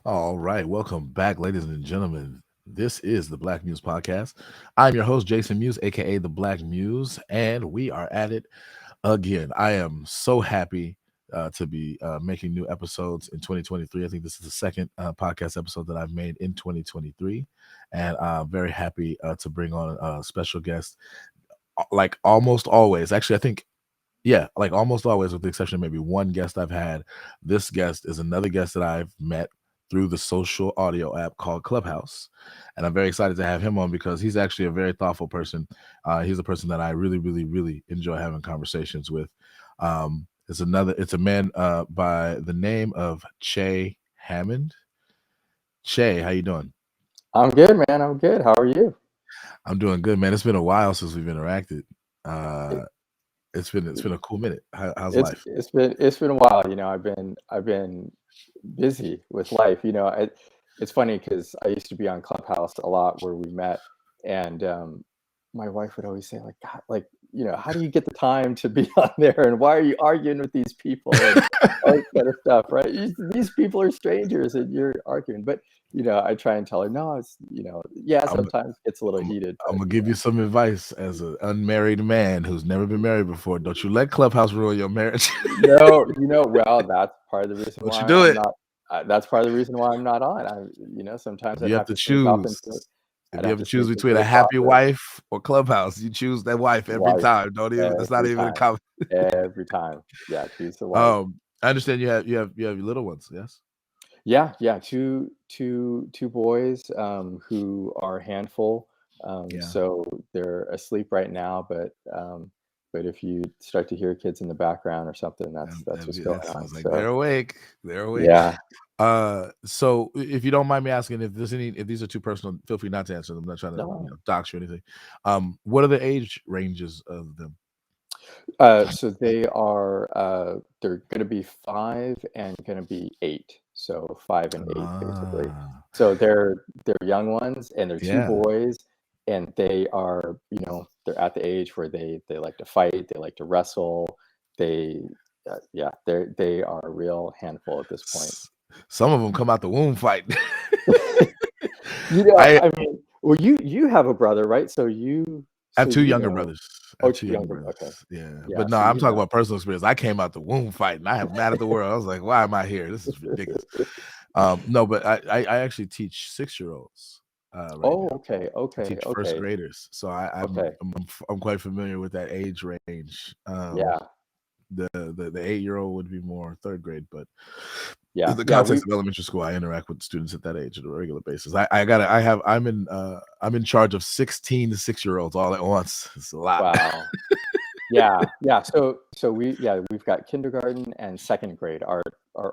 All right, welcome back, ladies and gentlemen. This is the Black Muse Podcast. I'm your host, Jason Muse, aka the Black Muse, and we are at it again. I am so happy to be making new episodes in 2023. I think this is the second podcast episode that I've made in 2023, and I'm very happy to bring on a special guest. Like almost always, actually, I think yeah, like almost always, with the exception of maybe one guest I've had. This guest is another guest that I've met through the social audio app called Clubhouse. And I'm very excited to have him on because he's actually a very thoughtful person. He's a person that I really, really, really enjoy having conversations with. It's a man by the name of Che Hammond. Che, how you doing? I'm good, man. I'm good. How are you? I'm doing good, man. It's been a while since we've interacted. Uh, It, it's been a cool minute. How's it's life? it's been a while. I've been busy with life. It's funny because I used to be on Clubhouse a lot where we met, and my wife would always say, like, God, like, how do you get the time to be on there, and why are you arguing with these people and all this kind of stuff, right? These people are strangers, and you're arguing. But I try and tell her, no, yeah, I'm sometimes it gets a little I'm heated, I'm but gonna give you some advice as an unmarried man who's never been married before. Don't you let Clubhouse ruin your marriage. No, well, that's part of the reason Don't you why do I'm it. not. That's part of the reason why I'm not on. Sometimes If you I'd have have to to sneak off choose, into. if I'd you have have to to choose sneak between into a a happy closet. wife or Clubhouse, you choose that wife every Wife time. Don't even. It's not every even a time, comment. every time. Yeah, choose the wife. I understand you have your little ones. Yes. Yeah, yeah. Two boys who are a handful. Yeah. So they're asleep right now, but if you start to hear kids in the background or something, that's what's going That on. sounds like So they're awake. They're awake. yeah. So if you don't mind me asking, if these are too personal, feel free not to answer them. I'm not trying to No. dox you or anything. What are the age ranges of them? So they're gonna be 5 and gonna be 8. So 5 and 8 basically. Ah, So they're young ones and they're 2 yeah. boys and they are, they're at the age where they like to fight, they like to wrestle. They yeah, they are a real handful at this point. S- Some of them come out the womb fighting. You know, I I mean, well, you have a brother, right? So have two you younger know. brothers. I Oh, have 2 two younger younger. brothers. Okay. Yeah, Yeah, but no, so I'm you talking know. about personal experience. I came out the womb fighting. I am mad at the world. I was like, why am I here? This is ridiculous. No, but I actually teach 6-year-olds right Oh, now. okay, I okay, teach first okay, graders, so okay. I'm quite familiar with that age range. Yeah, The 8-year-old would be more third grade, but in yeah, the yeah. context of elementary school, I interact with students at that age on a regular basis. I gotta I have I'm in charge of 16 to 6-year-olds all at once. It's a lot. Wow. Yeah, yeah. We've got kindergarten and second grade. Our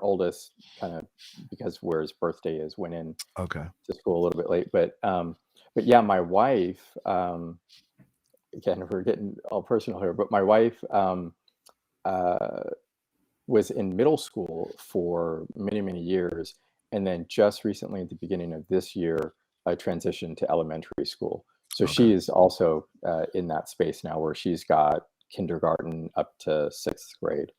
oldest kind of, because where his birthday is, went in Okay. to school a little bit late. But yeah, my wife. Again, we're getting all personal here, but my wife uh, was in middle school for many, many years, and then just recently, at the beginning of this year, I transitioned to elementary school. So Okay. she is also in that space now, where she's got kindergarten up to sixth grade.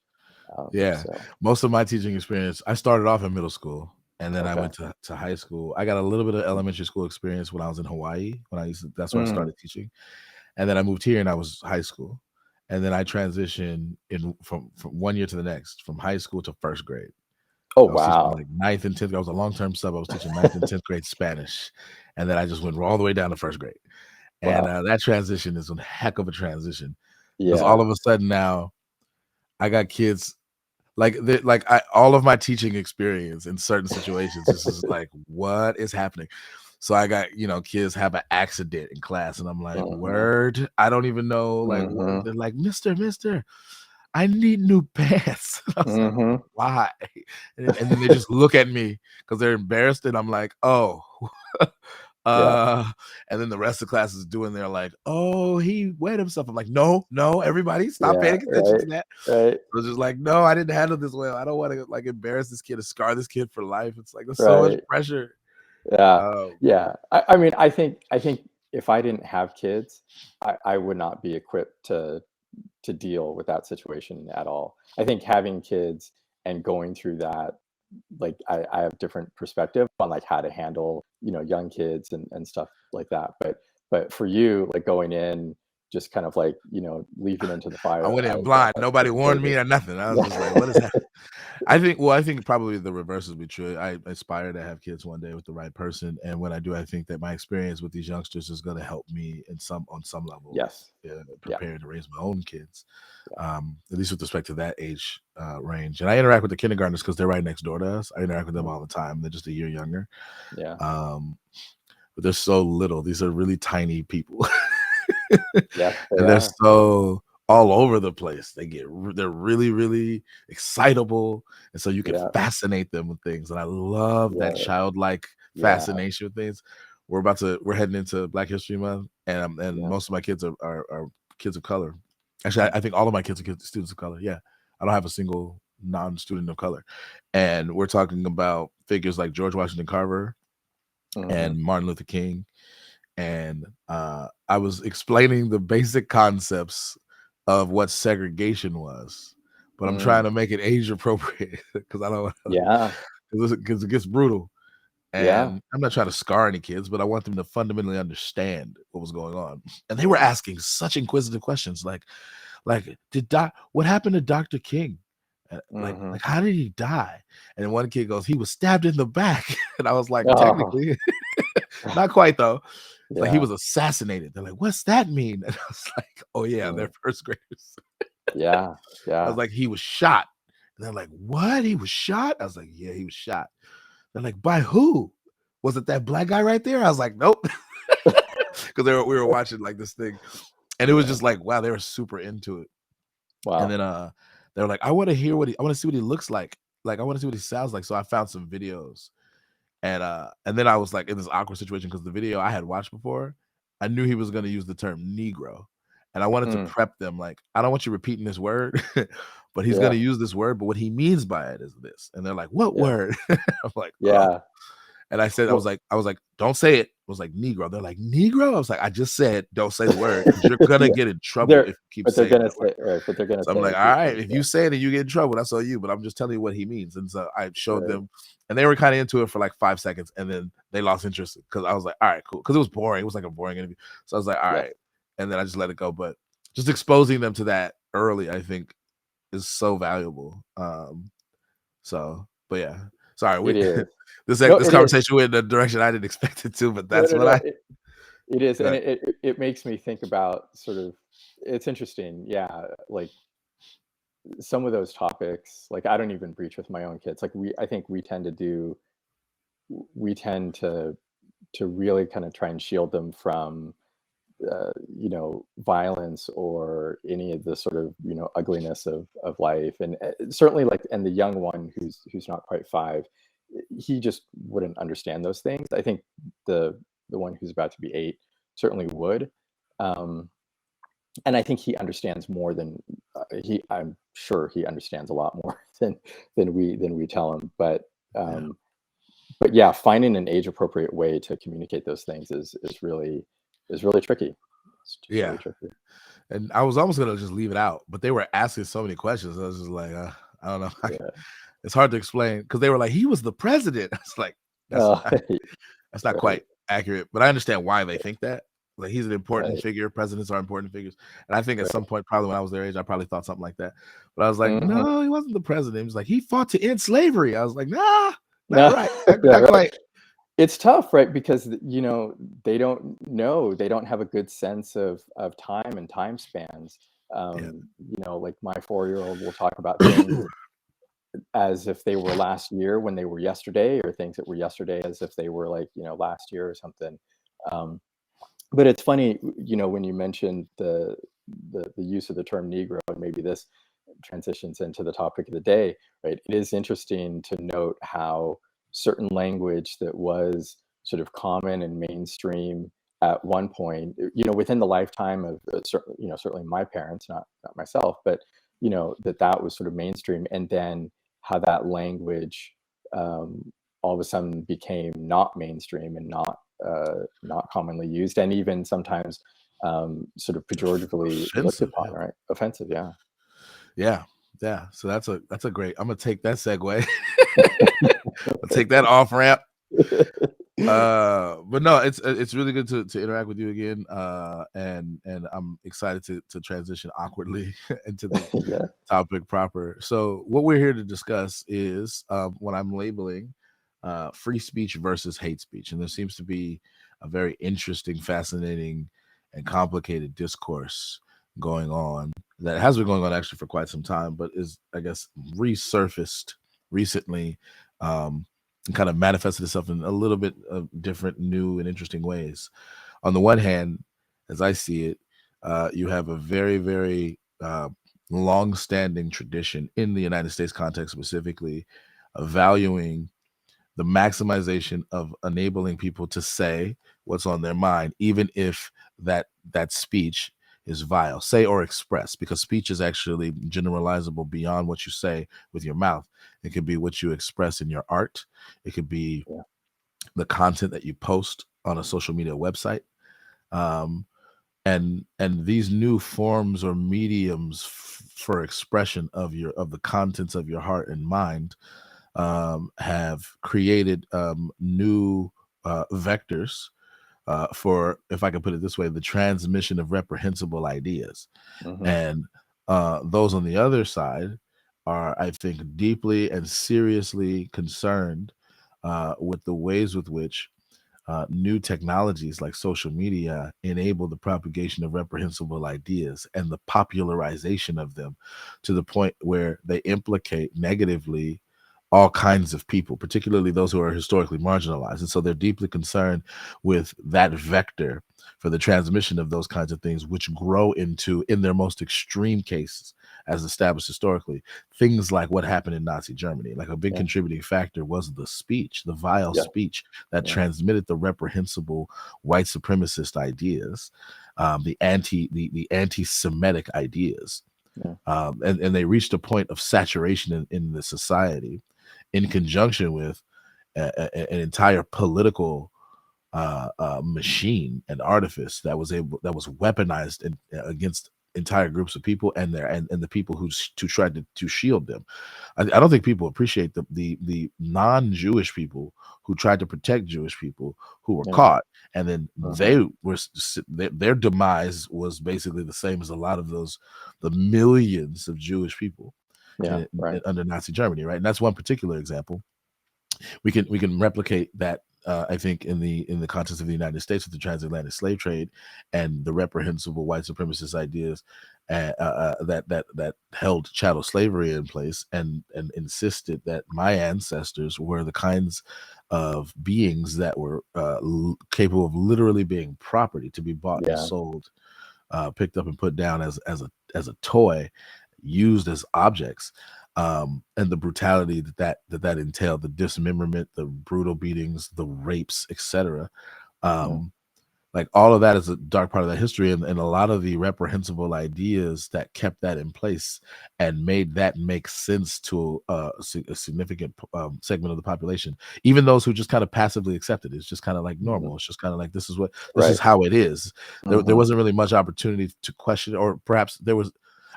Yeah. So Most of my teaching experience, I started off in middle school and then I okay. went to high school. I got a little bit of elementary school experience when I was in Hawaii, that's where I Mm. started teaching. And then I moved here and I was high school. And then I transitioned in from one year to the next, from high school to first grade. Oh I was teaching wow. like ninth and 10th. I was a long-term sub. I was teaching ninth and 10th grade Spanish. And then I just went all the way down to first grade. And Wow. that transition is a heck of a transition because all Yeah. of a sudden now I got kids all of my teaching experience in certain situations. This is like, what is happening? So I got, kids have an accident in class, and I'm like, Hmm. word, I don't even know, like, what Hmm. they're like, Mister, I need new pants. I was like, Hmm. why? And then they just look at me because they're embarrassed, and I'm like, oh. Yeah. uh and then the rest of the class is doing their like, oh, he wet himself. I'm like, no, everybody stop Yeah. paying attention Right. to that. Right. I was just like, no, I didn't handle this well. I don't want to like embarrass this kid or scar this kid for life. It's like there's so much Right. pressure. Yeah, Um, yeah. I mean, I think if I didn't have kids, I would not be equipped to deal with that situation at all. I think having kids and going through that like I have different perspective on like how to handle, young kids and stuff like that. But for you, like going in, just kind of like, leaping into the I fire, went in blind. Nobody that's warned me crazy. or nothing. I was just like, Yeah. what is that? I think probably the reverse would be true. I aspire to have kids one day with the right person, and when I do, I think that my experience with these youngsters is going to help me on some level, Yes. Yeah. prepare to raise my own kids, Yeah. at least with respect to that age range. And I interact with the kindergartners because they're right next door to us. I interact with them all Mm. the time. They're just a year younger, Yeah. um, but they're so little. These are really tiny people. Yes, they And they're are. so all over the place. They're really, really excitable, and so you can Yeah. fascinate them with things, and I love that Yeah. childlike Yeah. fascination with things. We're heading into Black History Month, and Yeah. most of my kids are kids of color. Actually, Mm. I think all of my kids are students of color. Yeah, I don't have a single non-student of color, and we're talking about figures like George Washington Carver Mhm. and Martin Luther King, and I was explaining the basic concepts of what segregation was, but I'm trying Mm. to make it age appropriate because I don't Yeah. because it gets brutal. Yeah. And I'm not trying to scar any kids, but I want them to fundamentally understand what was going on. And they were Yeah. asking such inquisitive questions, like what happened to Dr. King? Like Mhm. how did he die? And then one kid goes, he was stabbed in the back, and I was like, Oh. technically, not quite though. It's like he Yeah. was assassinated. They're like, "What's that mean?" And I was like, "Oh yeah, they're Mm. first graders." Yeah. I was Yeah. like, "He was shot." And they're like, "What? He was shot?" I was like, "Yeah, he was shot." They're like, "By who? Was it that black guy right there?" I was like, "Nope," because we were watching like this thing, and it was Yeah. just like, wow, they were super into it. And Wow. then they were like, "I want to hear I want to see what he looks like. Like, I want to see what he sounds like." So I found some videos. And then I was like in this awkward situation because the video I had watched before, I knew he was going to use the term Negro. And I wanted to Mm. prep them like, I don't want you repeating this word, but he's going to Yeah. use this word, but what he means by it is this. And they're like, "What Yeah. word?" I'm like, "Oh." Yeah. And I said, Well, I was like, "Don't say it." I was like, "Negro." They're like, "Negro?" I was like, "I just said, don't say the word because you're gonna yeah. get in trouble They're if you keep but they're saying gonna that word." say right, but they're gonna So I'm say like, it "All too. right, if Yeah. you say it and you get in trouble, that's on you, but I'm just telling you what he means." And so I showed Right. them, and they were kind of into it for like 5 seconds, and then they lost interest because I was like, "All right, cool," because it was boring. It was like a boring interview. So I was like, "All Yes. right," and then I just let it go. But just exposing them to that early, I think, is so valuable. But yeah, sorry, It is. No, this it is. conversation went in a direction I didn't expect it to, but No, that's no, what no. I It is, and got. it makes me think about sort of it's interesting, yeah, like some of those topics, like I don't even breach with my own kids. Like I think we tend to really kind of try and shield them from violence or any of the sort of ugliness of life, and certainly like and the young one who's not quite 5, he just wouldn't understand those things. I think the one who's about to be 8 certainly would, um, and I think he understands more than he. I'm sure he understands a lot more than we tell him. Yeah, Um, but yeah, finding an age appropriate way to communicate those things is really tricky. It's just really yeah. tricky. And I was almost gonna just leave it out, but they were asking so many questions. I was just like, I don't know. Yeah. It's hard to explain because they were like, "He was the president." I was like, "That's Oh, that's not right, quite accurate," but I understand why they think that. Like he's an important right, figure. Presidents are important figures, and I think at some right. point, probably when I was their age, I probably thought something like that. But I was like, Mhm. "No, he wasn't the president." He was like, "He fought to end slavery." I was like, "Nah, not No, right, right, not right. quite." It's tough, right? Because they don't know, they don't have a good sense of time and time spans. Yeah, Like my 4-year-old will talk about things as if they were last year when they were yesterday, or things that were yesterday as if they were like last year or something. Um, but it's funny, when you mentioned the use of the term Negro, and maybe this transitions into the topic of the day, right? It is interesting to note how certain language that was sort of common and mainstream at one point, within the lifetime of certainly my parents, not myself, but that was sort of mainstream, and then how that language all of a sudden became not mainstream and not commonly used, and even sometimes sort of pejoratively looked offensive. upon, Yeah, right? Offensive, yeah. yeah, yeah. So that's a great. I'm gonna take that segue. I'll take that off ramp. But no, it's really good to interact with you again. And I'm excited to transition awkwardly into the Yeah. topic proper. So what we're here to discuss is what I'm labeling free speech versus hate speech. And there seems to be a very interesting, fascinating, and complicated discourse going on that has been going on actually for quite some time, but is, I guess, resurfaced recently, and kind of manifested itself in a little bit of different, new, and interesting ways. On the one hand, as I see it, you have a very, very long-standing tradition in the United States context specifically of valuing the maximization of enabling people to say what's on their mind, even if that speech is vile, say or express, because speech is actually generalizable beyond what you say with your mouth. It could be what you express in your art. It could be Yeah. the content that you post on a social media website. Um, and these new forms or mediums for expression of the contents of your heart and mind have created new vectors for, if I can put it this way, the transmission of reprehensible ideas. Hmm. And those on the other side are, I think, deeply and seriously concerned with the ways with which new technologies like social media enable the propagation of reprehensible ideas and the popularization of them to the point where they implicate negatively all kinds of people, particularly those who are historically marginalized. And so they're deeply concerned with that vector for the transmission of those kinds of things, which grow into, in their most extreme cases, as established historically, things like what happened in Nazi Germany. Like a big Yeah. contributing factor was the speech, the vile Yeah. speech that Yeah. transmitted the reprehensible white supremacist ideas, the anti-Semitic ideas, Yeah. and they reached a point of saturation in the society, in conjunction with an entire political machine and artifice that was weaponized against entire groups of people and and the people who tried to shield them. I don't think people appreciate the non-Jewish people who tried to protect Jewish people who were Yeah. caught, and then Hmm. their demise was basically the same as a lot of the millions of Jewish people Yeah. Right. under Nazi Germany, right? And that's one particular example. We can replicate that, I think, in the context of the United States with the transatlantic slave trade and the reprehensible white supremacist ideas that held chattel slavery in place and insisted that my ancestors were the kinds of beings that were capable of literally being property to be bought and Yeah. sold, picked up and put down as a toy, used as objects, and the brutality that entailed, the dismemberment, the brutal beatings, the rapes, etc. Yeah. Um, like all of that is a dark part of that history, and a lot of the reprehensible ideas that kept that in place and made that make sense to a significant segment of the population, even those who just kind of passively accepted it. It's just kind of like Hmm. normal. It's just kind of like this is Right. how it is. There Hmm. wasn't really much opportunity to question, or perhaps there was.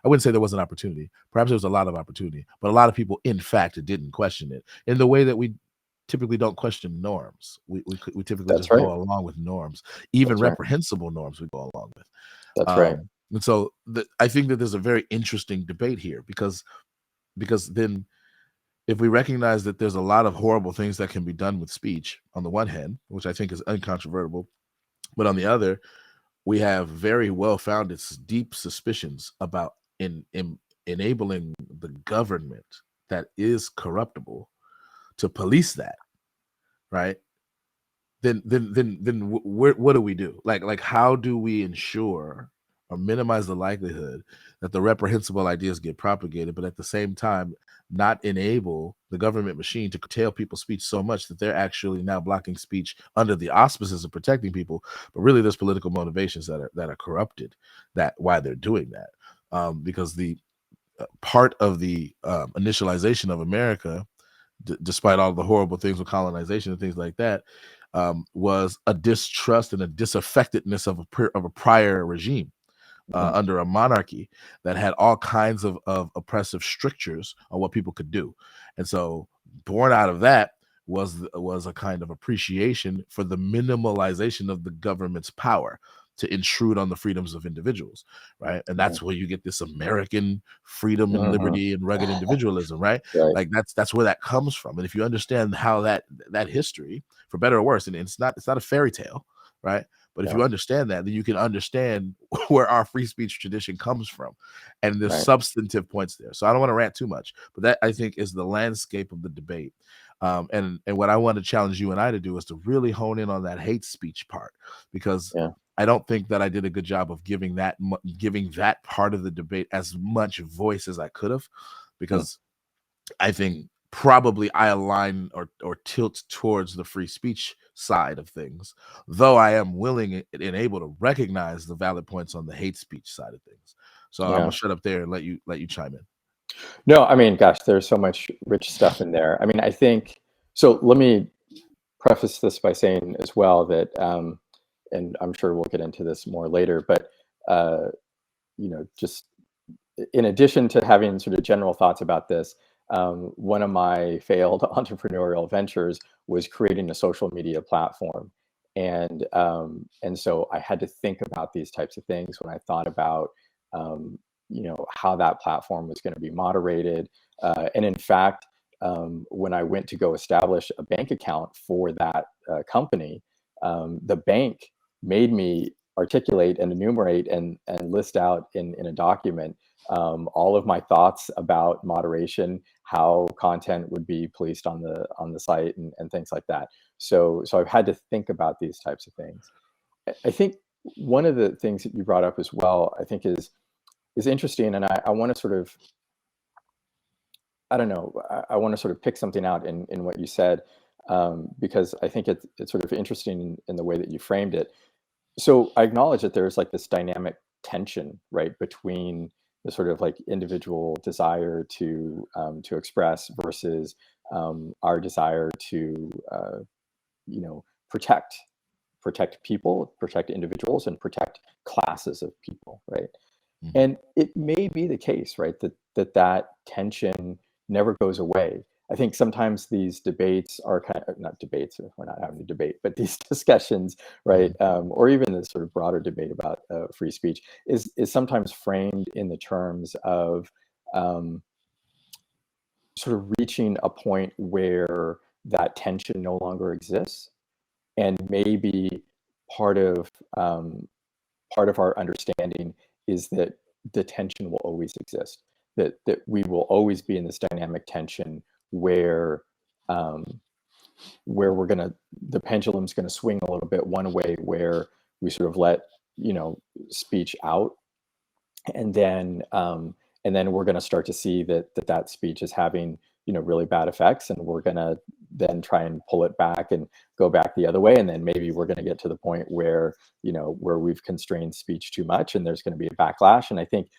I wouldn't say there was an opportunity. Perhaps there was a lot of opportunity, but a lot of people, in fact, didn't question it in the way that we typically don't question norms. We typically That's just right. go along with norms, even That's right. reprehensible norms we go along with. That's right. And so I think that there's a very interesting debate here because then if we recognize that there's a lot of horrible things that can be done with speech on the one hand, which I think is uncontrovertible, but on the other, we have very well founded deep suspicions about in enabling the government that is corruptible to police that, right? Then what do we do? Like how do we ensure or minimize the likelihood that the reprehensible ideas get propagated, but at the same time not enable the government machine to curtail people's speech so much that they're actually now blocking speech under the auspices of protecting people, but really there's political motivations that are corrupted that why they're doing that, because the part of the initialization of America, despite all the horrible things with colonization and things like that, was a distrust and a disaffectedness of a prior regime Hmm. under a monarchy that had all kinds of oppressive strictures on what people could do. And so born out of that was a kind of appreciation for the minimalization of the government's power to intrude on the freedoms of individuals, right? And Mhm. that's where you get this American freedom and Mhm. liberty and rugged individualism, right? Right. Like that's where that comes from. And if you understand how that history, for better or worse, and it's not a fairy tale, right? But if Yeah. you understand that, then you can understand where our free speech tradition comes from, and there's Right. substantive points there. So I don't want to rant too much, but that I think is the landscape of the debate. And what I want to challenge you and I to do is to really hone in on that hate speech part, because Yeah. I don't think that I did a good job of giving that part of the debate as much voice as I could have, Mm. because I think probably I align or tilt towards the free speech side of things, though I am willing and able to recognize the valid points on the hate speech side of things. So I'm gonna Yeah. shut up there and let you chime in. No, I mean, gosh, there's so much rich stuff in there. I mean, I think so. Let me preface this by saying as well that, and I'm sure we'll get into this more later, but uh, just in addition to having sort of general thoughts about this, one of my failed entrepreneurial ventures was creating a social media platform, and so I had to think about these types of things when I thought about um, how that platform was going to be moderated, and in fact, when I went to go establish a bank account for that company, the bank made me articulate and enumerate and list out in a document all of my thoughts about moderation, how content would be policed on the site, and things like that. So I've had to think about these types of things. I think one of the things that you brought up as well, I think is interesting, and I want to sort of, I don't know, I want to sort of pick something out in what you said, because I think it's sort of interesting in the way that you framed it. So I acknowledge that there's like this dynamic tension, right, between the sort of like individual desire to express versus our desire to protect people, protect individuals, and protect classes of people, right? Mhm. And it may be the case, right, that tension never goes away. I think sometimes these debates are kind of not debates, we're not having a debate, but these discussions, right, Mhm. or even this sort of broader debate about free speech is sometimes framed in the terms of um, sort of reaching a point where that tension no longer exists, and maybe part of um, part of our understanding is that the tension will always exist, that we will always be in this dynamic tension where um, we're gonna the pendulum's gonna swing a little bit one way where we sort of let speech out, and then we're going to start to see that speech is having really bad effects, and we're going to then try and pull it back and go back the other way, and then maybe we're going to get to the point where where we've constrained speech too much and there's going to be a backlash. And I think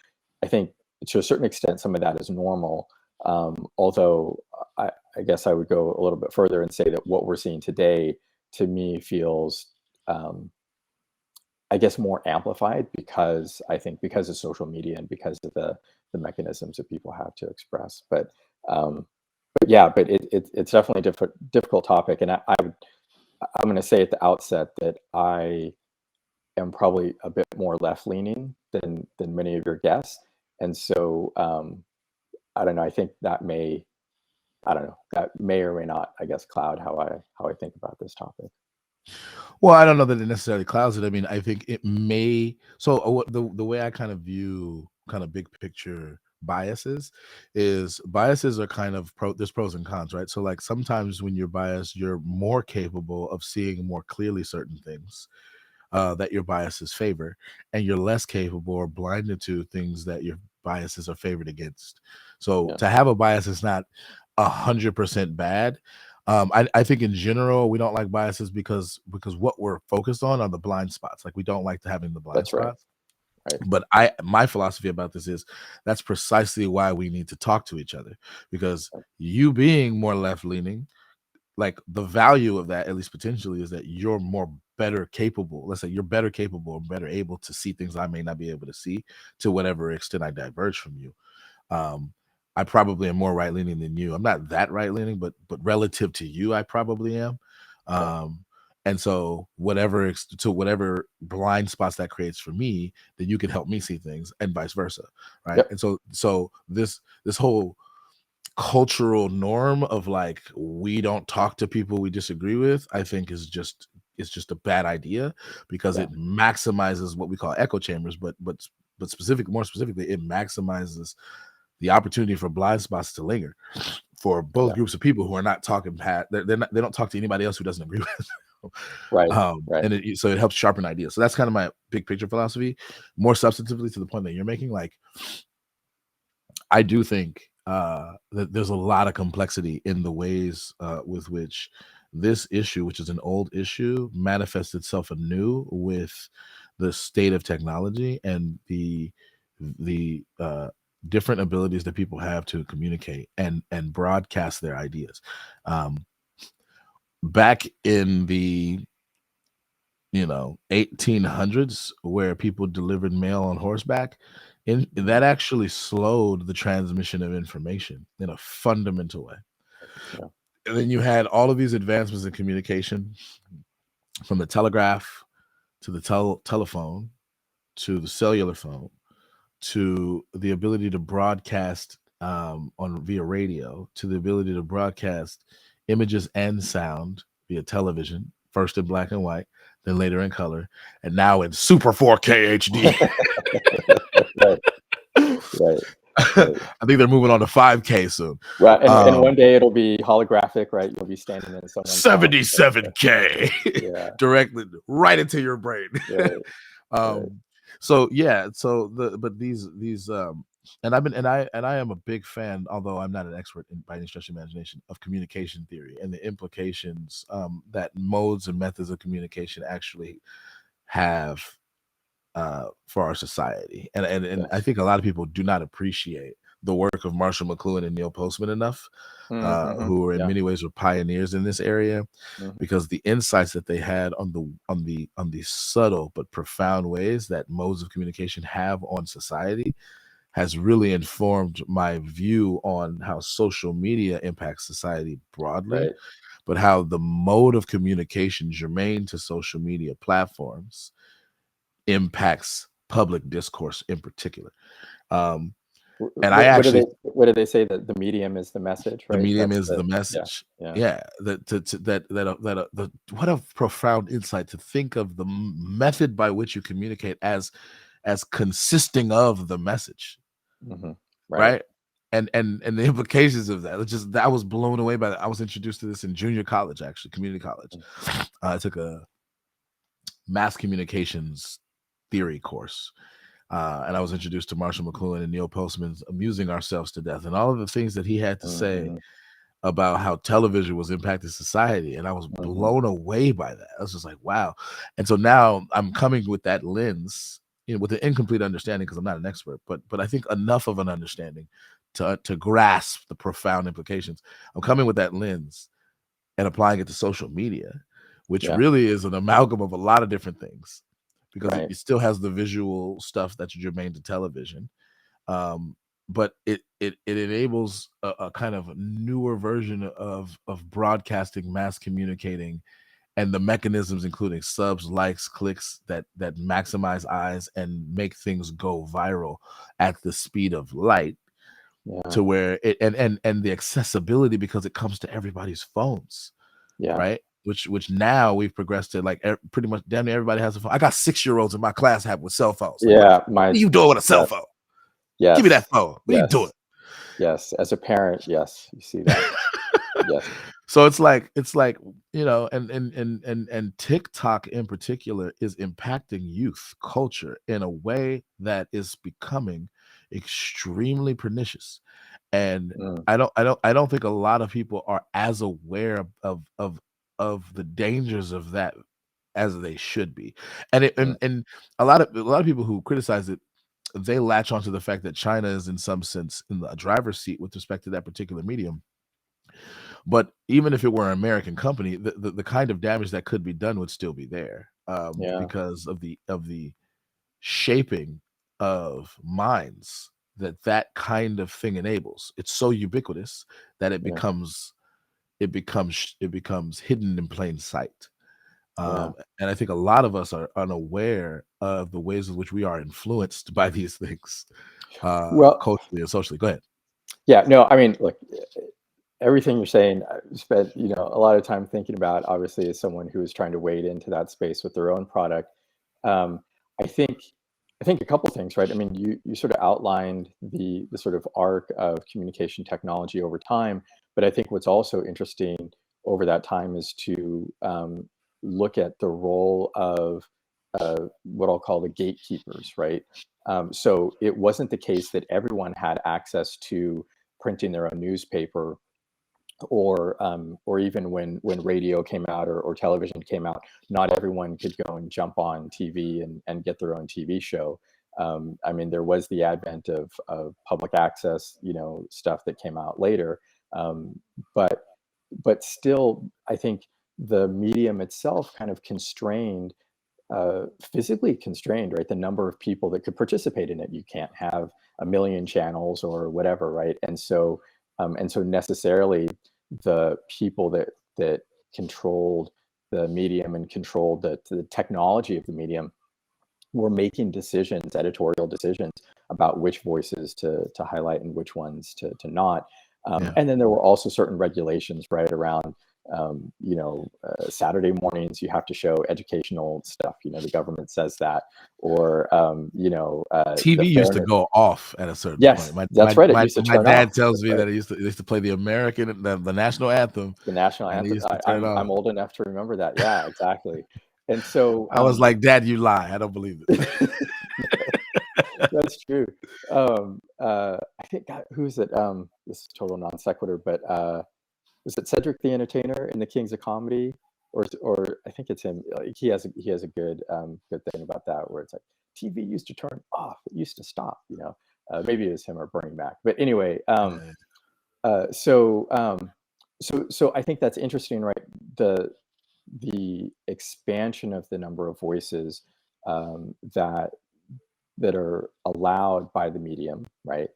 to a certain extent some of that is normal, although I guess I would go a little bit further and say that what we're seeing today to me feels I guess more amplified, because I think because of social media and because of the mechanisms that people have to express. Um, but yeah, but it's definitely a difficult topic, and I'm going to say at the outset that I am probably a bit more left leaning than many of your guests, and so I don't know. I think that may I don't know that may or may not, I guess, cloud how I think about this topic. Well, I don't know that it necessarily clouds it. I mean, I think it may. So the way I kind of view kind of big picture biases is biases are kind of there's pros and cons, right? So like sometimes when you're biased, you're more capable of seeing more clearly certain things that your biases favor, and you're less capable or blinded to things that your biases are favored against. So Yeah, to have a bias is not 100% bad. I think in general we don't like biases because what we're focused on are the blind spots. Like we don't like to having the blind that's right. spots. Right. But my philosophy about this is that's precisely why we need to talk to each other, because you being more left leaning, like the value of that, at least potentially, is that you're more better capable. Let's say you're better capable and better able to see things I may not be able to see, to whatever extent I diverge from you. um I probably am more right leaning than you. I'm not that right leaning, but relative to you, I probably am. Okay. Um, and so whatever blind spots that creates for me, then you can help me see things, and vice versa, right? Yep. And so this whole cultural norm of like we don't talk to people we disagree with, I think is just a bad idea, because Yeah. it maximizes what we call echo chambers, but more specifically, it maximizes the opportunity for blind spots to linger for both Yeah. groups of people who are not talking they don't talk to anybody else who doesn't agree with them. Right. Right. And so it helps sharpen ideas. So that's kind of my big picture philosophy. More substantively to the point that you're making, like I do think that there's a lot of complexity in the ways with which this issue, which is an old issue, manifests itself anew with the state of technology and the different abilities that people have to communicate and broadcast their ideas. Um, Back in the 1800s, where people delivered mail on horseback, Mhm. that actually slowed the transmission of information in a fundamental way. Yeah. And then you had all of these advancements in communication, from the telegraph to the telephone to the cellular phone to the ability to broadcast on via radio, to the ability to broadcast images and sound via television, first in black and white, then later in color, and now in super 4K HD. Right. Right. Right. I think they're moving on to 5K soon. Right. And one day it'll be holographic, right? You'll be standing in someone's house. 77K Yeah. directly right into your brain. Right. Right. um so yeah, so these and I am a big fan, although I'm not an expert by any stretch of imagination, of communication theory and the implications that modes and methods of communication actually have for our society. And I Yes. think a lot of people do not appreciate the work of Marshall McLuhan and Neil Postman enough, Mm-hmm. who are in Yeah. many ways were pioneers in this area, Hmm. because the insights that they had on the subtle but profound ways that modes of communication have on society has really informed my view on how social media impacts society broadly, Right. but how the mode of communication germane to social media platforms impacts public discourse in particular. Um, and I What do actually, they say, that the medium is the message, the right? medium That's is the the yeah. message. Yeah. Yeah, what a profound insight to think of the method by which you communicate as consisting of the message, Hmm. Right. right? And the implications of that. It's just that I was blown away by that. I was introduced to this in junior college, actually, community college. I took a mass communications theory course. And I was introduced to Marshall McLuhan and Neil Postman's Amusing Ourselves to Death, and all of the things that he had to say Mm-hmm. about how television was impacting society. And I was Hmm. blown away by that. I was just like, wow. And so now I'm coming with that lens, with an incomplete understanding, because I'm not an expert, but I think enough of an understanding to grasp the profound implications. I'm coming with that lens and applying it to social media, which Yeah. really is an amalgam of a lot of different things, because it Right. still has the visual stuff that's germane to television. Um, but it enables a kind of newer version of broadcasting, mass communicating, and the mechanisms, including subs, likes, clicks, that maximize eyes and make things go viral at the speed of light, Yeah. to where and the accessibility, because it comes to everybody's phones, Yeah. right? Which now we've progressed to, like, pretty much damn near everybody has a phone. I got 6-year-olds in my class have with cell phones. Like, Yeah. what are My you doing with a cell Yes. phone? Give me that Yes. phone. What are you doing? Yes. Yes. As a parent, yes, you see that. Yes. So it's like and TikTok in particular is impacting youth culture in a way that is becoming extremely pernicious. And Mm. I don't think a lot of people are as aware of the dangers of that as they should be. And it, Mm. and a lot of people who criticize it, they latch onto the fact that China is in some sense in the driver's seat with respect to that particular medium. But even if it were an American company, the kind of damage that could be done would still be there, Yeah. because of the shaping of minds that kind of thing enables. It's so ubiquitous that it Yeah. becomes hidden in plain sight. Yeah. And I think a lot of us are unaware of the ways in which we are influenced by these things, Well, culturally and socially. Go ahead. yeah, no, I mean, look, everything you're saying, I spent, a lot of time thinking about, obviously, as someone who is trying to wade into that space with their own product. Um, I think, I think a couple things, right? I mean, you sort of outlined the sort of arc of communication technology over time, but I think what's also interesting over that time is to look at the role of what I'll call the gatekeepers, right? So it wasn't the case that everyone had access to printing their own newspaper, or even when radio came out, or television came out, not everyone could go and jump on TV and get their own TV show. I mean, there was the advent of public access, stuff that came out later, um, but still, I think the medium itself kind of constrained, physically constrained, right? The number of people that could participate in it. You can't have a million channels or whatever, right? And so necessarily, the people that controlled the medium and controlled the technology of the medium were making decisions, editorial decisions, about which voices to highlight and which ones to not. Yeah. And then there were also certain regulations, right, around, Saturday mornings you have to show educational stuff. The government says that, or TV the used to fairness. go off at a certain Yes, point. My that's my right. It my used to my turn off. dad tells That's me right. that they used to play the American the national anthem, The national and they anthem. used to turn I'm off. I'm old enough to remember that. Yeah, exactly. And so, I was like, "Dad, you lie. I don't believe it." that's true. I think, God, who is it? This is total non sequitur, but was it Cedric the Entertainer in the Kings of Comedy, or I think it's him. Like, he has a good thing about that, where it's like TV used to turn off, it used to stop. Maybe it was him or Bernie Mac, but anyway. Yeah. Uh, so um, so I think that's interesting, right? The expansion of the number of voices, that are allowed by the medium, right?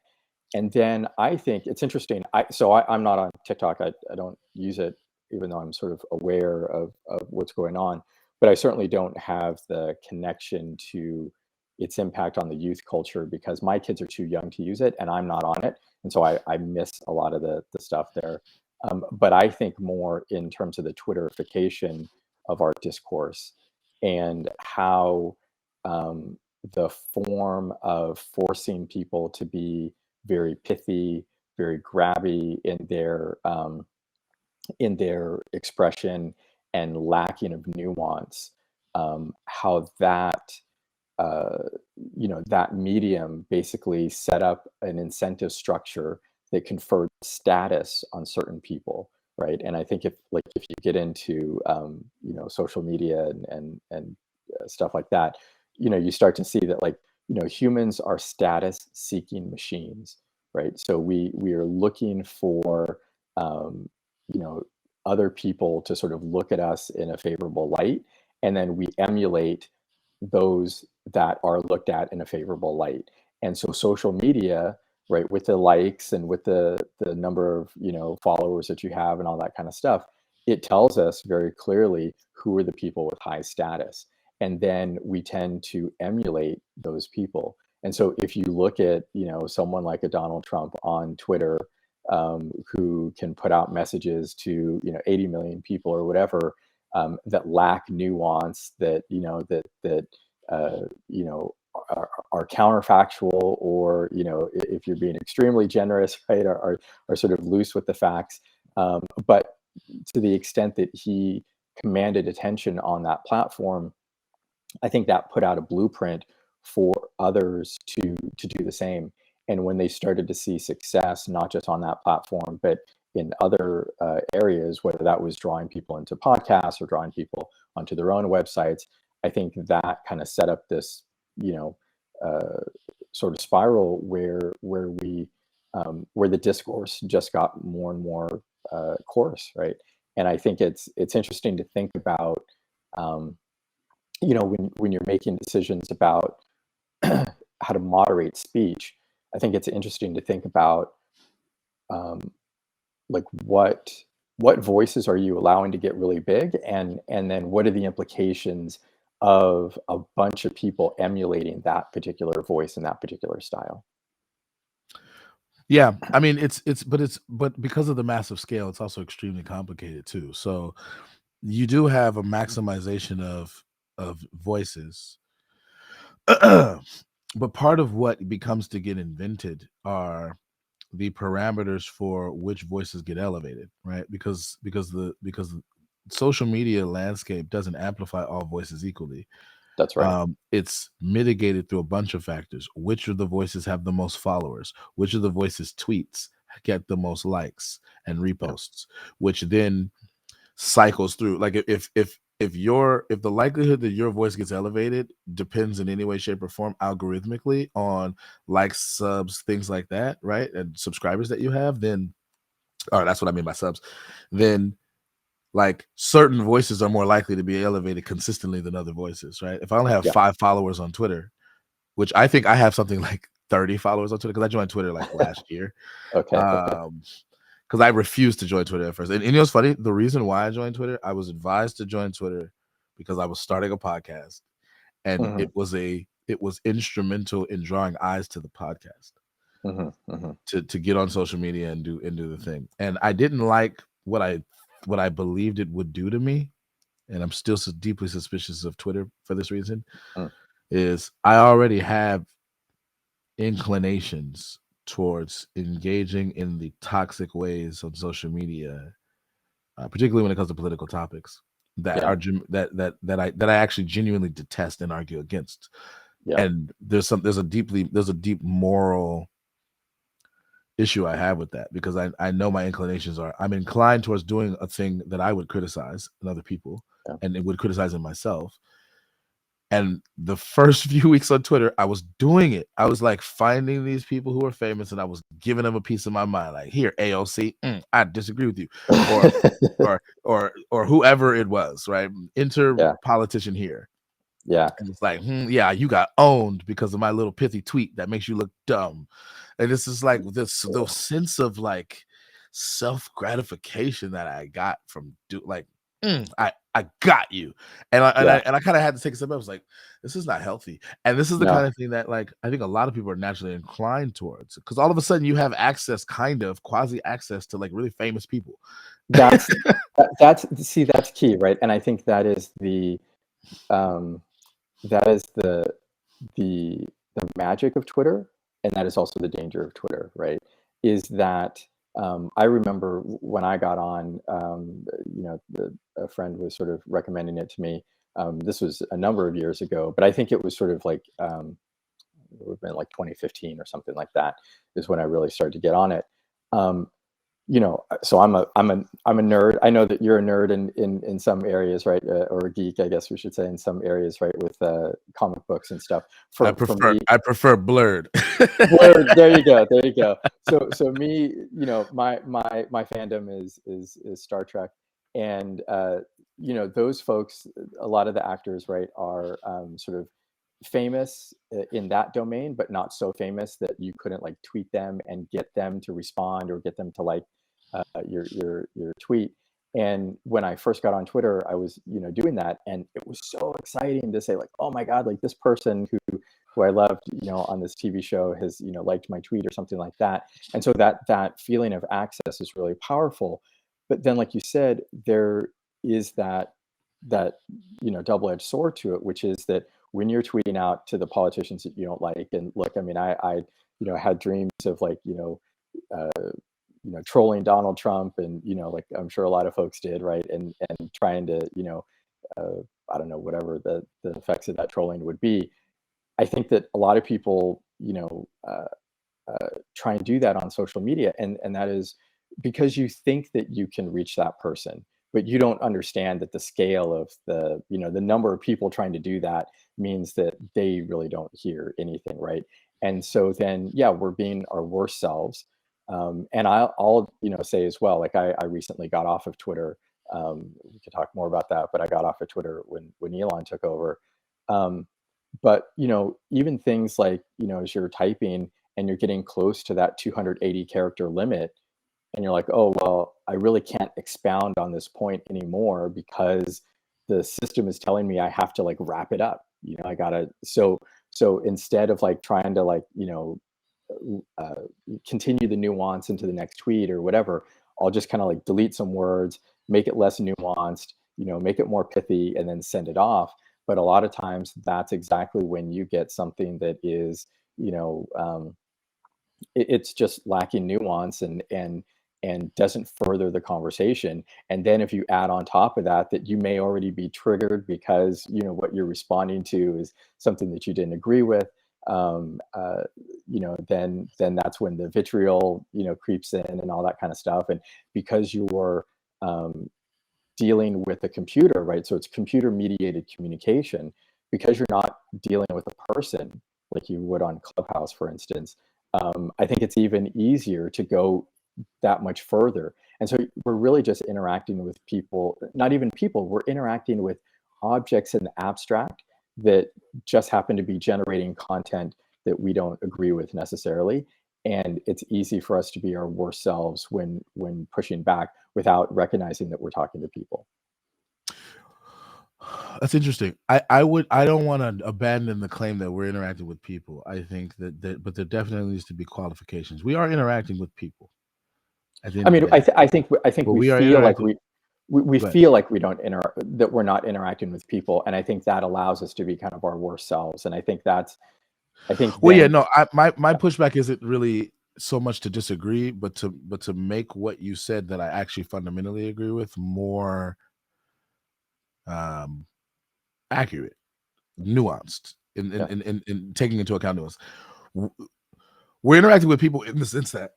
And then I think it's interesting. I'm not on TikTok. I don't use it, even though I'm sort of aware of what's going on. But I certainly don't have the connection to its impact on the youth culture, because my kids are too young to use it, and I'm not on it, and so I miss a lot of the stuff there. But I think more in terms of the Twitterification of our discourse, and how, um, the form of forcing people to be very pithy, very grabby in their expression, and lacking of nuance. How that, uh, that medium basically set up an incentive structure that conferred status on certain people, right? And I think if you get into, social media and stuff like that, you start to see that, like, humans are status seeking machines, right? So we are looking for, um, you know other people to sort of look at us in a favorable light, and then we emulate those that are looked at in a favorable light. And so social media, right, with the likes and with the number of, followers that you have and all that kind of stuff, it tells us very clearly who are the people with high status. And then we tend to emulate those people. And so if you look at, someone like a Donald Trump on Twitter, who can put out messages to, 80 million people or whatever, that lack nuance, that uh, you know are counterfactual, or, if you're being extremely generous, right, are sort of loose with the facts. But to the extent that he commanded attention on that platform, I think that put out a blueprint for others to do the same. And when they started to see success, not just on that platform, but in other areas, whether that was drawing people into podcasts or drawing people onto their own websites, I think that kind of set up this, you know, uh, sort of spiral where the discourse just got more and more coarse, right? And I think it's interesting to think about, um, when you're making decisions about how to moderate speech. I think it's interesting to think about, um, like what voices are you allowing to get really big, and then what are the implications of a bunch of people emulating that particular voice and that particular style. Yeah, I mean, but because of the massive scale, it's also extremely complicated too. So you do have a maximization of voices, but part of what becomes to get invented are the parameters for which voices get elevated, right? Because the social media landscape doesn't amplify all voices equally. That's right. It's mitigated through a bunch of factors. Which of the voices have the most followers? Which of the voices tweets get the most likes and Yeah. reposts? Which then cycles through. Like if the likelihood that your voice gets elevated depends in any way, shape, or form algorithmically on likes, subs, things like that, right? And subscribers that you have, then or that's what I mean by subs, then like certain voices are more likely to be elevated consistently than other voices, right? If I only have Yeah. 5 followers on Twitter, which I think I have something like 30 followers on Twitter because I joined Twitter like last year. Okay. Okay. Because I refused to join Twitter at first. And you know what's funny? The reason why I joined Twitter, I was advised to join Twitter because I was starting a podcast, and Hmm. it was instrumental in drawing eyes to the podcast Hmm. Hmm. to get on social media and do the thing. And I didn't like what I believed it would do to me, and I'm still so deeply suspicious of Twitter for this reason, is I already have inclinations towards engaging in the toxic ways on social media, particularly when it comes to political topics that Yeah. are that I actually genuinely detest and argue against. Yeah. And there's a deep moral issue I have with that because I know my inclinations are I'm inclined towards doing a thing that I would criticize in other people Yeah. and it would criticize in myself. And the first few weeks on Twitter, I was doing it. I was like finding these people who are famous and I was giving them a piece of my mind. Like, here, AOC, I disagree with you. Or or whoever it was, right? Enter Yeah. politician here. Yeah. And it's like, yeah, you got owned because of my little pithy tweet that makes you look dumb. And this is like this the sense of like self gratification that I got from I got you, Yeah. and I kind of had to take a step back. I was like, this is not healthy, and this is the No, kind of thing that like I think a lot of people are naturally inclined towards because all of a sudden you have access, kind of quasi access to like really famous people. that's that's see, that's key, right? And I think um, that is the the magic of Twitter, and that is also the danger of Twitter, right? Is that I remember when I got on, a friend was sort of recommending it to me. This was a number of years ago, but I think it was sort of like it would have been like 2015 or something like that is when I really started to get on it. Um, so I'm a nerd. I know that you're a nerd in some areas, right? Or a geek, I guess we should say, in some areas, right? With comic books and stuff. For me, I prefer blurred. Blurred. There you go. There you go. So me, my fandom is Star Trek, and those folks, a lot of the actors, right, are sort of famous in that domain, but not so famous that you couldn't like tweet them and get them to respond or get them to like your tweet. And when I first got on Twitter, I was doing that, and it was so exciting to say like, oh my god, like this person who I loved, on this TV show has, liked my tweet or something like that. And so that feeling of access is really powerful. But then, like you said, there is that double-edged sword to it, which is that when you're tweeting out to the politicians that you don't like, and look, I mean, I had dreams of like, trolling Donald Trump, and like I'm sure a lot of folks did, right? And trying to, I don't know, whatever the effects of that trolling would be. I think that a lot of people, try and do that on social media, and that is because you think that you can reach that person, but you don't understand that the scale of the number of people trying to do that means that they really don't hear anything, right? And so then, yeah, we're being our worst selves. And I'll say as well, like I recently got off of Twitter. We could talk more about that, but I got off of Twitter when Elon took over. Um, but even things like as you're typing and you're getting close to that 280 character limit, and you're like, oh, well, I really can't expound on this point anymore because the system is telling me I have to like wrap it up. I gotta, so instead of like trying to like, uh, continue the nuance into the next tweet or whatever, I'll just kind of like delete some words, make it less nuanced, make it more pithy, and then send it off. But a lot of times that's exactly when you get something that is, you know, um, it's just lacking nuance and doesn't further the conversation. And then if you add on top of that that you may already be triggered because what you're responding to is something that you didn't agree with, um, uh, then that's when the vitriol creeps in and all that kind of stuff. And because you're um, dealing with a computer, right? So it's computer mediated communication. Because you're not dealing with a person like you would on Clubhouse, for instance. I think it's even easier to go that much further. And so we're really just interacting with people, not even people, we're interacting with objects in the abstract that just happen to be generating content that we don't agree with necessarily. And it's easy for us to be our worst selves when pushing back without recognizing that we're talking to people. That's interesting. I don't want to abandon the claim that we're interacting with people. I think but there definitely needs to be qualifications. We are interacting with people at the end I of the mean, day, I think but we we are feel like interacting. we Go ahead. feel like that we're not interacting with people, and I think that allows us to be kind of our worst selves. And I think Well, yeah, then, no, my yeah, pushback isn't really so much to disagree, but to make what you said that I actually fundamentally agree with more um, accurate, nuanced, yeah, in taking into account nuance. W- We're interacting with people in the sense that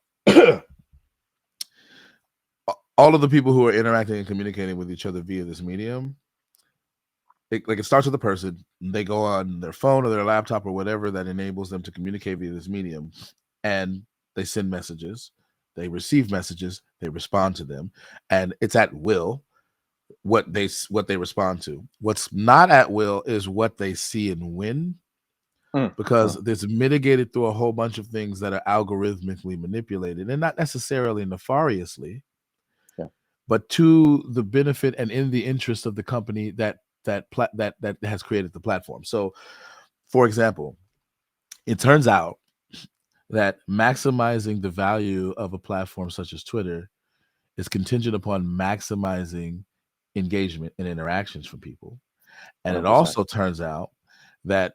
all of the people who are interacting and communicating with each other via this medium, it starts with a person. They go on their phone or their laptop or whatever that enables them to communicate via this medium, and they send messages. They receive messages. They respond to them, and it's at will what they respond to. What's not at will is what they see and when, mm, because mm, it's mitigated through a whole bunch of things that are algorithmically manipulated and not necessarily nefariously, yeah, but to the benefit and in the interest of the company that has created the platform. So, for example, it turns out that maximizing the value of a platform such as Twitter is contingent upon maximizing engagement and interactions from people. And it 100%. also turns out that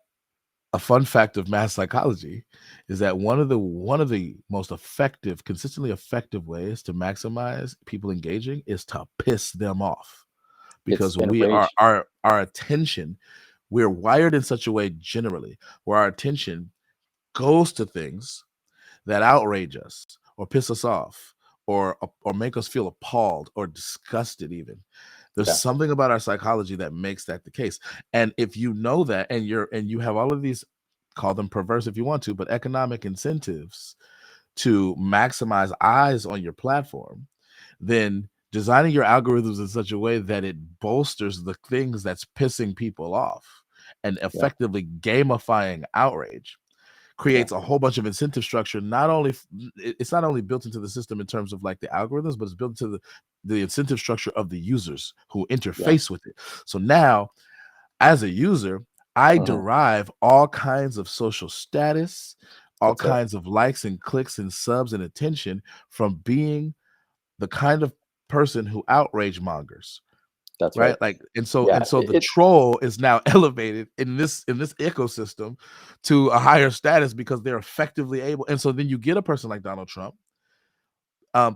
a fun fact of mass psychology is that one of the most effective, consistently effective ways to maximize people engaging is to piss them off, It's because we are enraged. our attention, we're wired in such a way generally where our attention goes to things that outrage us or piss us off or make us feel appalled or disgusted even. There's Yeah, something about our psychology that makes that the case. And if you know that and you have all of these, call them perverse if you want to, but economic incentives to maximize eyes on your platform, then designing your algorithms in such a way that it bolsters the things that's pissing people off and yeah, effectively gamifying outrage yeah, creates a whole bunch of incentive structure. Not only it's not only built into the system in terms of like the algorithms, but it's built into the incentive structure of the users who yeah. interface with it. So now, as a user, I Hmm. derive all kinds of social status, all That's it. kinds of likes and clicks and subs and attention from being the kind of person who outrage mongers, That's right. right? Like, Yeah, and so the troll is now elevated in this ecosystem to a higher status because they're effectively able. And so then you get a person like Donald Trump.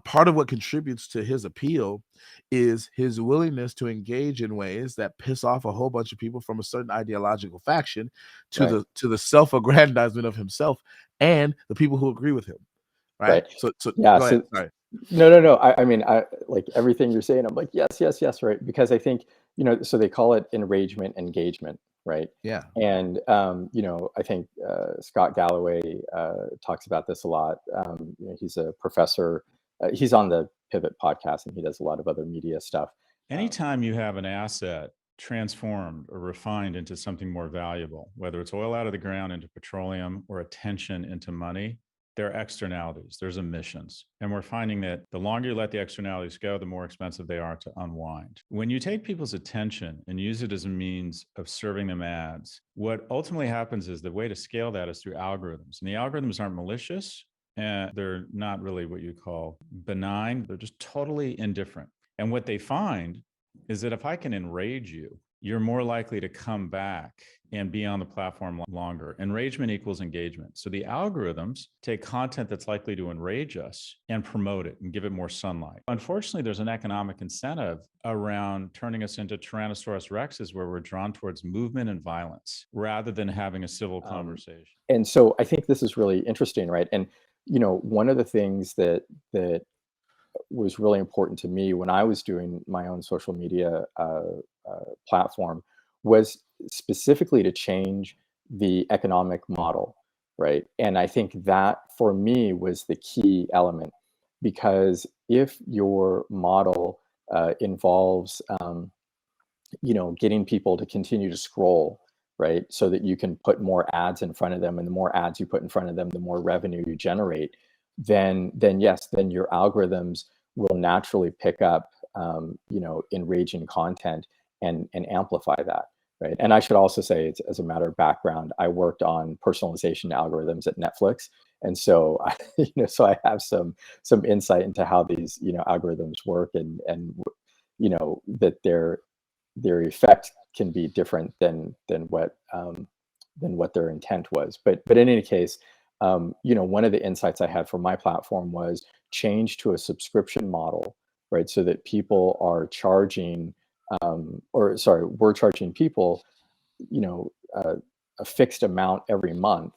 Part of what contributes to his appeal is his willingness to engage in ways that piss off a whole bunch of people from a certain ideological faction, to right, the self-aggrandizement of himself and the people who agree with him. Right. right. So Yeah. go ahead. So Sorry. no, no, no. I mean, I like everything you're saying. I'm like, yes, yes, yes, right. Because I think, so they call it enragement engagement, right? Yeah. And, I think Scott Galloway talks about this a lot. He's a professor. He's on the Pivot podcast and he does a lot of other media stuff. Anytime you have an asset transformed or refined into something more valuable, whether it's oil out of the ground into petroleum or attention into money, There are externalities, there's emissions. And we're finding that the longer you let the externalities go, the more expensive they are to unwind. When you take people's attention and use it as a means of serving them ads, what ultimately happens is the way to scale that is through algorithms. And the algorithms aren't malicious, and they're not really what you call benign. They're just totally indifferent. And what they find is that if I can enrage you, you're more likely to come back and be on the platform longer. Enragement equals engagement. So the algorithms take content that's likely to enrage us and promote it and give it more sunlight. Unfortunately, there's an economic incentive around turning us into Tyrannosaurus Rexes where we're drawn towards movement and violence rather than having a civil conversation. And so I think this is really interesting, right? And, one of the things that was really important to me when I was doing my own social media platform was specifically to change the economic model, right? And I think that for me was the key element, because if your model involves, getting people to continue to scroll, right, so that you can put more ads in front of them, and the more ads you put in front of them, the more revenue you generate, then yes, then your algorithms will naturally pick up, enraging content and amplify that, right? And I should also say, it's, as a matter of background, I worked on personalization algorithms at Netflix, and so so I have some insight into how these algorithms work, and that their effect can be different than what their intent was. But in any case, one of the insights I had from my platform was change to a subscription model, right? So that people are charging, we're charging people, a fixed amount every month,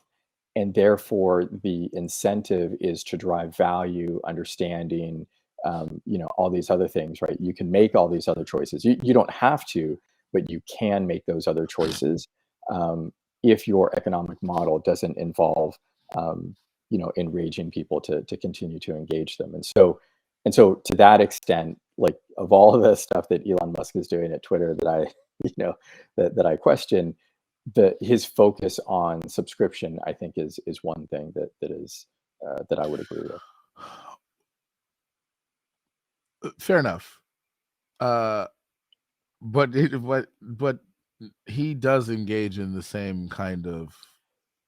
and therefore the incentive is to drive value, understanding, all these other things, right? You can make all these other choices. You don't have to, but you can make those other choices if your economic model doesn't involve, enraging people to continue to engage them. And so to that extent, like, of all of the stuff that Elon Musk is doing at Twitter that I, that I question, his focus on subscription, I think, is one thing that I would agree with. Fair enough. But he does engage in the same kind of,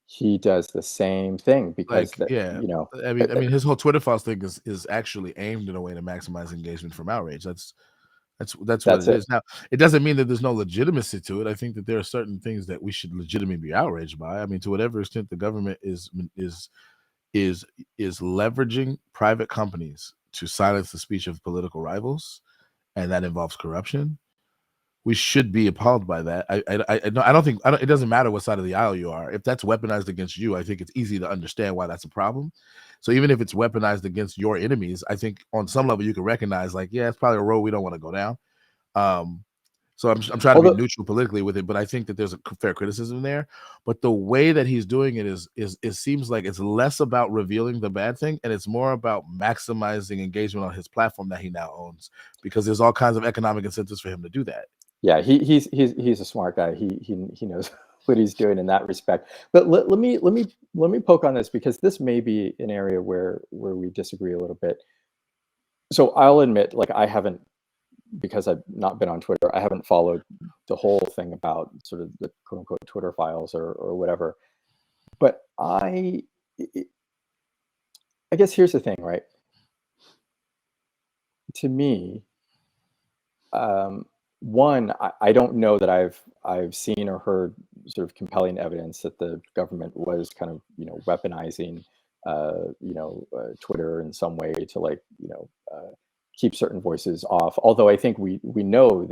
He does the same thing because like, that, yeah. I mean, his whole Twitter files thing is actually aimed in a way to maximize engagement from outrage. That's what that's it it. is. Now, it doesn't mean that there's no legitimacy to it. I think that there are certain things that we should legitimately be outraged by. I mean, to whatever extent the government is leveraging private companies to silence the speech of political rivals, and that involves corruption, we should be appalled by that. It doesn't matter what side of the aisle you are. If that's weaponized against you, I think it's easy to understand why that's a problem. So even if it's weaponized against your enemies, I think on some level you can recognize, like, yeah, it's probably a road we don't want to go down. So I'm trying to be Although, neutral politically with it, but I think that there's a fair criticism there. But the way that he's doing it is it seems like it's less about revealing the bad thing, and it's more about maximizing engagement on his platform that he now owns, because there's all kinds of economic incentives for him to do that. yeah, he's a smart guy. He knows what he's doing in that respect. But let me poke on this, because this may be an area where we disagree a little bit. So I'll admit, like, I haven't, because I've not been on Twitter, I haven't followed the whole thing about sort of the quote unquote Twitter files or whatever. But I guess here's the thing, right? To me, one, I don't know that I've seen or heard sort of compelling evidence that the government was kind of weaponizing Twitter in some way to, like, keep certain voices off. Although I think we know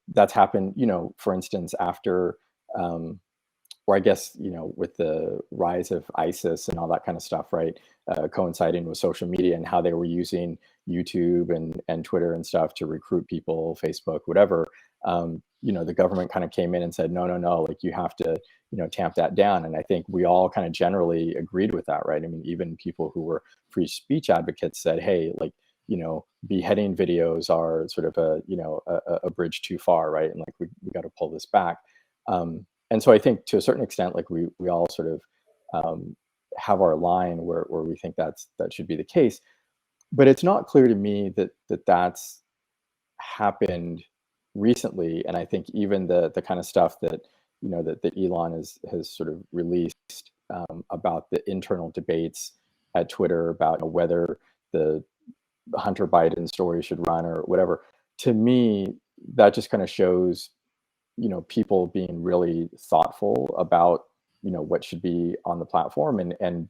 that's happened. For instance, after or I guess, with the rise of ISIS and all that kind of stuff, right? Coinciding with social media and how they were using YouTube and Twitter and stuff to recruit people, Facebook, whatever. The government kind of came in and said, no, like, you have to, tamp that down. And I think we all kind of generally agreed with that, right? I mean, even people who were free speech advocates said, hey, like, beheading videos are sort of a bridge too far, right? And, like, we got to pull this back. And so I think, to a certain extent, like, we all sort of have our line where we think that should be the case. But it's not clear to me that's happened recently. And I think even the kind of stuff that that Elon has sort of released about the internal debates at Twitter about whether the Hunter Biden story should run or whatever. To me, that just kind of shows people being really thoughtful about what should be on the platform, and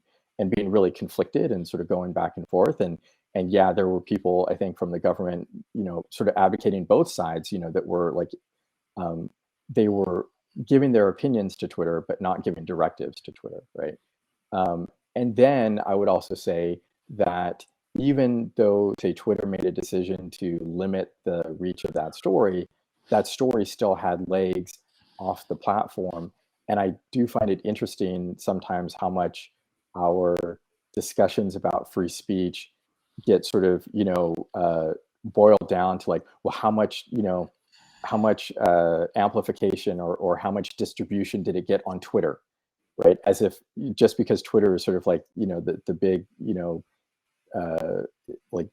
being really conflicted and sort of going back and forth. And yeah, there were people, I think, from the government sort of advocating both sides, that were like they were giving their opinions to Twitter but not giving directives to Twitter, right? And then I would also say that even though, say, Twitter made a decision to limit the reach of that story still had legs off the platform. And I do find it interesting sometimes how much our discussions about free speech get sort of, boiled down to like, well, how much amplification or how much distribution did it get on Twitter, right? As if just because Twitter is sort of like, the big, uh, like,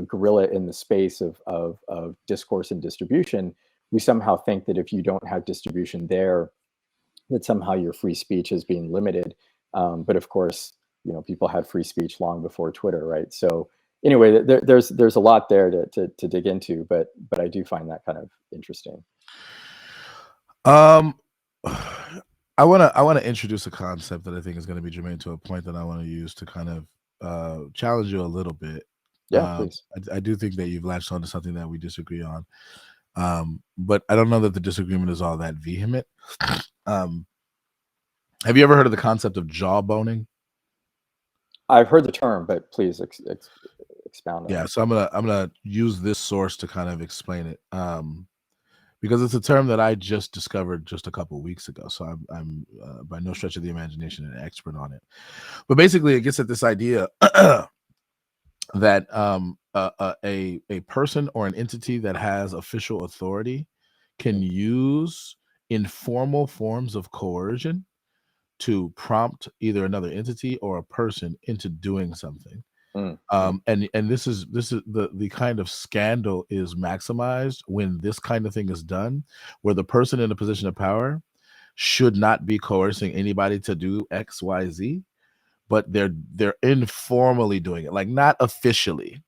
gorilla in the space of discourse and distribution, we somehow think that if you don't have distribution there, that somehow your free speech is being limited. But of course, people had free speech long before Twitter, right? So anyway, there's a lot there to dig into, but I do find that kind of interesting. Um, I wanna introduce a concept that I think is going to be germane to a point that I want to use to kind of challenge you a little bit. Yeah, please. I do think that you've latched onto something that we disagree on, but I don't know that the disagreement is all that vehement. Um, have you ever heard of the concept of jawboning? I've heard the term, but please expound on Yeah, it. so I'm gonna use this source to kind of explain it, because it's a term that I just discovered just a couple of weeks ago. So I'm by no stretch of the imagination an expert on it, but basically it gets at this idea that a person or an entity that has official authority can use informal forms of coercion to prompt either another entity or a person into doing something. Mm, And this is the kind of scandal is maximized when this kind of thing is done, where the person in a position of power should not be coercing anybody to do X, Y, Z, but they're informally doing it, like not officially,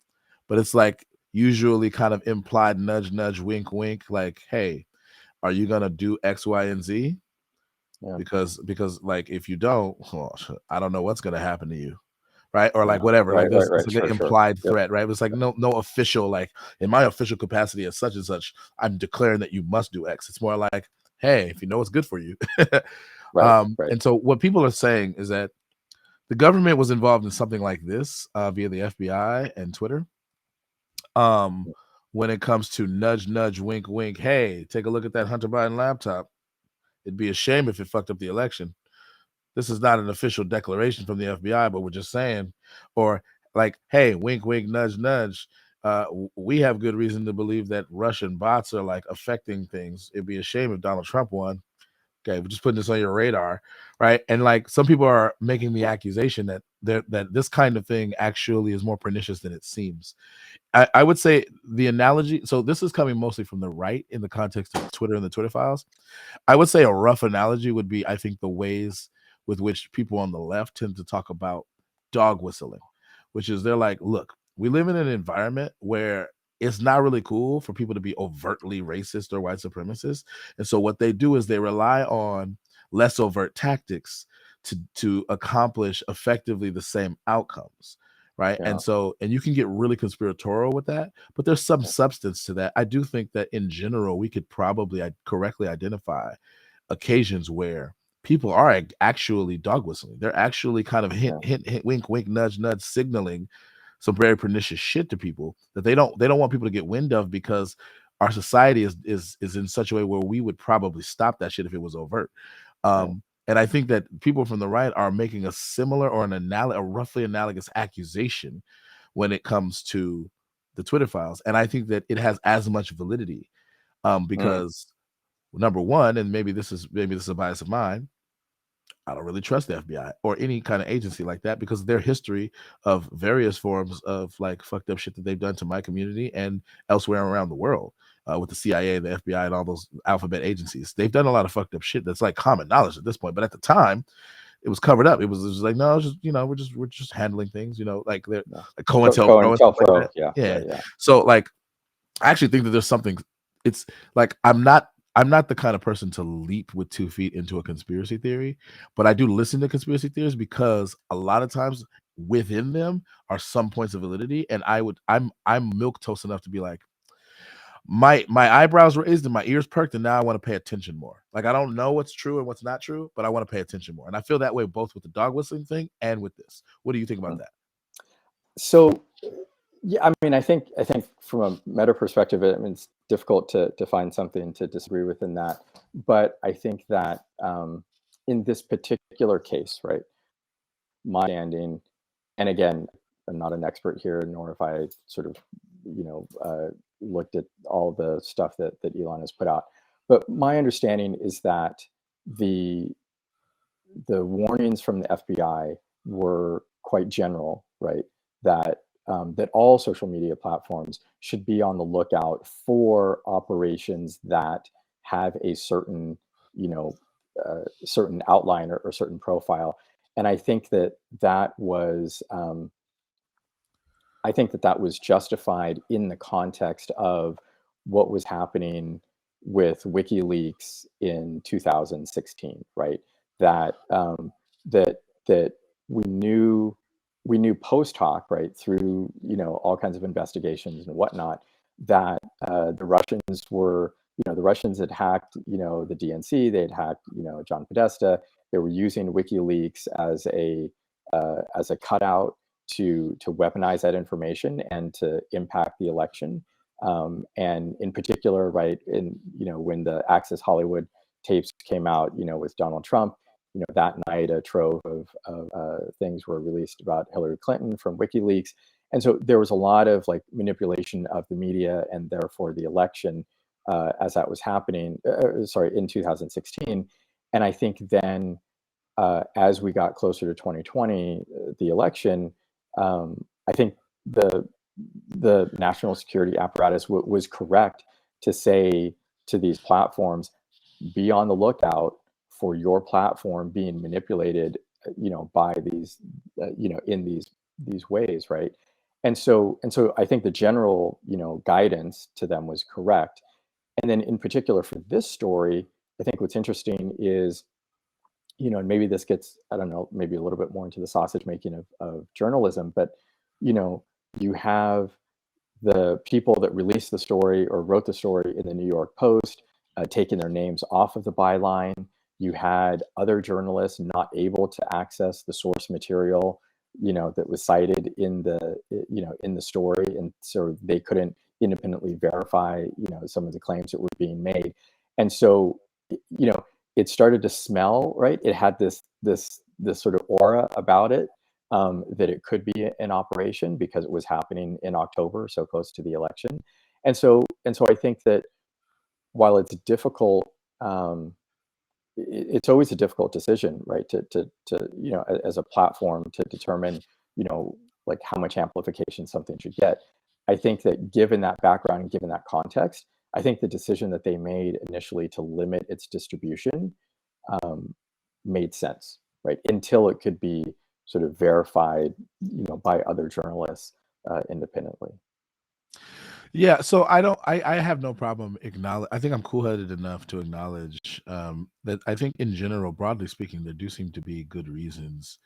but it's like usually kind of implied nudge, nudge, wink, wink, like, hey, are you gonna do X, Y, and Z? yeah, Because like if you don't, well, I don't know what's gonna happen to you, right? Or yeah. like whatever. Like Right, it's right. like an Sure. implied Yep. threat, right? It's like no official, like in my official capacity as such and such, I'm declaring that you must do X. It's more like, hey, if you know what's good for you. Right, right. And so what people are saying is that the government was involved in something like this via the FBI and Twitter. When it comes to nudge, nudge, wink, wink, hey, take a look at that Hunter Biden laptop. It'd be a shame if it fucked up the election. This is not an official declaration from the FBI, but we're just saying, or like, hey, wink, wink, nudge, nudge. We have good reason to believe that Russian bots are like affecting things. It'd be a shame if Donald Trump won. Okay, we're just putting this on your radar, right? And like some people are making the accusation that that this kind of thing actually is more pernicious than it seems. I would say the analogy. So this is coming mostly from the right in the context of Twitter and the Twitter files. I would say a rough analogy would be, I think, the ways with which people on the left tend to talk about dog whistling, which is they're like, look, we live in an environment where it's not really cool for people to be overtly racist or white supremacist. And so what they do is they rely on less overt tactics to accomplish effectively the same outcomes. Right. Yeah, And so, and you can get really conspiratorial with that, but there's some substance to that. I do think that in general, we could probably correctly identify occasions where people are actually dog whistling. They're actually kind of hint, yeah, hint, hint, wink, wink, nudge, nudge, signaling some very pernicious shit to people that they don't want people to get wind of, because our society is in such a way where we would probably stop that shit if it was overt. yeah. And I think that people from the right are making a similar or a roughly analogous accusation when it comes to the Twitter files, and I think that it has as much validity, Mm, because number one, and maybe this is a bias of mine, I don't really trust the FBI or any kind of agency like that because of their history of various forms of like fucked up shit that they've done to my community and elsewhere around the world. With the CIA, the FBI, and all those alphabet agencies, they've done a lot of fucked up shit that's like common knowledge at this point. But at the time, it was covered up. It was just like, no, it's just, we're just handling things, like they're like COINTELPRO and stuff like that. Yeah. So like, I actually think that there's something. It's like I'm not the kind of person to leap with 2 feet into a conspiracy theory, but I do listen to conspiracy theories because a lot of times within them are some points of validity, and I'm milk toast enough to be like, my eyebrows raised and my ears perked, and now I want to pay attention more. Like I don't know what's true and what's not true, but I want to pay attention more, and I feel that way both with the dog whistling thing and with this. What do you think about that? So, yeah, I mean, I think from a meta perspective, I mean, it's difficult to find something to disagree with in that. But I think that in this particular case, right, my understanding, and again, I'm not an expert here, nor have I sort of, looked at all the stuff that Elon has put out. But my understanding is that the warnings from the FBI were quite general, right? That all social media platforms should be on the lookout for operations that have a certain, certain outline or certain profile. And I think that was, justified in the context of what was happening with WikiLeaks in 2016, right? That that we knew post hoc, right, through all kinds of investigations and whatnot, that the Russians were, the Russians had hacked, the DNC, they had hacked, John Podesta. They were using WikiLeaks as a cutout to weaponize that information and to impact the election. And in particular, right, when the Access Hollywood tapes came out, with Donald Trump, that night a trove of things were released about Hillary Clinton from WikiLeaks. And so there was a lot of like manipulation of the media and therefore the election as that was happening, in 2016. And I think then as we got closer to 2020, the election, I think the national security apparatus was correct to say to these platforms, be on the lookout for your platform being manipulated, by these, in these ways, right? And so I think the general, guidance to them was correct. And then in particular for this story, I think what's interesting is, and maybe this gets, I don't know, maybe a little bit more into the sausage making of journalism, but, you have the people that released the story or wrote the story in the New York Post taking their names off of the byline. You had other journalists not able to access the source material, that was cited in the story, and so they couldn't independently verify, some of the claims that were being made. And so, it started to smell, right. It had this sort of aura about it, that it could be an operation because it was happening in October, so close to the election. And so I think that while it's difficult, it's always a difficult decision, right? To as a platform to determine, like how much amplification something should get. I think that given that background and given that context, I think the decision that they made initially to limit its distribution made sense, right? Until it could be sort of verified, by other journalists independently. Yeah, so I have no problem acknowledge. I think I'm cool-headed enough to acknowledge that I think in general, broadly speaking, there do seem to be good reasons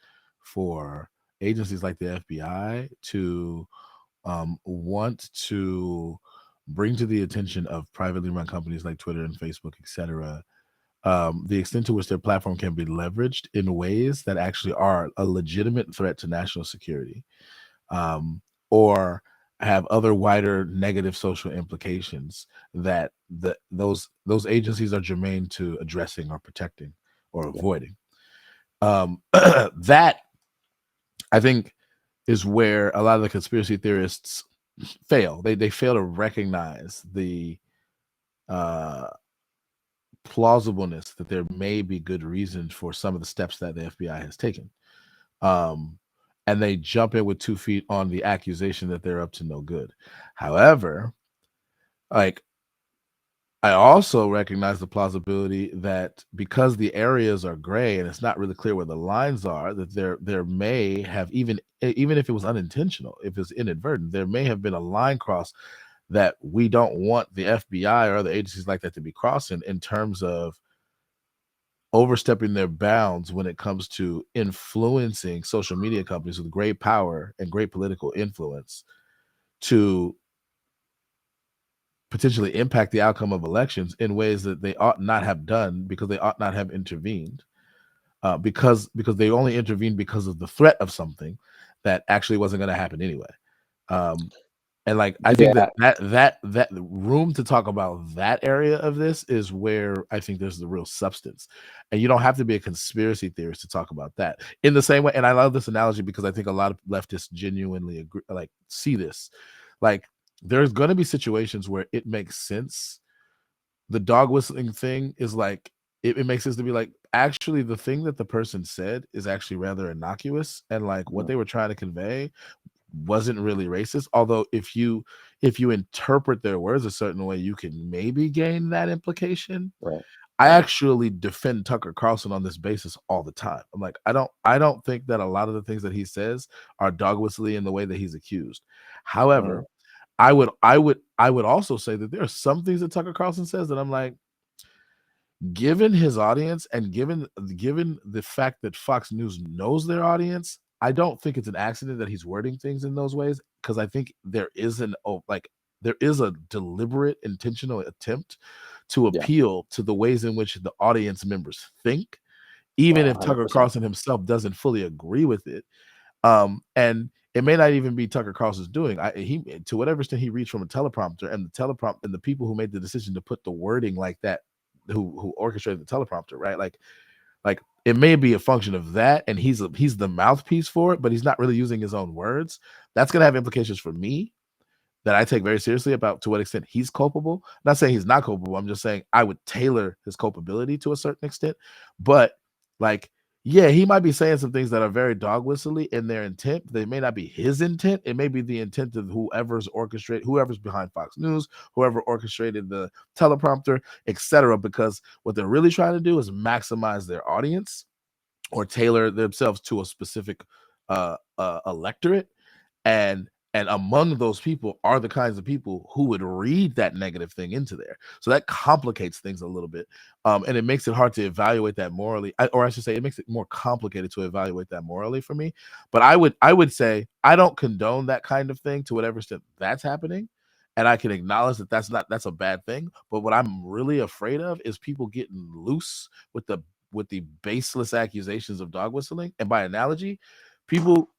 for agencies like the FBI to want to bring to the attention of privately run companies like Twitter and Facebook, etc., the extent to which their platform can be leveraged in ways that actually are a legitimate threat to national security, or have other wider negative social implications that those agencies are germane to addressing or protecting or Yeah. avoiding. That I think is where a lot of the conspiracy theorists fail. They fail to recognize the plausibleness that there may be good reasons for some of the steps that the FBI has taken. And they jump in with 2 feet on the accusation that they're up to no good. However, like, I also recognize the plausibility that because the areas are gray and it's not really clear where the lines are, that there may have, even if it was unintentional, if it's inadvertent, there may have been a line cross that we don't want the FBI or other agencies like that to be crossing, in terms of overstepping their bounds when it comes to influencing social media companies with great power and great political influence to potentially impact the outcome of elections in ways that they ought not have done, because they ought not have intervened, because they only intervened because of the threat of something that actually wasn't going to happen anyway. And like, I think Yeah. that room to talk about that area of this is where I think there's the real substance. And you don't have to be a conspiracy theorist to talk about that in the same way. And I love this analogy because I think a lot of leftists genuinely agree, like, see this. Like, there's going to be situations where it makes sense. The dog whistling thing is like, it makes sense to be like, actually, the thing that the person said is actually rather innocuous, and like what they were trying to convey wasn't really racist. Although if you interpret their words a certain way, you can maybe gain that implication. Right. I actually defend Tucker Carlson on this basis all the time. I'm like, I don't think that a lot of the things that he says are dog whistly in the way that he's accused. However, I would also say that there are some things that Tucker Carlson says that I'm like, given his audience and given the fact that Fox News knows their audience, I don't think it's an accident that he's wording things in those ways, because I think there is a deliberate, intentional attempt to appeal to the ways in which the audience members think, even if Tucker 100%. Carlson himself doesn't fully agree with it. And it may not even be Tucker Carlson's doing. He, to whatever extent he reached from a teleprompter, and the people who made the decision to put the wording like that, who orchestrated the teleprompter, right? Like it may be a function of that, and he's the mouthpiece for it, but he's not really using his own words. That's going to have implications for me that I take very seriously about to what extent he's culpable. I'm not saying he's not culpable. I'm just saying I would tailor his culpability to a certain extent. But like, yeah, he might be saying some things that are very dog whistly in their intent. They may not be his intent. It may be the intent of whoever's behind Fox News, whoever orchestrated the teleprompter, etc. Because what they're really trying to do is maximize their audience or tailor themselves to a specific electorate. And among those people are the kinds of people who would read that negative thing into there. So that complicates things a little bit. And it makes it hard to evaluate that morally, or I should say it makes it more complicated to evaluate that morally for me. But I would say I don't condone that kind of thing to whatever extent that's happening. And I can acknowledge that that's a bad thing. But what I'm really afraid of is people getting loose with the baseless accusations of dog whistling. And by analogy,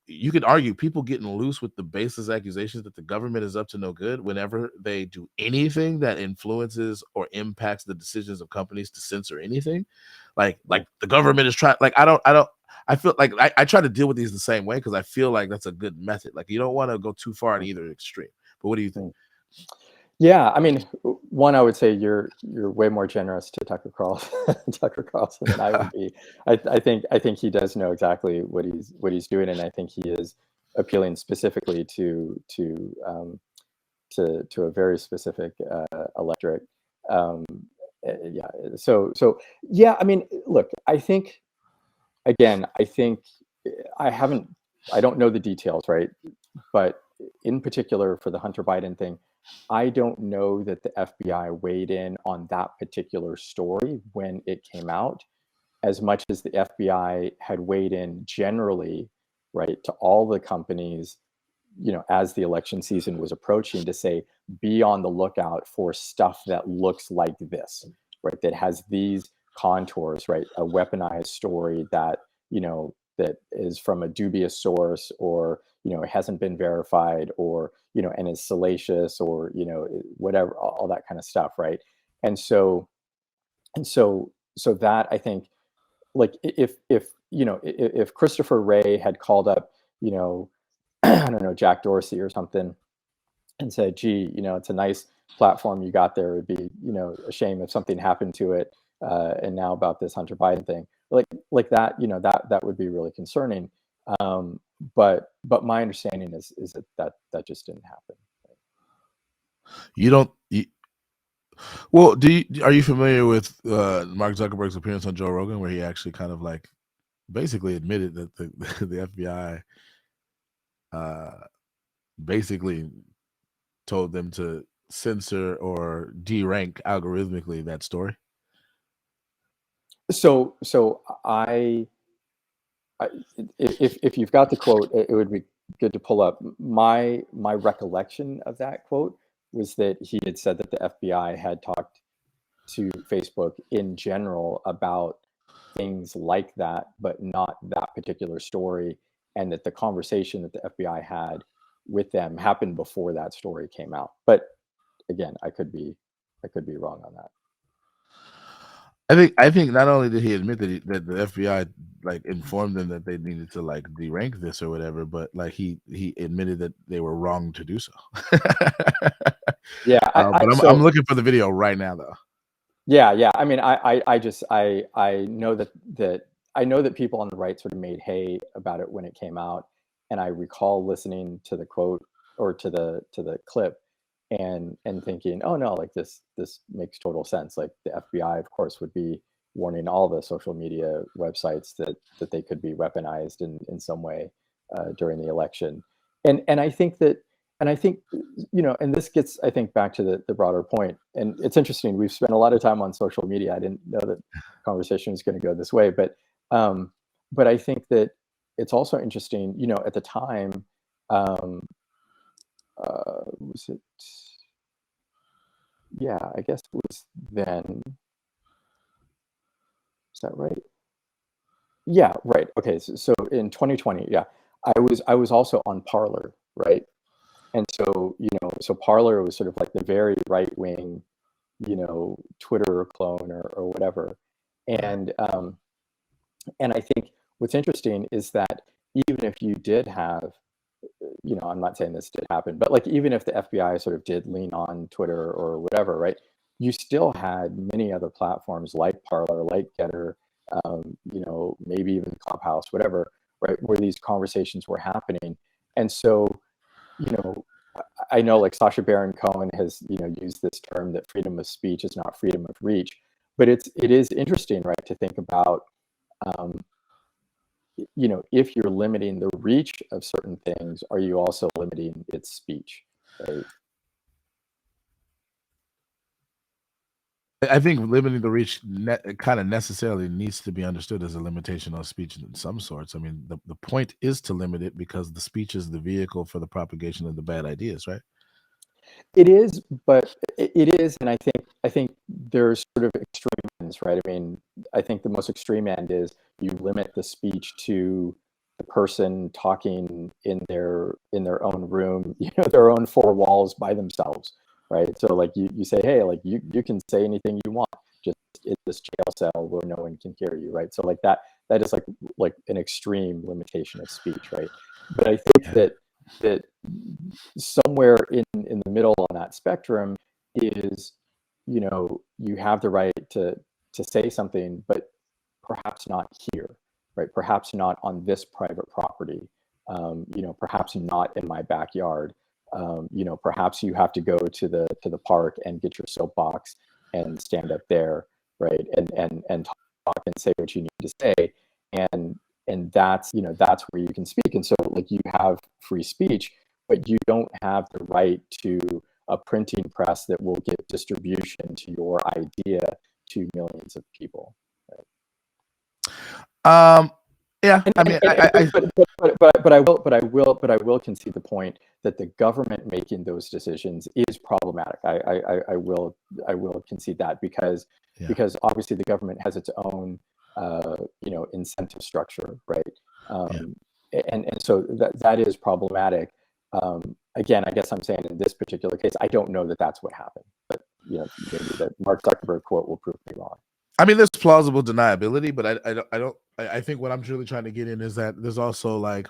you could argue people getting loose with the baseless accusations that the government is up to no good whenever they do anything that influences or impacts the decisions of companies to censor anything. Like the government is trying, like, I feel like I try to deal with these the same way, because I feel like that's a good method. Like, you don't want to go too far in either extreme. But what do you think? Yeah, I mean, one, I would say you're way more generous to Tucker Carlson than I would be. I think he does know exactly what he's doing, and I think he is appealing specifically to a very specific electorate. Yeah. So yeah. I mean, look, I think I don't know the details, right? But in particular for the Hunter Biden thing, I don't know that the FBI weighed in on that particular story when it came out as much as the FBI had weighed in generally, right, to all the companies, as the election season was approaching, to say, be on the lookout for stuff that looks like this, right, that has these contours, right, a weaponized story that, that is from a dubious source, or, it hasn't been verified, or, and is salacious, or, whatever, all that kind of stuff, right? And so, so that, I think, like, if Christopher Wray had called up, I don't know, Jack Dorsey or something, and said, gee, it's a nice platform you got there. It'd be, a shame if something happened to it. and now about this Hunter Biden thing, like that, that would be really concerning. But my understanding is that just didn't happen. You don't. Well, are you familiar with Mark Zuckerberg's appearance on Joe Rogan, where he actually kind of like basically admitted that the FBI basically told them to censor or derank algorithmically that story? So if you've got the quote, it would be good to pull up. My recollection of that quote was that he had said that the FBI had talked to Facebook in general about things like that, but not that particular story, and that the conversation that the FBI had with them happened before that story came out. But again, I could be wrong on that. I think not only did he admit that the FBI like informed them that they needed to like derank this or whatever, but like he admitted that they were wrong to do so. Yeah, but I'm looking for the video right now though. Yeah. I mean, I know that people on the right sort of made hay about it when it came out, and I recall listening to the quote or to the clip and thinking, oh no, like this makes total sense. Like the FBI, of course, would be warning all the social media websites that they could be weaponized in some way during the election, and I think that. And I think, and this gets, I think, back to the broader point. And it's interesting. We've spent a lot of time on social media. I didn't know that conversation was going to go this way, but I think that it's also interesting. At the time, was it? Yeah, I guess it was then. Is that right? Yeah, right. Okay, so in 2020, yeah, I was also on Parler, right? And so, so Parler was sort of like the very right wing, Twitter clone or whatever. And I think what's interesting is that even if you did have, I'm not saying this did happen, but like even if the FBI sort of did lean on Twitter or whatever, right? You still had many other platforms like Parler, like Getter, maybe even Clubhouse, whatever, right, where these conversations were happening. And so, I know like Sacha Baron Cohen has, used this term that freedom of speech is not freedom of reach, but it is interesting, right, to think about, if you're limiting the reach of certain things, are you also limiting its speech, right? I think limiting the reach kind of necessarily needs to be understood as a limitation on speech in some sorts. I mean, the point is to limit it because the speech is the vehicle for the propagation of the bad ideas, right? It is, but it is, and I think there's sort of extreme ends, right? I mean, I think the most extreme end is you limit the speech to the person talking in their own room, their own four walls by themselves, right? So like you say, hey, like you can say anything you want, just in this jail cell where no one can hear you, right? So like that is like an extreme limitation of speech, right? But I think that somewhere in the middle on that spectrum is, you have the right to say something, but perhaps not here, right? Perhaps not on this private property, perhaps not in my backyard. Perhaps you have to go to the park and get your soapbox and stand up there, right? And talk and say what you need to say. And that's, that's where you can speak. And so like you have free speech, but you don't have the right to a printing press that will give distribution to your idea to millions of people. Right? Yeah, I mean, but I will concede the point that the government making those decisions is problematic. I will concede that because obviously the government has its own incentive structure, right? And so that is problematic. Again, I guess I'm saying in this particular case, I don't know that that's what happened, but maybe the Mark Zuckerberg quote will prove me wrong. I mean, there's plausible deniability, but I think what I'm truly trying to get in is that there's also like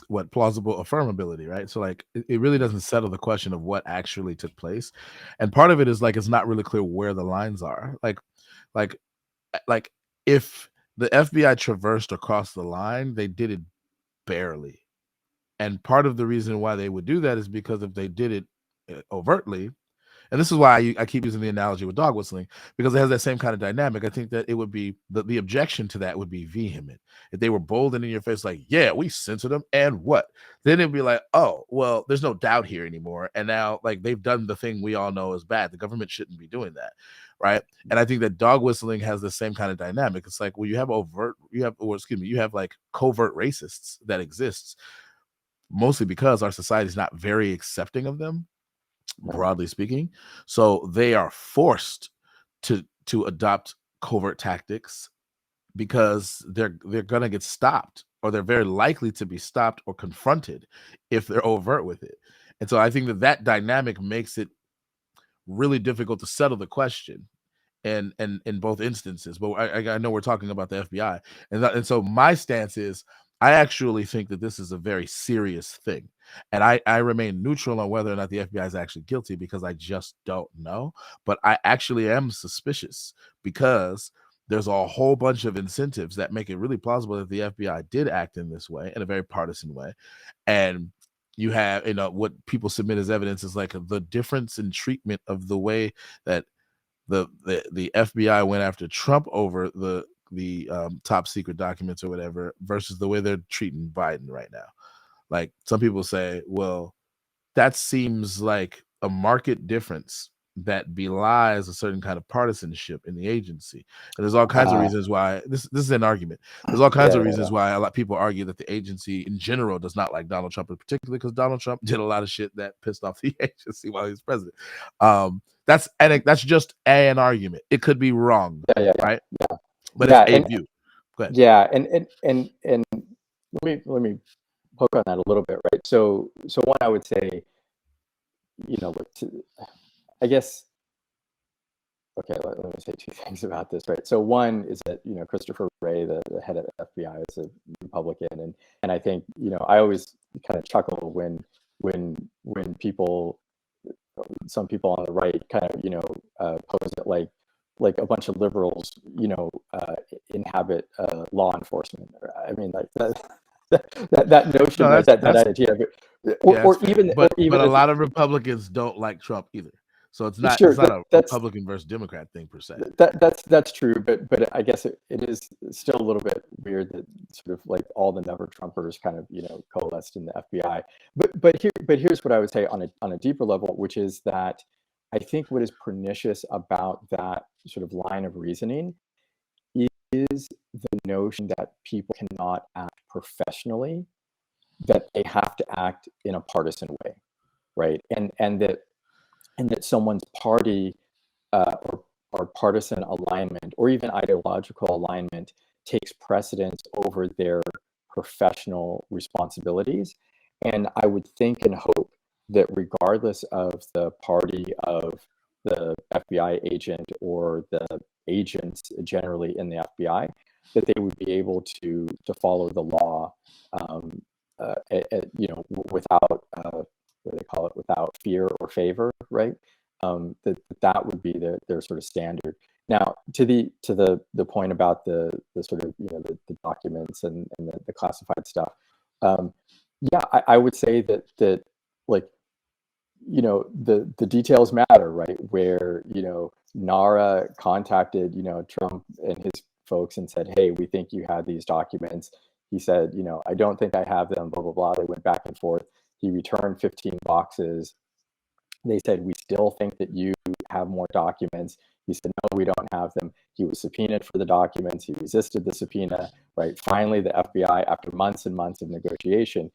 what plausible affirmability, right? So like it really doesn't settle the question of what actually took place, and part of it is like it's not really clear where the lines are. Like like if the FBI traversed across the line, they did it barely. And part of the reason why they would do that is because if they did it overtly, and this is why I keep using the analogy with dog whistling, because it has that same kind of dynamic. I think that it would be the objection to that would be vehement. If they were bold and in your face, like, yeah, we censored them, and what? Then it'd be like, oh, well, there's no doubt here anymore. And now, like, they've done the thing we all know is bad. The government shouldn't be doing that, right? And I think that dog whistling has the same kind of dynamic. It's like, well, you have you have like covert racists that exists, mostly because our society is not very accepting of them, broadly speaking. So they are forced to adopt covert tactics because they're gonna get stopped, or they're very likely to be stopped or confronted if they're overt with it. And so I think that dynamic makes it really difficult to settle the question and in both instances. But I know we're talking about the FBI, and so my stance is I actually think that this is a very serious thing, and I remain neutral on whether or not the FBI is actually guilty because I just don't know. But I actually am suspicious because there's a whole bunch of incentives that make it really plausible that the FBI did act in this way, in a very partisan way, and you have, what people submit as evidence is like the difference in treatment of the way that the FBI went after Trump over the top secret documents or whatever versus the way they're treating Biden right now. Like, some people say, well, that seems like a marked difference that belies a certain kind of partisanship in the agency. And there's all kinds of reasons why this is an argument. There's all kinds of reasons why a lot of people argue that the agency in general does not like Donald Trump, particularly because Donald Trump did a lot of shit that pissed off the agency while he was president. That's just an argument. It could be wrong, right? Yeah. But it's a view. Go ahead. Yeah, and let me poke on that a little bit, right? So one, I would say, I guess, okay, let me say two things about this, right? So one is that, Christopher Wray, the head of the FBI, is a Republican, and I think, I always kind of chuckle when some people on the right kind of, pose it like a bunch of liberals, inhabit law enforcement. I mean, like that notion, No, right? That idea of it, or even a lot of Republicans don't like Trump either. So it's not a Republican versus Democrat thing per se. That's true, but I guess it is still a little bit weird that sort of like all the never Trumpers kind of coalesced in the FBI. But here's what I would say on a deeper level, which is that I think what is pernicious about that sort of line of reasoning is the notion that people cannot act professionally, that they have to act in a partisan way, right? And that someone's party or partisan alignment or even ideological alignment takes precedence over their professional responsibilities. And I would think and hope that regardless of the party of the FBI agent or the agents generally in the FBI, that they would be able to follow the law, without what do they call it, without fear or favor, right? That would be their sort of standard. Now, to the point about the sort of the documents and the classified stuff, I would say that like the details matter, right? Where NARA contacted Trump and his folks and said, hey, we think you have these documents. He said, I don't think I have them, blah blah blah. They went back and forth. He returned 15 boxes. They said, we still think that you have more documents. He said, no, we don't have them. He was subpoenaed for the documents. He resisted the subpoena, right? Finally, the FBI, after months and months of negotiation,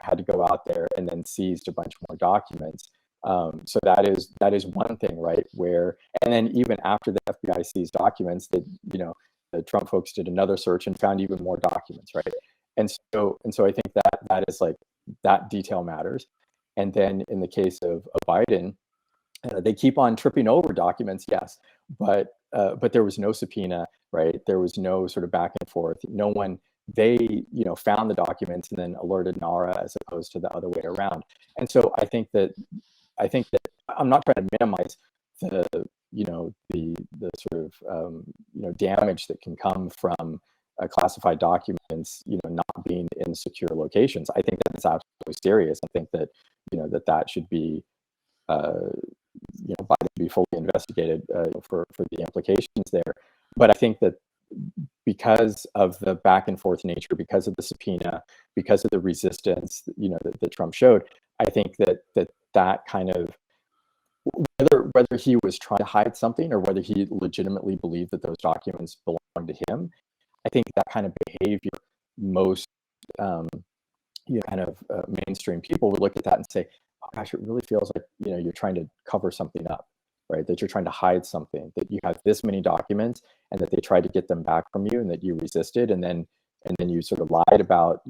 had to go out there and then seized a bunch more documents. So that is one thing, right? And then even after the FBI seized documents, the Trump folks did another search and found even more documents, right? And so I think that is like, that detail matters. And then in the case of Biden, they keep on tripping over documents, yes, but there was no subpoena, right? There was no sort of back and forth. No one, they found the documents and then alerted NARA as opposed to the other way around. And so I think that I'm not trying to minimize the sort of damage that can come from classified documents not being in secure locations. I think that's absolutely serious. I think that that should be be fully investigated for the implications there. But I think that because of the back and forth nature, because of the subpoena, because of the resistance that Trump showed, I think that kind of, whether he was trying to hide something or whether he legitimately believed that those documents belonged to him, I think that kind of behavior, most mainstream people would look at that and say, oh gosh, it really feels like you're trying to cover something up, right? That you're trying to hide something, that you have this many documents and that they tried to get them back from you and that you resisted, and then you sort of lied about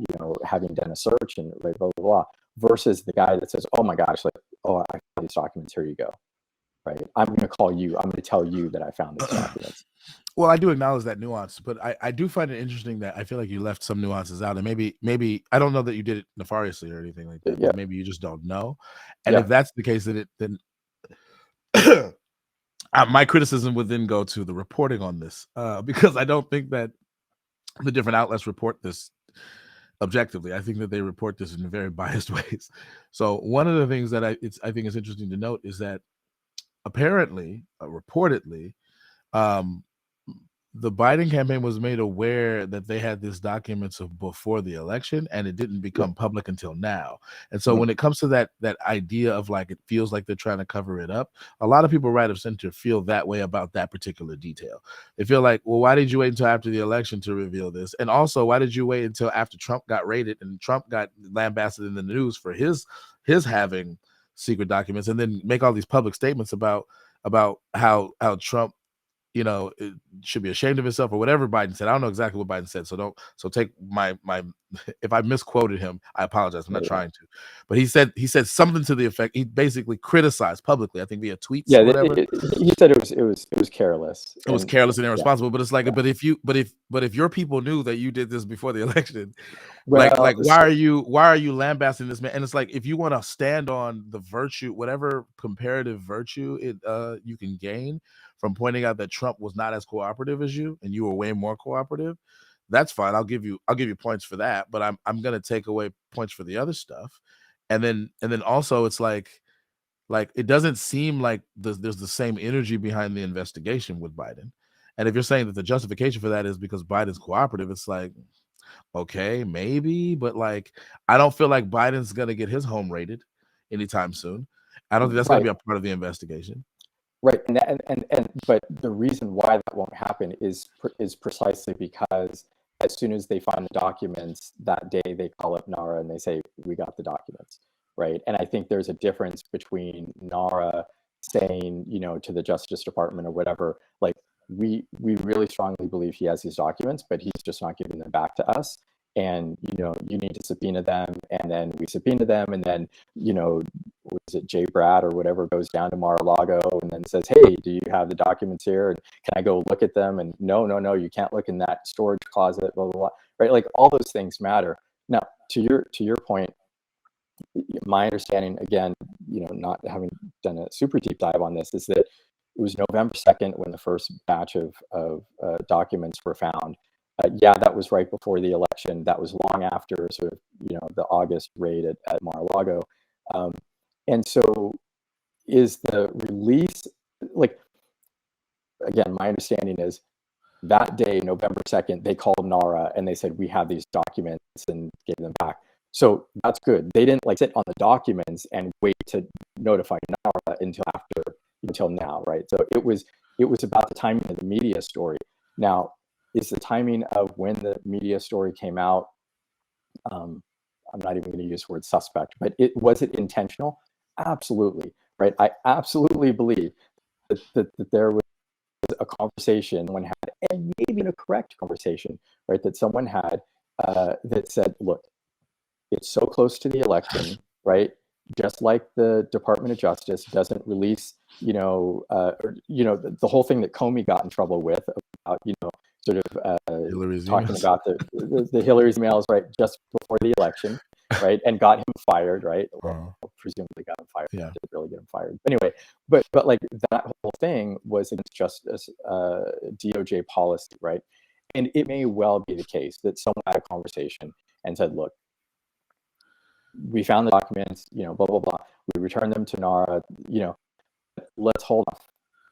having done a search and blah blah blah, versus the guy that says, oh my gosh, like, oh, I found these documents, here you go, right? I'm going to call you, I'm going to tell you that I found these documents. Well, I do acknowledge that nuance, but I do find it interesting that I feel like you left some nuances out, and maybe I don't know that you did it nefariously or anything like that. Yeah. But maybe you just don't know, and if that's the case, then my criticism would then go to the reporting on this, because I don't think that the different outlets report this objectively. I think that they report this in very biased ways. So one of the things that I think is interesting to note is that apparently, reportedly, the Biden campaign was made aware that they had these documents of before the election, and it didn't become public until now. And so when it comes to that idea of like, it feels like they're trying to cover it up, a lot of people right of center feel that way about that particular detail. They feel like, well, why did you wait until after the election to reveal this? And also, why did you wait until after Trump got raided and Trump got lambasted in the news for his having secret documents, and then make all these public statements about how Trump it should be ashamed of himself or whatever Biden said. I don't know exactly what Biden said, so take my if I misquoted him, I apologize. I'm not trying to, but he said something to the effect. He basically criticized publicly, I think via tweets. Yeah, whatever. He said it was careless. It was careless and irresponsible. But it's like, but if your people knew that you did this before the election, why are you lambasting this man? And it's like, if you want to stand on the virtue, whatever comparative virtue you can gain from pointing out that Trump was not as cooperative as you and you were way more cooperative, that's fine. I'll give you points for that, but I'm gonna take away points for the other stuff. And then also it's like it doesn't seem like there's the same energy behind the investigation with Biden. And if you're saying that the justification for that is because Biden's cooperative, it's like, okay, maybe, but like, I don't feel like Biden's gonna get his home raided anytime soon. I don't think that's gonna be a part of the investigation. Right, and but the reason why that won't happen is precisely because as soon as they find the documents that day, they call up NARA and they say, we got the documents, right? And I think there's a difference between NARA saying, to the Justice Department or whatever, like, we really strongly believe he has these documents, but he's just not giving them back to us. And, you need to subpoena them. And then we subpoena them. And then, was it Jay Brad or whatever goes down to Mar-a-Lago and then says, hey, do you have the documents here? And can I go look at them? And no, you can't look in that storage closet, blah, blah, blah. Right? Like, all those things matter. Now, to your point, my understanding, again, not having done a super deep dive on this, is that it was November 2nd when the first batch of documents were found. That was right before the election. That was long after sort of, the August raid at Mar-a-Lago. And so is the release, like, again, my understanding is that day, November 2nd, they called NARA and they said, we have these documents, and gave them back. So that's good. They didn't sit on the documents and wait to notify NARA until now, right? So it was about the timing of the media story. Now, is the timing of when the media story came out, I'm not even going to use the word suspect, but was it intentional? Absolutely, right? I absolutely believe that there was a conversation one had, and maybe even a correct conversation, right? That someone had that said, look, it's so close to the election, right? Just like the Department of Justice doesn't release, the whole thing that Comey got in trouble with about, sort of talking about the Hillary's emails, right, just before the election, right, and got him fired, right? Well, presumably got him fired. Yeah. Didn't really get him fired. Anyway, but like that whole thing was against Justice DOJ policy, right? And it may well be the case that someone had a conversation and said, look, we found the documents, blah, blah, blah. We returned them to NARA, let's hold off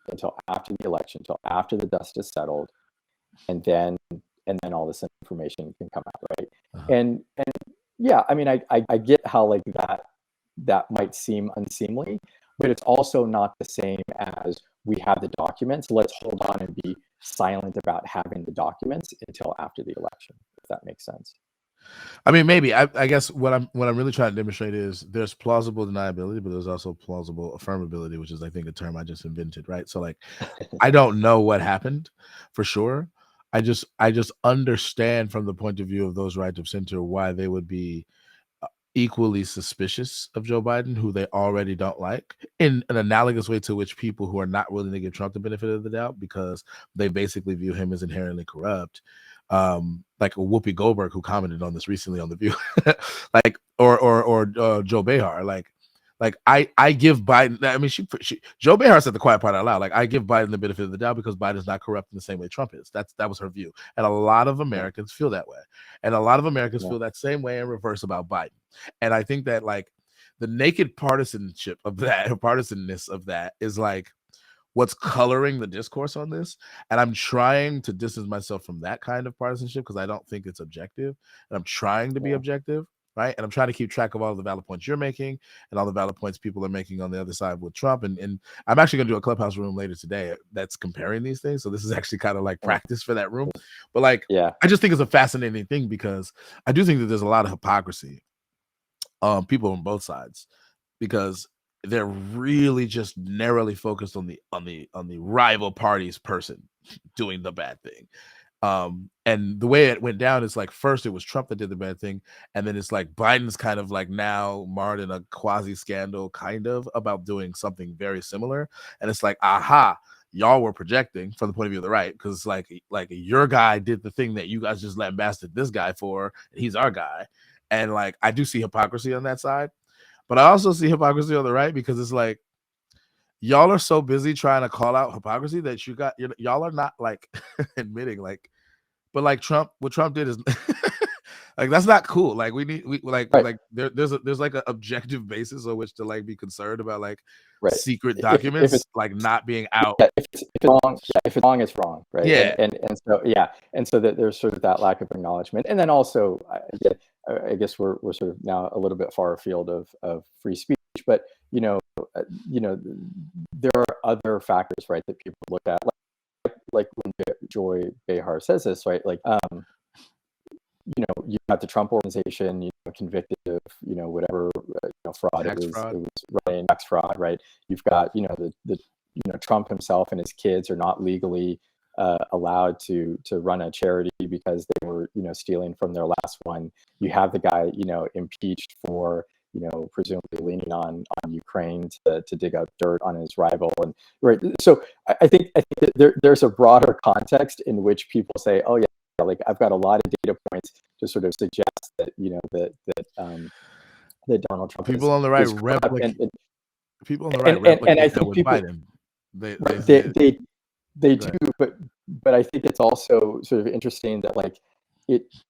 until after the election, until after the dust is settled, and then all this information can come out, right? And yeah, I mean, I get how like that might seem unseemly, but it's also not the same as we have the documents. Let's hold on and be silent about having the documents until after the election, if that makes sense. I mean, maybe. I guess what I'm really trying to demonstrate is there's plausible deniability, but there's also plausible affirmability, which is, I think, a term I just invented, right? So, like, I don't know what happened for sure. I just understand from the point of view of those right of center why they would be equally suspicious of Joe Biden, who they already don't like, in an analogous way to which people who are not willing to give Trump the benefit of the doubt because they basically view him as inherently corrupt. Like Whoopi Goldberg, who commented on this recently on The View, like, or Joe Behar, like I give Biden. I mean, she Joe Behar said the quiet part out loud. Like, I give Biden the benefit of the doubt because Biden's not corrupt in the same way Trump is. That was her view, and a lot of Americans feel that way, and a lot of Americans feel that same way in reverse about Biden. And I think that like the naked partisanship of that, or partisanness of that, is like what's coloring the discourse on this. And I'm trying to distance myself from that kind of partisanship because I don't think it's objective. And I'm trying to be objective, right? And I'm trying to keep track of all the valid points you're making and all the valid points people are making on the other side with Trump. And I'm actually going to do a Clubhouse room later today that's comparing these things. So this is actually kind of like practice for that room. But like, I just think it's a fascinating thing because I do think that there's a lot of hypocrisy, people on both sides, because they're really just narrowly focused on the rival party's person doing the bad thing. And the way it went down is like, first it was Trump that did the bad thing, and then it's like Biden's kind of like now marred in a quasi scandal kind of about doing something very similar. And it's like, aha, y'all were projecting from the point of view of the right, because like your guy did the thing that you guys just lambasted this guy for, and he's our guy. And like, I do see hypocrisy on that side. But I also see hypocrisy on the right because it's like y'all are so busy trying to call out hypocrisy that y'all are not like admitting like, but like what Trump did is like, that's not cool. Like we like there's like an objective basis on which to like be concerned about like secret documents if like not being out. Yeah, if it's wrong, if it's wrong, it's wrong, right? Yeah, and so that there's sort of that lack of acknowledgement, and then also I guess we're sort of now a little bit far afield of free speech, but there are other factors, right, that people look at, like when Joy Behar says this, right, like you got the Trump organization, convicted of whatever fraud it was running, tax fraud, right? You've got the Trump himself and his kids are not legally allowed to run a charity because they were stealing from their last one. You have the guy impeached for presumably leaning on Ukraine to dig up dirt on his rival, and right. So I think that there's a broader context in which people say, oh yeah, like I've got a lot of data points to sort of suggest that that Donald Trump people on the right replicate and I think with people Biden. They do, but I think it's also sort of interesting that like it's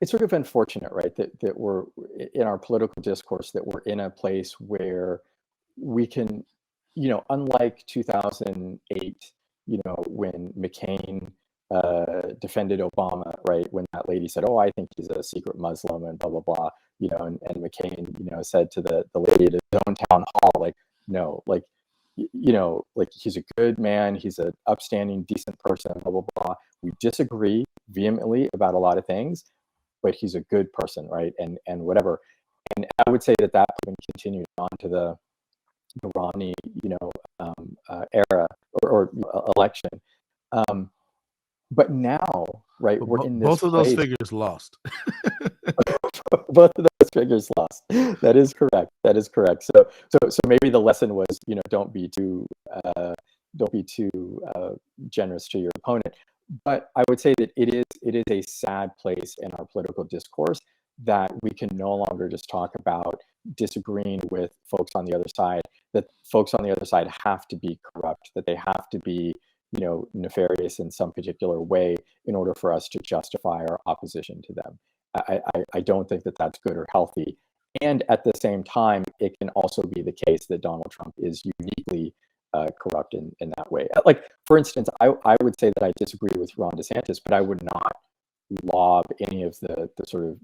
sort of unfortunate, right, that we're in our political discourse, that we're in a place where we can, unlike 2008, when McCain defended Obama, right, when that lady said, oh, I think he's a secret Muslim and blah, blah, blah, and McCain, said to the lady at his own town hall, like, no, like, like he's a good man, he's an upstanding, decent person, blah, blah, blah. We disagree vehemently about a lot of things, but he's a good person, right? And whatever. And I would say that continued on to the Romney, era or election. But now, right, we're in this both of those figures lost. Both of those figures lost. That is correct. So maybe the lesson was, don't be too generous to your opponent. But I would say that it is a sad place in our political discourse that we can no longer just talk about disagreeing with folks on the other side, that folks on the other side have to be corrupt, that they have to be, nefarious in some particular way in order for us to justify our opposition to them. I don't think that that's good or healthy. And at the same time, it can also be the case that Donald Trump is uniquely corrupt in that way. Like, for instance, I would say that I disagree with Ron DeSantis, but I would not lob any of the sort of,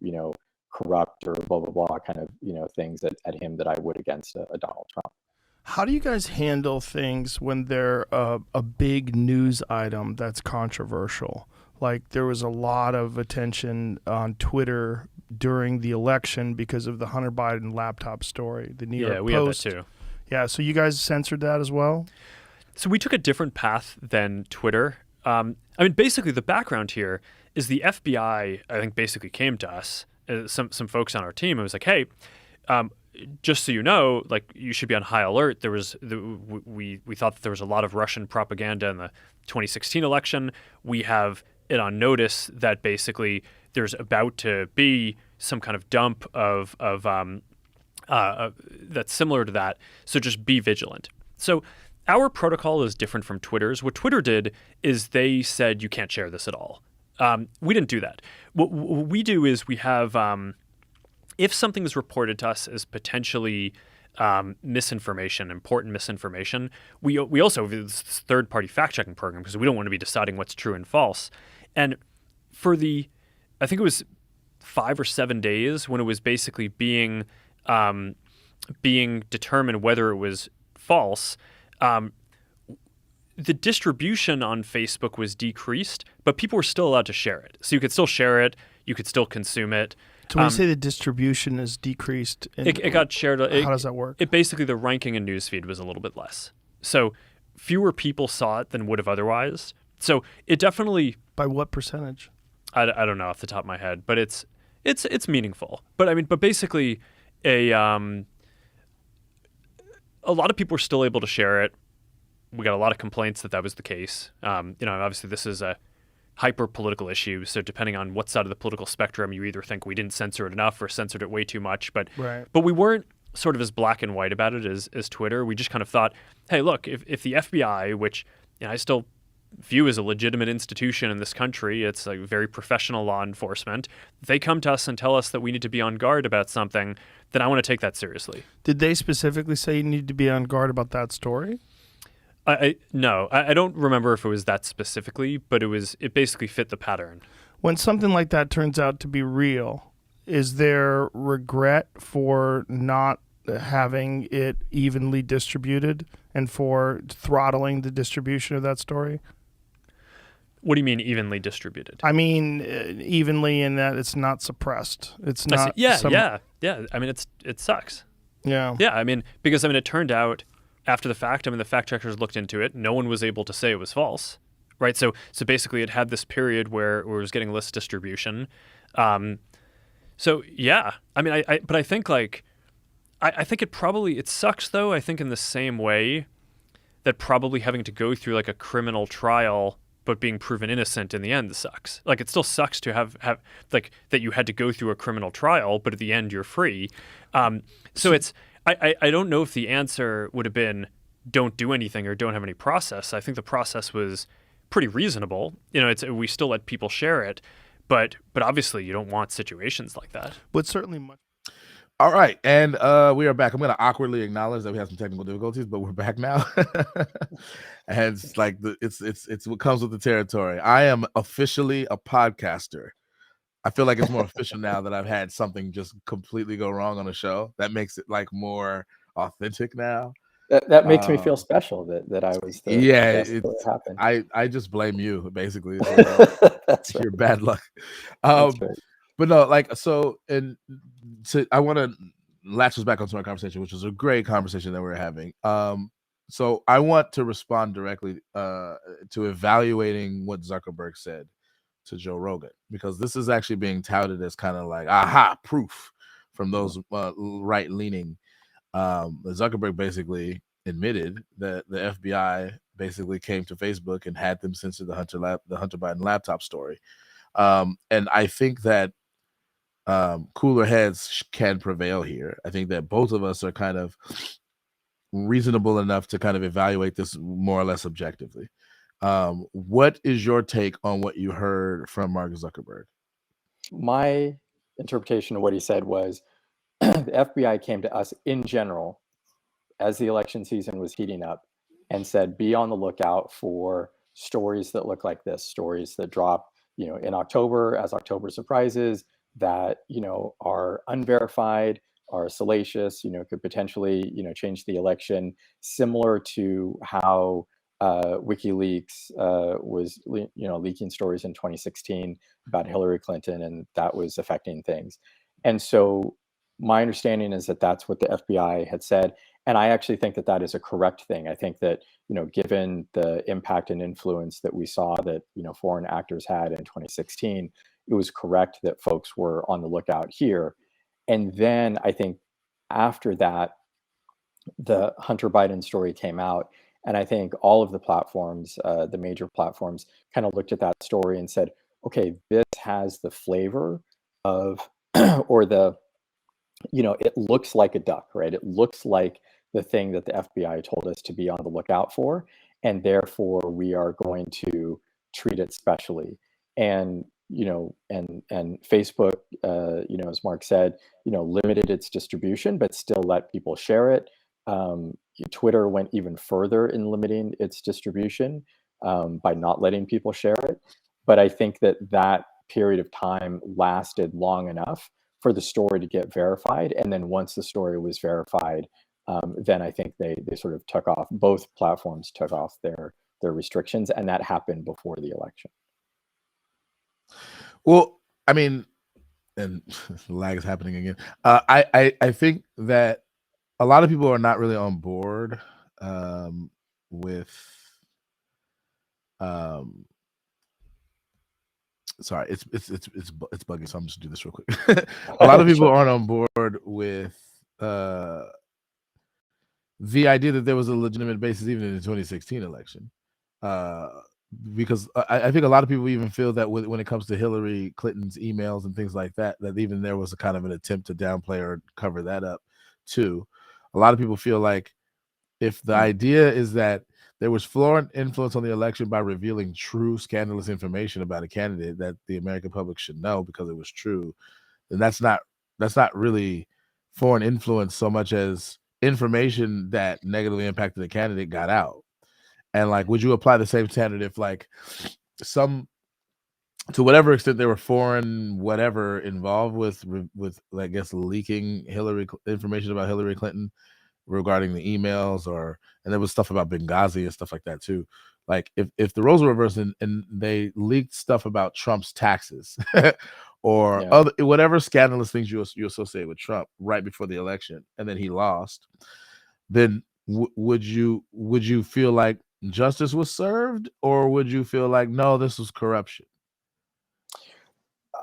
corrupt or blah, blah, blah kind of, things at him that I would against a Donald Trump. How do you guys handle things when they're a big news item that's controversial? Like, there was a lot of attention on Twitter during the election because of the Hunter Biden laptop story. The New York Post. We had that too. Yeah, so you guys censored that as well? So we took a different path than Twitter. Basically the background here is the FBI, I think, basically came to us, some folks on our team, and was like, hey, just so you know, like, you should be on high alert. We thought that there was a lot of Russian propaganda in the 2016 election. We have it on notice that basically there's about to be some kind of dump of that's similar to that. So just be vigilant. So our protocol is different from Twitter's. What Twitter did is they said you can't share this at all. We didn't do that. What we do is we have, if something is reported to us as potentially misinformation, important misinformation, we also have this third-party fact-checking program because we don't want to be deciding what's true and false. And for I think it was 5 or 7 days when it was basically being determined whether it was false, the distribution on Facebook was decreased, but people were still allowed to share it. So you could still share it, you could still consume it. So when you say the distribution is decreased, it got shared. How does that work? It basically, the ranking in newsfeed was a little bit less. So fewer people saw it than would have otherwise. So it definitely. By what percentage? I don't know off the top of my head, but it's meaningful. But basically, a lot of people were still able to share it. We got a lot of complaints that was the case. Obviously this is a hyper political issue. So depending on what side of the political spectrum, you either think we didn't censor it enough or censored it way too much. But we weren't sort of as black and white about it as Twitter. We just kind of thought, hey, look, if the FBI, which I still view as a legitimate institution in this country, it's like very professional law enforcement, if they come to us and tell us that we need to be on guard about something, then I want to take that seriously. Did they specifically say you need to be on guard about that story? No, I don't remember if it was that specifically, but it basically fit the pattern. When something like that turns out to be real, is there regret for not having it evenly distributed and for throttling the distribution of that story? What do you mean evenly distributed? I mean evenly in that it's not suppressed. It's not. Yeah. I mean, it sucks. Yeah. Yeah. I mean, because it turned out after the fact. The fact checkers looked into it. No one was able to say it was false, right? So basically, it had this period where it was getting less distribution. So yeah. But I think I think it sucks though. I think in the same way that probably having to go through like a criminal trial but being proven innocent in the end sucks. Like, it still sucks to have like that you had to go through a criminal trial, but at the end you're free. So it's I don't know if the answer would have been don't do anything or don't have any process. I think the process was pretty reasonable. We still let people share it, but obviously you don't want situations like that. But certainly much. All right, and we are back. I'm going to awkwardly acknowledge that we have some technical difficulties, but we're back now. And it's like it's what comes with the territory. I am officially a podcaster. I feel like it's more official now that I've had something just completely go wrong on a show. That makes it like more authentic now. That makes me feel special that I was the best that it happened. I just blame you basically. So, That's your bad luck. That's right. But no, I want to latch us back onto our conversation, which was a great conversation that we're having. So I want to respond directly to evaluating what Zuckerberg said to Joe Rogan, because this is actually being touted as kind of like aha proof from those right-leaning. Zuckerberg basically admitted that the FBI basically came to Facebook and had them censor the Hunter Biden laptop story. And I think that cooler heads can prevail here. I think that both of us are kind of reasonable enough to kind of evaluate this more or less objectively. What is your take on what you heard from Mark Zuckerberg? My interpretation of what he said was the FBI came to us in general as the election season was heating up and said, be on the lookout for stories that look like this, stories that drop, in October as October surprises, that, are unverified, are salacious, could potentially, change the election, similar to how WikiLeaks was, leaking stories in 2016 about Hillary Clinton, and that was affecting things. And so my understanding is that that's what the FBI had said. And I actually think that that is a correct thing. I think that, given the impact and influence that we saw that, foreign actors had in 2016, it was correct that folks were on the lookout here. And then I think after that, the Hunter Biden story came out. And I think all of the platforms, the major platforms, kind of looked at that story and said, okay, this has the flavor of, or the, it looks like a duck, right? It looks like the thing that the FBI told us to be on the lookout for. And therefore, we are going to treat it specially. And, and Facebook, as Mark said, limited its distribution, but still let people share it. Twitter went even further in limiting its distribution by not letting people share it. But I think that that period of time lasted long enough for the story to get verified. And then once the story was verified, then I think they sort of took off, both platforms took off their restrictions, and that happened before the election. Well, I mean, and lag is happening again. I think that a lot of people are not really on board with sorry, it's buggy, so I'm just do this real quick. A lot of people aren't on board with the idea that there was a legitimate basis even in the 2016 election. Because I think a lot of people even feel that when it comes to Hillary Clinton's emails and things like that, that even there was a kind of an attempt to downplay or cover that up too. A lot of people feel like if the idea is that there was foreign influence on the election by revealing true scandalous information about a candidate that the American public should know because it was true, then that's not really foreign influence so much as information that negatively impacted the candidate got out. And like, would you apply the same standard if like some, to whatever extent there were foreign whatever involved with I guess leaking information about Hillary Clinton regarding the emails, and there was stuff about Benghazi and stuff like that too. Like if the roles were reversed and they leaked stuff about Trump's taxes or other whatever scandalous things you associate with Trump right before the election, and then he lost, then would you feel like justice was served, or would you feel like no, this was corruption?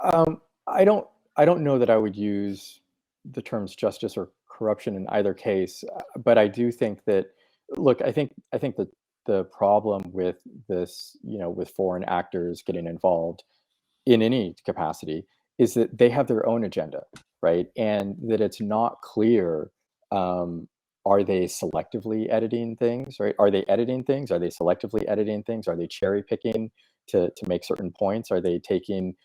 I don't know that I would use the terms justice or corruption in either case, but I do think that, look, I think that the problem with this, with foreign actors getting involved in any capacity is that they have their own agenda, right? And that it's not clear, are they selectively editing things, right? Are they editing things? Are they selectively editing things? Are they cherry picking to make certain points? Are they taking,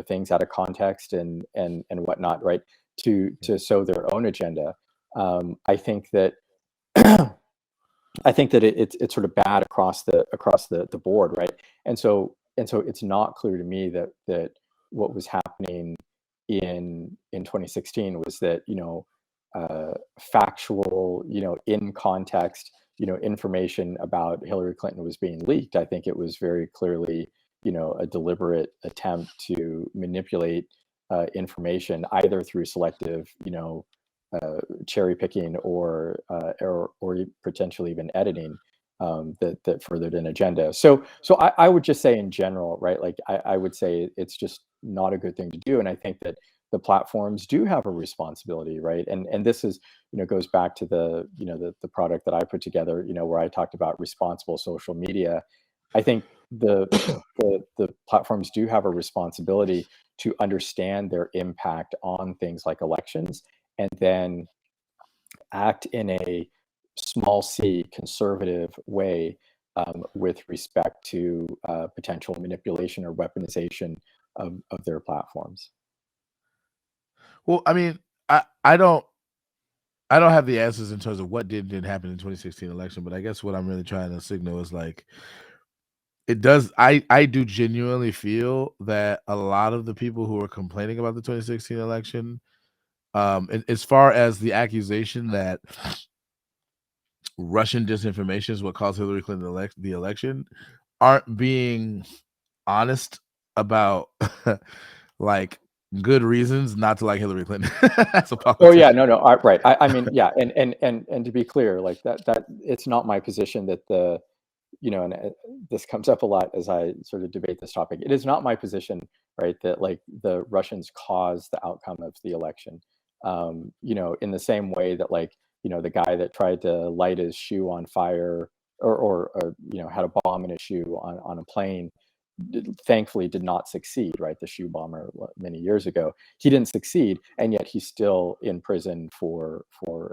things out of context and whatnot, right? To sow their own agenda. I think that it's sort of bad across the board, right? And so it's not clear to me that what was happening in 2016 was that factual, in context, information about Hillary Clinton was being leaked. I think it was very clearly, a deliberate attempt to manipulate information either through selective, cherry picking or potentially even editing that furthered an agenda. So I would just say in general, right? Like I would say it's just not a good thing to do, and I think that the platforms do have a responsibility, right? And this is, goes back to the the product that I put together, where I talked about responsible social media. I think the platforms do have a responsibility to understand their impact on things like elections, and then act in a small c conservative way with respect to potential manipulation or weaponization of their platforms. Well, I mean, I don't have the answers in terms of what didn't happen in 2016 election, but I guess what I'm really trying to signal is like it does. I do genuinely feel that a lot of the people who are complaining about the 2016 election, as far as the accusation that Russian disinformation is what caused Hillary Clinton the election, aren't being honest about like good reasons not to like Hillary Clinton as a politician. Oh yeah, no, right. I mean, yeah, and to be clear, like that it's not my position that the, and this comes up a lot as I sort of debate this topic. It is not my position, right, that like the Russians caused the outcome of the election. In the same way that like, the guy that tried to light his shoe on fire or had a bomb in his shoe on a plane, thankfully did not succeed, right? The shoe bomber many years ago, he didn't succeed, and yet he's still in prison for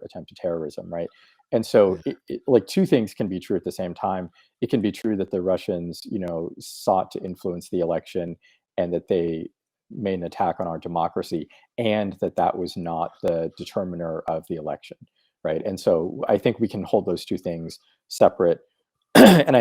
attempted terrorism, right? And so like two things can be true at the same time. It can be true that the Russians, sought to influence the election and that they made an attack on our democracy, and that was not the determiner of the election, right? And so I think we can hold those two things separate. And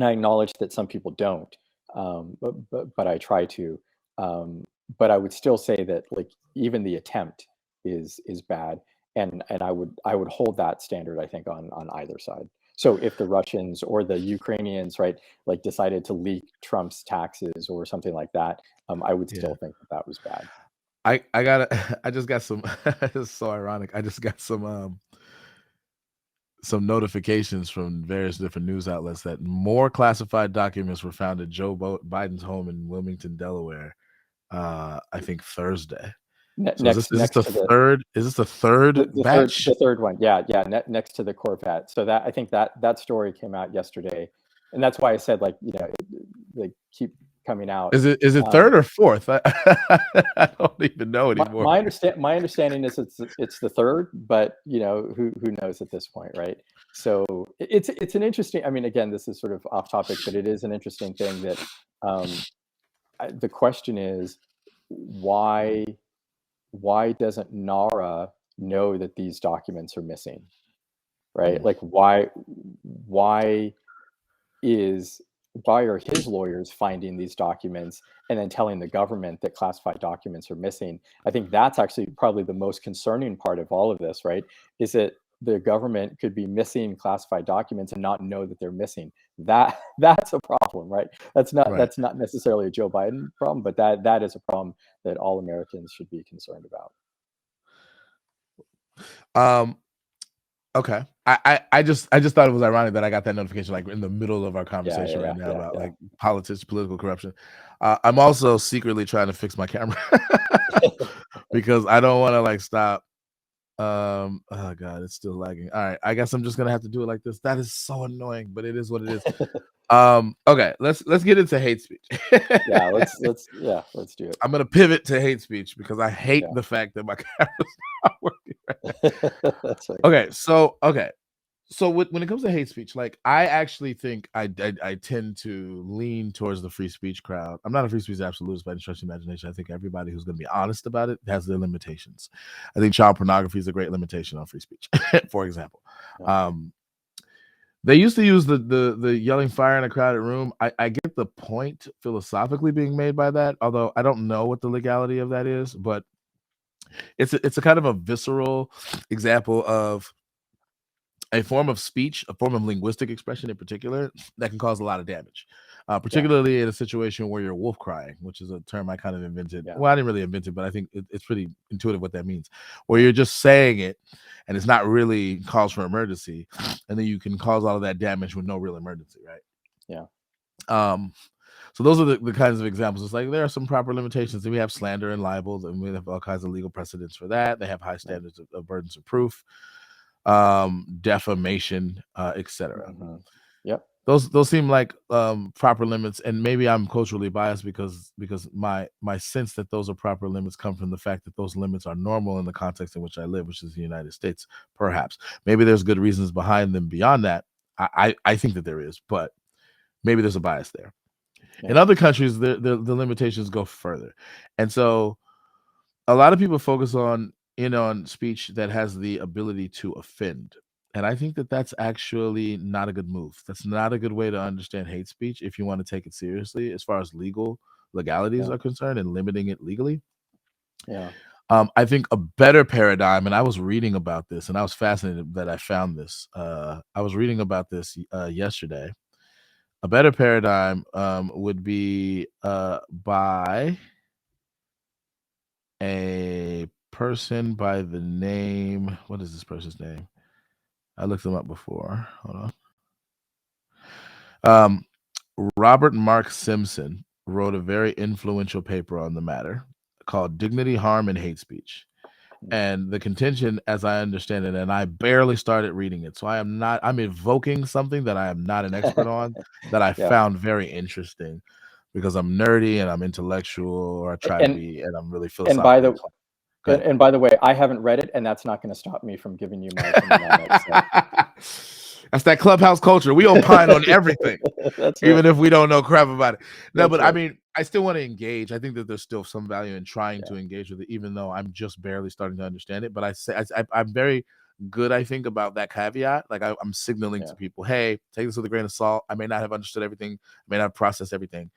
I acknowledge that some people don't, but I try to. But I would still say that like even the attempt is bad, and I would hold that standard, I think, on either side. So if the Russians or the Ukrainians, right, like decided to leak Trump's taxes or something like that, I would still think that was bad. I just got some. It's so ironic. I just got some notifications from various different news outlets that more classified documents were found at Joe Biden's home in Wilmington, Delaware. I think Thursday. So is this the third? Is this the third batch? The third one, yeah. Next to the Corvette. So that I think that story came out yesterday, and that's why I said like they keep coming out. Is it third or fourth? I don't even know anymore. My understanding is it's the third, but who knows at this point, right? So it's an interesting. I mean, again, this is sort of off topic, but it is an interesting thing that the question is why doesn't NARA know that these documents are missing, right? Like why are his lawyers finding these documents and then telling the government that classified documents are missing? I think that's actually probably the most concerning part of all of this, right? Is that the government could be missing classified documents and not know that they're missing. That's a problem, right? That's not necessarily a Joe Biden problem, but that is a problem that all Americans should be concerned about. Okay. I just thought it was ironic that I got that notification like in the middle of our conversation right now about like politics, political corruption. I'm also secretly trying to fix my camera because I don't want to like stop. Oh god, it's still lagging. All right, I guess I'm just gonna have to do it like this. That is so annoying, but it is what it is. Okay, let's get into hate speech. let's do it. I'm gonna pivot to hate speech because I hate the fact that my camera's not working right. That's right. Okay, so when it comes to hate speech, like I actually think I tend to lean towards the free speech crowd. I'm not a free speech absolutist by any stretch of imagination. I think everybody who's going to be honest about it has their limitations. I think child pornography is a great limitation on free speech, for example. They used to use the yelling fire in a crowded room. I get the point philosophically being made by that, although I don't know what the legality of that is, but it's a kind of a visceral example of a form of speech, a form of linguistic expression in particular, that can cause a lot of damage, particularly in a situation where you're wolf crying, which is a term I kind of invented. Yeah. Well, I didn't really invent it, but I think it's pretty intuitive what that means, where you're just saying it and it's not really cause for emergency, and then you can cause all of that damage with no real emergency, right? Yeah. So those are the kinds of examples. It's like there are some proper limitations, and we have slander and libels, and we have all kinds of legal precedents for that. They have high standards of burdens of proof. Defamation, etc. Yep. those seem like proper limits, and maybe I'm culturally biased because my sense that those are proper limits come from the fact that those limits are normal in the context in which I live, which is the United States. Perhaps maybe there's good reasons behind them beyond that. I think that there is, but maybe there's a bias there. In Yeah. other countries, the limitations go further, and so a lot of people focus on speech that has the ability to offend. And I think that that's actually not a good move. That's not a good way to understand hate speech if you want to take it seriously as far as legalities Yeah. are concerned and limiting it legally. Yeah. I think a better paradigm, and I was reading about this, and I was fascinated that I found this. I was reading about this yesterday. A better paradigm would be by a person by the name. What is this person's name? I looked them up before. Hold on. Robert Mark Simpson wrote a very influential paper on the matter called Dignity, Harm, and Hate Speech. And the contention, as I understand it, and I barely started reading it, so I'm evoking something that I am not an expert on that I Yeah. found very interesting because I'm nerdy and I'm intellectual, or I try to And be, and I'm really and by philosophical. the Go ahead. and by the way, I haven't read it, and that's not going to stop me from giving you my opinion on it. So. That's that clubhouse culture. We opine on everything, That's even right. if we don't know crap about it. No, That's but I right. mean, I still want to engage. I think that there's still some value in trying Yeah. to engage with it, even though I'm just barely starting to understand it. But I'm very good, I think, about that caveat. Like I'm signaling Yeah. to people, hey, take this with a grain of salt. I may not have understood everything, I may not have processed everything,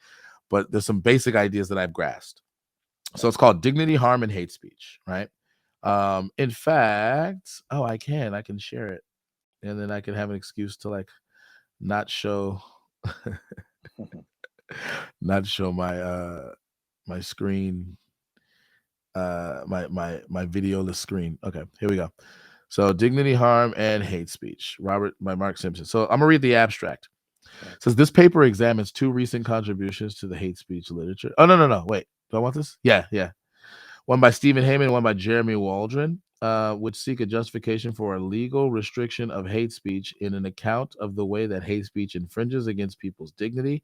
but there's some basic ideas that I've grasped. So it's called Dignity, Harm, and Hate Speech, right? In fact, I can share it, and then I can have an excuse to like not show not show my screen, my videoless screen. Okay, here we go. So Dignity, Harm, and Hate Speech, Robert by Mark Simpson. So I'm gonna read the abstract. It says this paper examines two recent contributions to the hate speech literature. Oh no, wait, do I want this? Yeah. One by Stephen Heyman and one by Jeremy Waldron, which seek a justification for a legal restriction of hate speech in an account of the way that hate speech infringes against people's dignity.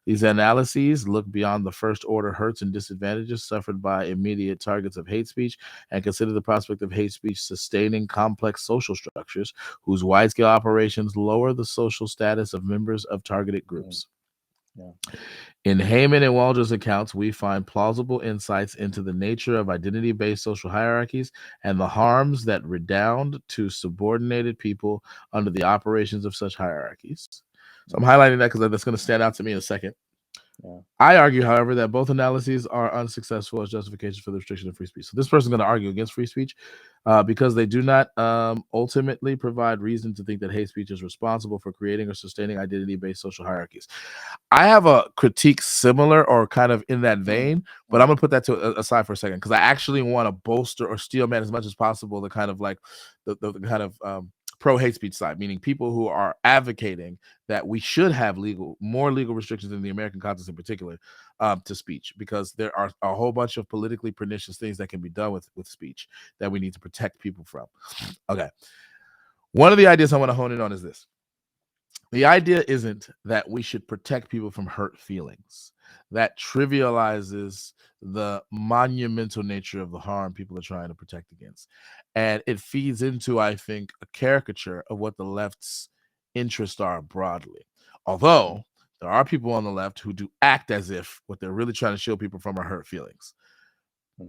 These analyses look beyond the first-order hurts and disadvantages suffered by immediate targets of hate speech and consider the prospect of hate speech sustaining complex social structures whose wide-scale operations lower the social status of members of targeted groups. Yeah. In Heyman and Waldron's accounts, we find plausible insights into the nature of identity-based social hierarchies and the harms that redound to subordinated people under the operations of such hierarchies. So I'm highlighting that because that's going to stand out to me in a second. Yeah. I argue, however, that both analyses are unsuccessful as justification for the restriction of free speech. So this person is going to argue against free speech because they do not ultimately provide reason to think that hate speech is responsible for creating or sustaining identity-based social hierarchies. I have a critique similar or kind of in that vein, but I'm going to put that aside for a second because I actually want to bolster or steel man as much as possible the kind of like the kind of pro hate speech side, meaning people who are advocating that we should have more legal restrictions in the American context in particular to speech, because there are a whole bunch of politically pernicious things that can be done with speech that we need to protect people from. Okay. One of the ideas I want to hone in on is this. The idea isn't that we should protect people from hurt feelings. That trivializes the monumental nature of the harm people are trying to protect against. And it feeds into, I think, a caricature of what the left's interests are broadly. Although there are people on the left who do act as if what they're really trying to shield people from are hurt feelings,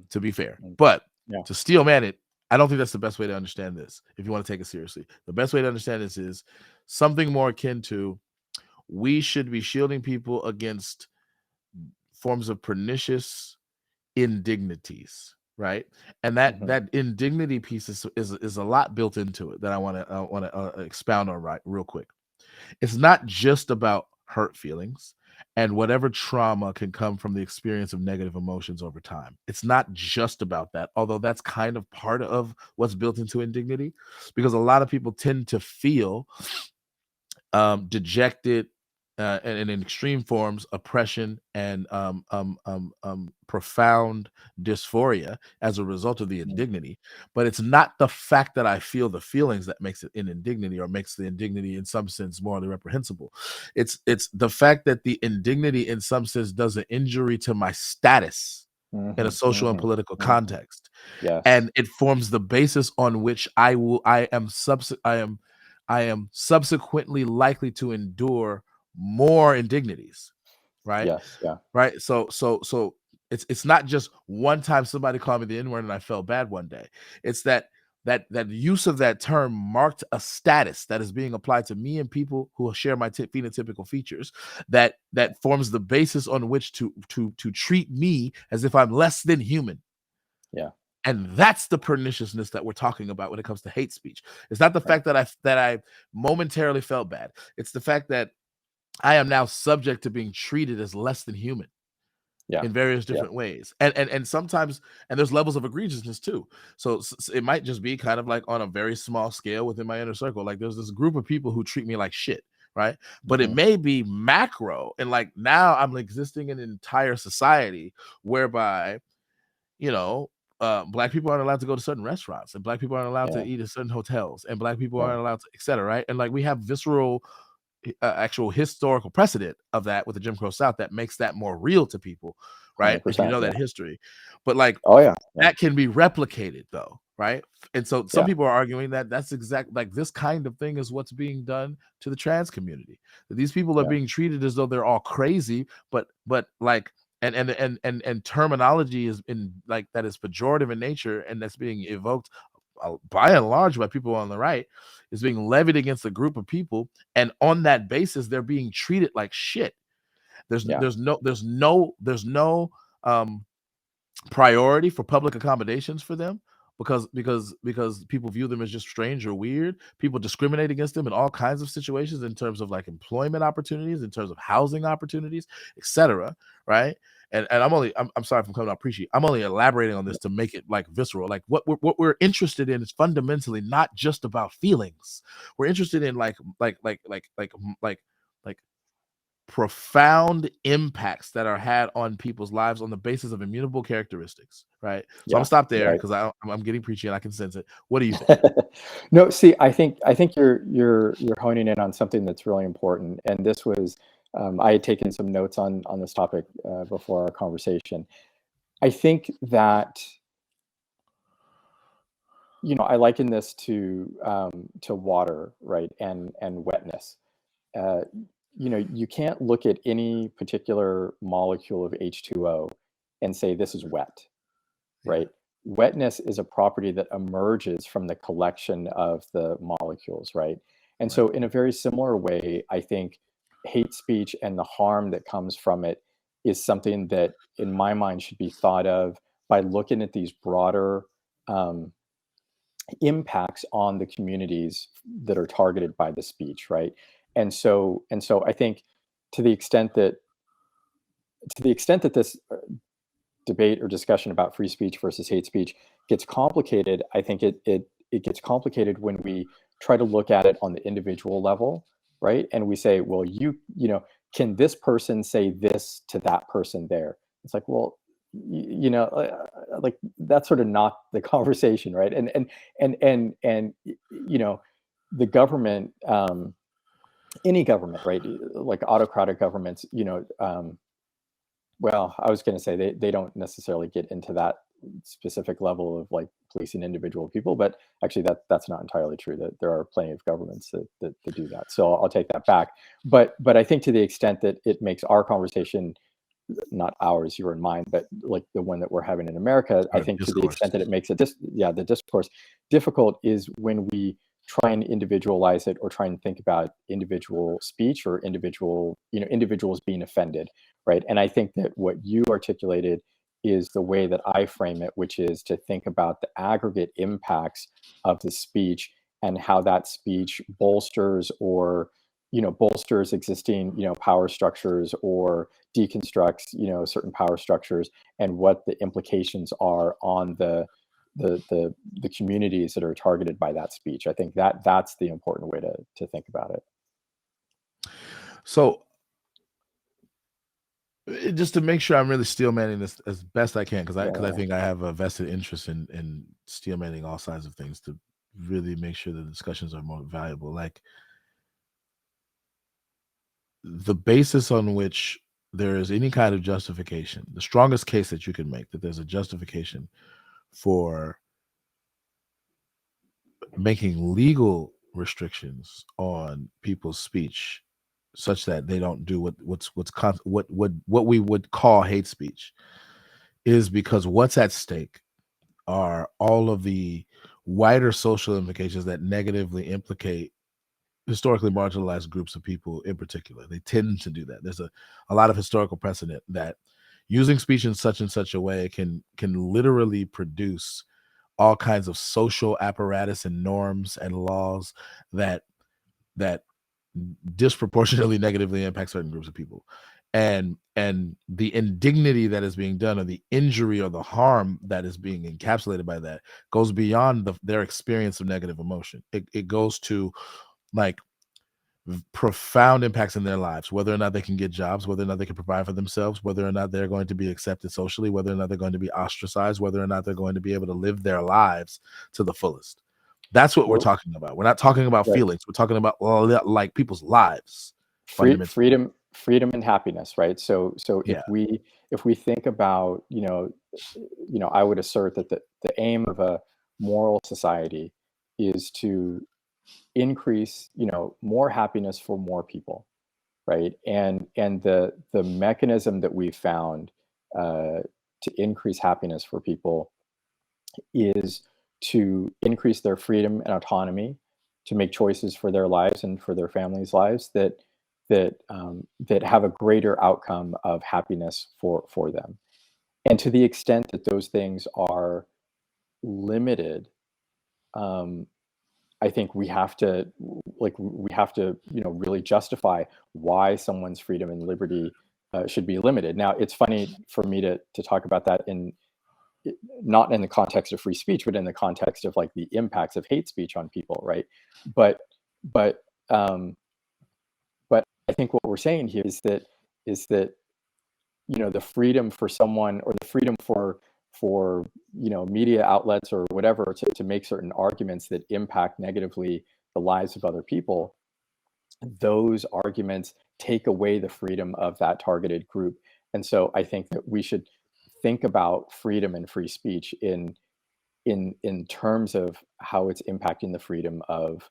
to be fair. But to steel man it, I don't think that's the best way to understand this. If you want to take it seriously, the best way to understand this is something more akin to we should be shielding people against forms of pernicious indignities, right? And that indignity piece is a lot built into it that I want to expound on real quick. It's not just about hurt feelings and whatever trauma can come from the experience of negative emotions over time. It's not just about that, although that's kind of part of what's built into indignity, because a lot of people tend to feel dejected, and in extreme forms, oppression and profound dysphoria as a result of the indignity. But it's not the fact that I feel the feelings that makes it an indignity or makes the indignity in some sense morally reprehensible. It's the fact that the indignity in some sense does an injury to my status in a social and political context, Yes. and it forms the basis on which I am subsequently likely to endure more indignities, right? Yes. Yeah. Right. So it's not just one time somebody called me the N-word and I felt bad one day. It's that use of that term marked a status that is being applied to me and people who share my phenotypical features that forms the basis on which to treat me as if I'm less than human. Yeah. And that's the perniciousness that we're talking about when it comes to hate speech. It's not the fact that I momentarily felt bad. It's the fact that I am now subject to being treated as less than human in various different ways. And sometimes, and there's levels of egregiousness too. So it might just be kind of like on a very small scale within my inner circle. Like there's this group of people who treat me like shit, right? But it may be macro. And like now I'm existing in an entire society whereby, Black people aren't allowed to go to certain restaurants, and Black people aren't allowed to eat at certain hotels, and Black people aren't allowed to, et cetera, right? And like we have visceral actual historical precedent of that with the Jim Crow South that makes that more real to people, right? If you know that history. But like, that can be replicated though, right? And so some people are arguing that that's exact, like this kind of thing is what's being done to the trans community. That these people are being treated as though they're all crazy, but like, and terminology is in like that is pejorative in nature, and that's being evoked by and large by people on the right, is being levied against a group of people, and on that basis they're being treated like shit. There's no priority for public accommodations for them because people view them as just strange or weird. People discriminate against them in all kinds of situations in terms of like employment opportunities, in terms of housing opportunities, etc. Right? And I'm sorry if I'm coming out preachy. I'm only elaborating on this to make it like visceral. Like what we're interested in is fundamentally not just about feelings. We're interested in like profound impacts that are had on people's lives on the basis of immutable characteristics, right? So I'm gonna stop there because I'm getting preachy and I can sense it. What do you think? No, see, I think you're honing in on something that's really important, and this was I had taken some notes on this topic before our conversation. I think that I liken this to water, right, and wetness. You can't look at any particular molecule of H2O and say this is wet, right? Wetness is a property that emerges from the collection of the molecules, right? And so in a very similar way, I think hate speech and the harm that comes from it is something that in my mind should be thought of by looking at these broader impacts on the communities that are targeted by the speech, right? And so I think to the extent that this debate or discussion about free speech versus hate speech gets complicated, I think it gets complicated when we try to look at it on the individual level, right? And we say, well, can this person say this to that person there? It's like, well, like that's sort of not the conversation, right? And the government, any government, right? Like autocratic governments, well, I was going to say they don't necessarily get into that specific level of like policing individual people, but actually that's not entirely true. That there are plenty of governments that do that. So I'll take that back. But I think to the extent that it makes our conversation, not ours, you and mine, but like the one that we're having in America, I think discourse. To the extent that it makes it the discourse difficult is when we try and individualize it or try and think about individual speech or individuals being offended, right? And I think that what you articulated is the way that I frame it, which is to think about the aggregate impacts of the speech and how that speech bolsters or bolsters existing power structures or deconstructs certain power structures, and what the implications are on the communities that are targeted by that speech. I think that's the important way to think about it. So just to make sure I'm really steel manning this as best I can, because I Yeah. think I have a vested interest in steel manning all sides of things to really make sure the discussions are more valuable. Like the basis on which there is any kind of justification, the strongest case that you can make that there's a justification for making legal restrictions on people's speech such that they don't do what we would call hate speech, is because what's at stake are all of the wider social implications that negatively implicate historically marginalized groups of people in particular. They tend to do that. There's a lot of historical precedent that using speech in such and such a way can literally produce all kinds of social apparatus and norms and laws that disproportionately negatively impact certain groups of people. And the indignity that is being done, or the injury or the harm that is being encapsulated by that, goes beyond their experience of negative emotion. It goes to like profound impacts in their lives, whether or not they can get jobs, whether or not they can provide for themselves, whether or not they're going to be accepted socially, whether or not they're going to be ostracized, whether or not they're going to be able to live their lives to the fullest. That's what we're talking about. We're not talking about feelings. We're talking about like people's lives. Freedom and happiness, right? So Yeah. if we think about, I would assert that the aim of a moral society is to increase, more happiness for more people, right? And the mechanism that we've found to increase happiness for people is to increase their freedom and autonomy to make choices for their lives and for their families' lives that have a greater outcome of happiness for them. And to the extent that those things are limited, I think we have to really justify why someone's freedom and liberty should be limited. Now, it's funny for me to talk about that not in the context of free speech, but in the context of like the impacts of hate speech on people, right? But but um, but I think what we're saying here is that the freedom for someone, or the freedom for media outlets or whatever to make certain arguments that impact negatively the lives of other people, those arguments take away the freedom of that targeted group. And so I think that we should think about freedom and free speech in terms of how it's impacting the freedom of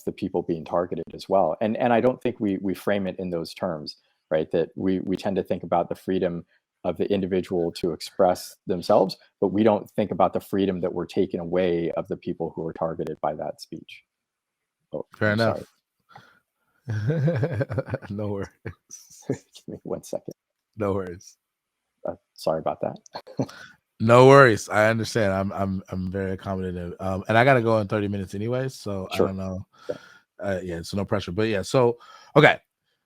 the people being targeted as well. And I don't think we frame it in those terms, right? That we tend to think about the freedom of the individual to express themselves, but we don't think about the freedom that we're taking away of the people who are targeted by that speech. Oh, Fair I'm enough. sorry. No worries. Give me 1 second. No worries. Sorry about that. No worries. I understand. I'm very accommodative. And I gotta go in 30 minutes anyway, so Sure. I don't know. Yeah, so no pressure. But yeah, so okay.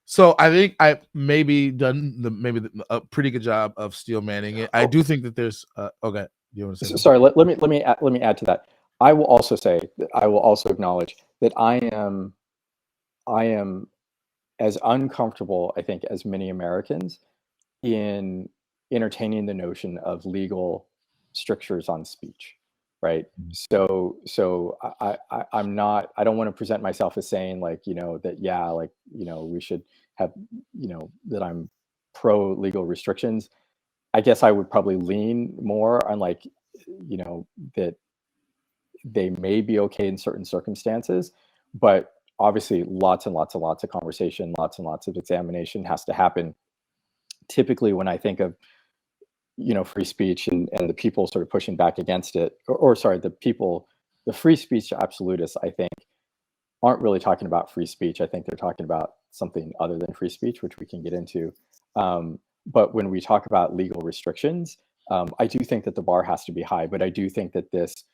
So I think I maybe done a pretty good job of steel manning it. I do think that there's okay. You want to say something? Sorry, let me add to that. I will also acknowledge that I am as uncomfortable, I think, as many Americans in entertaining the notion of legal strictures on speech, right? So I'm not. I don't want to present myself as saying like that. Yeah, like we should have that I'm pro legal restrictions. I guess I would probably lean more on like that they may be okay in certain circumstances, but obviously lots and lots and lots of conversation, lots and lots of examination has to happen. Typically when I think of free speech and the people sort of pushing back against it, or sorry, the free speech absolutists, I think, aren't really talking about free speech. I think they're talking about something other than free speech, which we can get into. But when we talk about legal restrictions, I do think that the bar has to be high, but I do think that this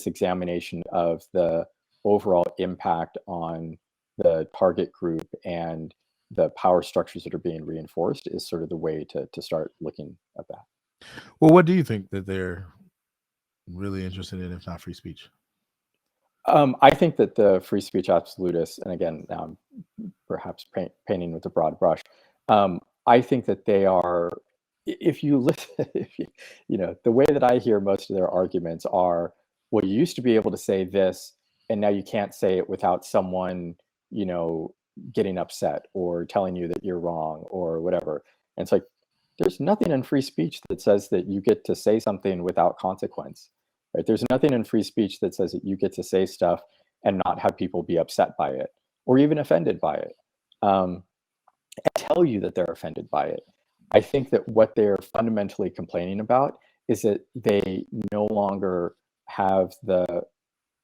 examination of the overall impact on the target group and the power structures that are being reinforced is sort of the way to start looking at that. Well, what do you think that they're really interested in, if not free speech? I think that the free speech absolutists, and again, now I'm perhaps painting with a broad brush. I think that they are, if you listen, the way that I hear most of their arguments are, well, you used to be able to say this, and now you can't say it without someone, you know, getting upset or telling you that you're wrong or whatever. And it's like, there's nothing in free speech that says that you get to say something without consequence, right? There's nothing in free speech that says that you get to say stuff and not have people be upset by it or even offended by it, and tell you that they're offended by it. I think that what they're fundamentally complaining about is that they no longer have the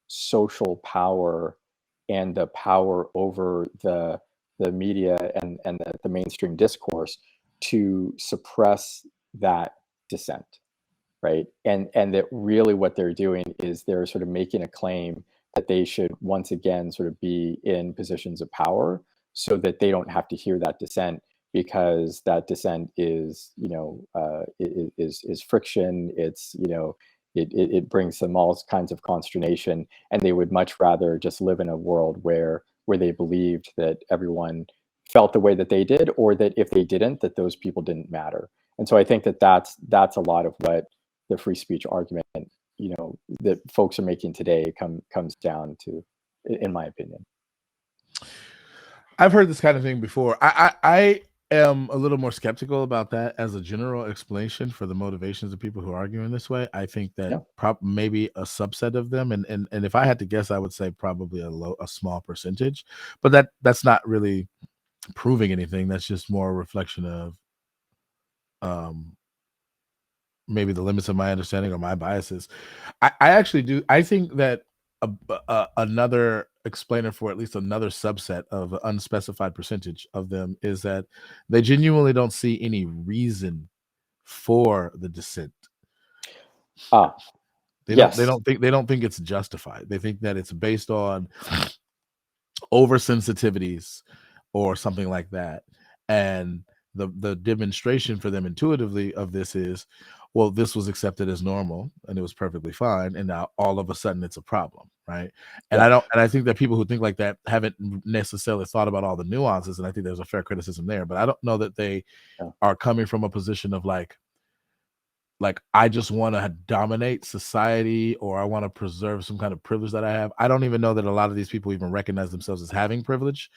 social power and the power over the media and the mainstream discourse to suppress that dissent, right? And that really what they're doing is they're sort of making a claim that they should once again sort of be in positions of power so that they don't have to hear that dissent, because that dissent is, is friction. It's, it brings them all kinds of consternation, and they would much rather just live in a world where they believed that everyone felt the way that they did, or that if they didn't, that those people didn't matter. And so I think that that's a lot of what the free speech argument, that folks are making today comes down to, in my opinion. I've heard this kind of thing before. I am a little more skeptical about that as a general explanation for the motivations of people who are arguing this way. I think that maybe a subset of them, and if I had to guess, I would say probably a small percentage, but that's not really proving anything. That's just more a reflection of maybe the limits of my understanding or my biases. I actually do. I think that another explainer for at least another subset of an unspecified percentage of them is that they genuinely don't see any reason for the dissent. They don't think it's justified. They think that it's based on oversensitivities or something like that. And the demonstration for them intuitively of this is, well, this was accepted as normal and it was perfectly fine, and now all of a sudden it's a problem, right? And I think that people who think like that haven't necessarily thought about all the nuances, and I think there's a fair criticism there, but I don't know that they are coming from a position of like I just want to dominate society, or I want to preserve some kind of privilege that I have. I don't even know that a lot of these people even recognize themselves as having privilege.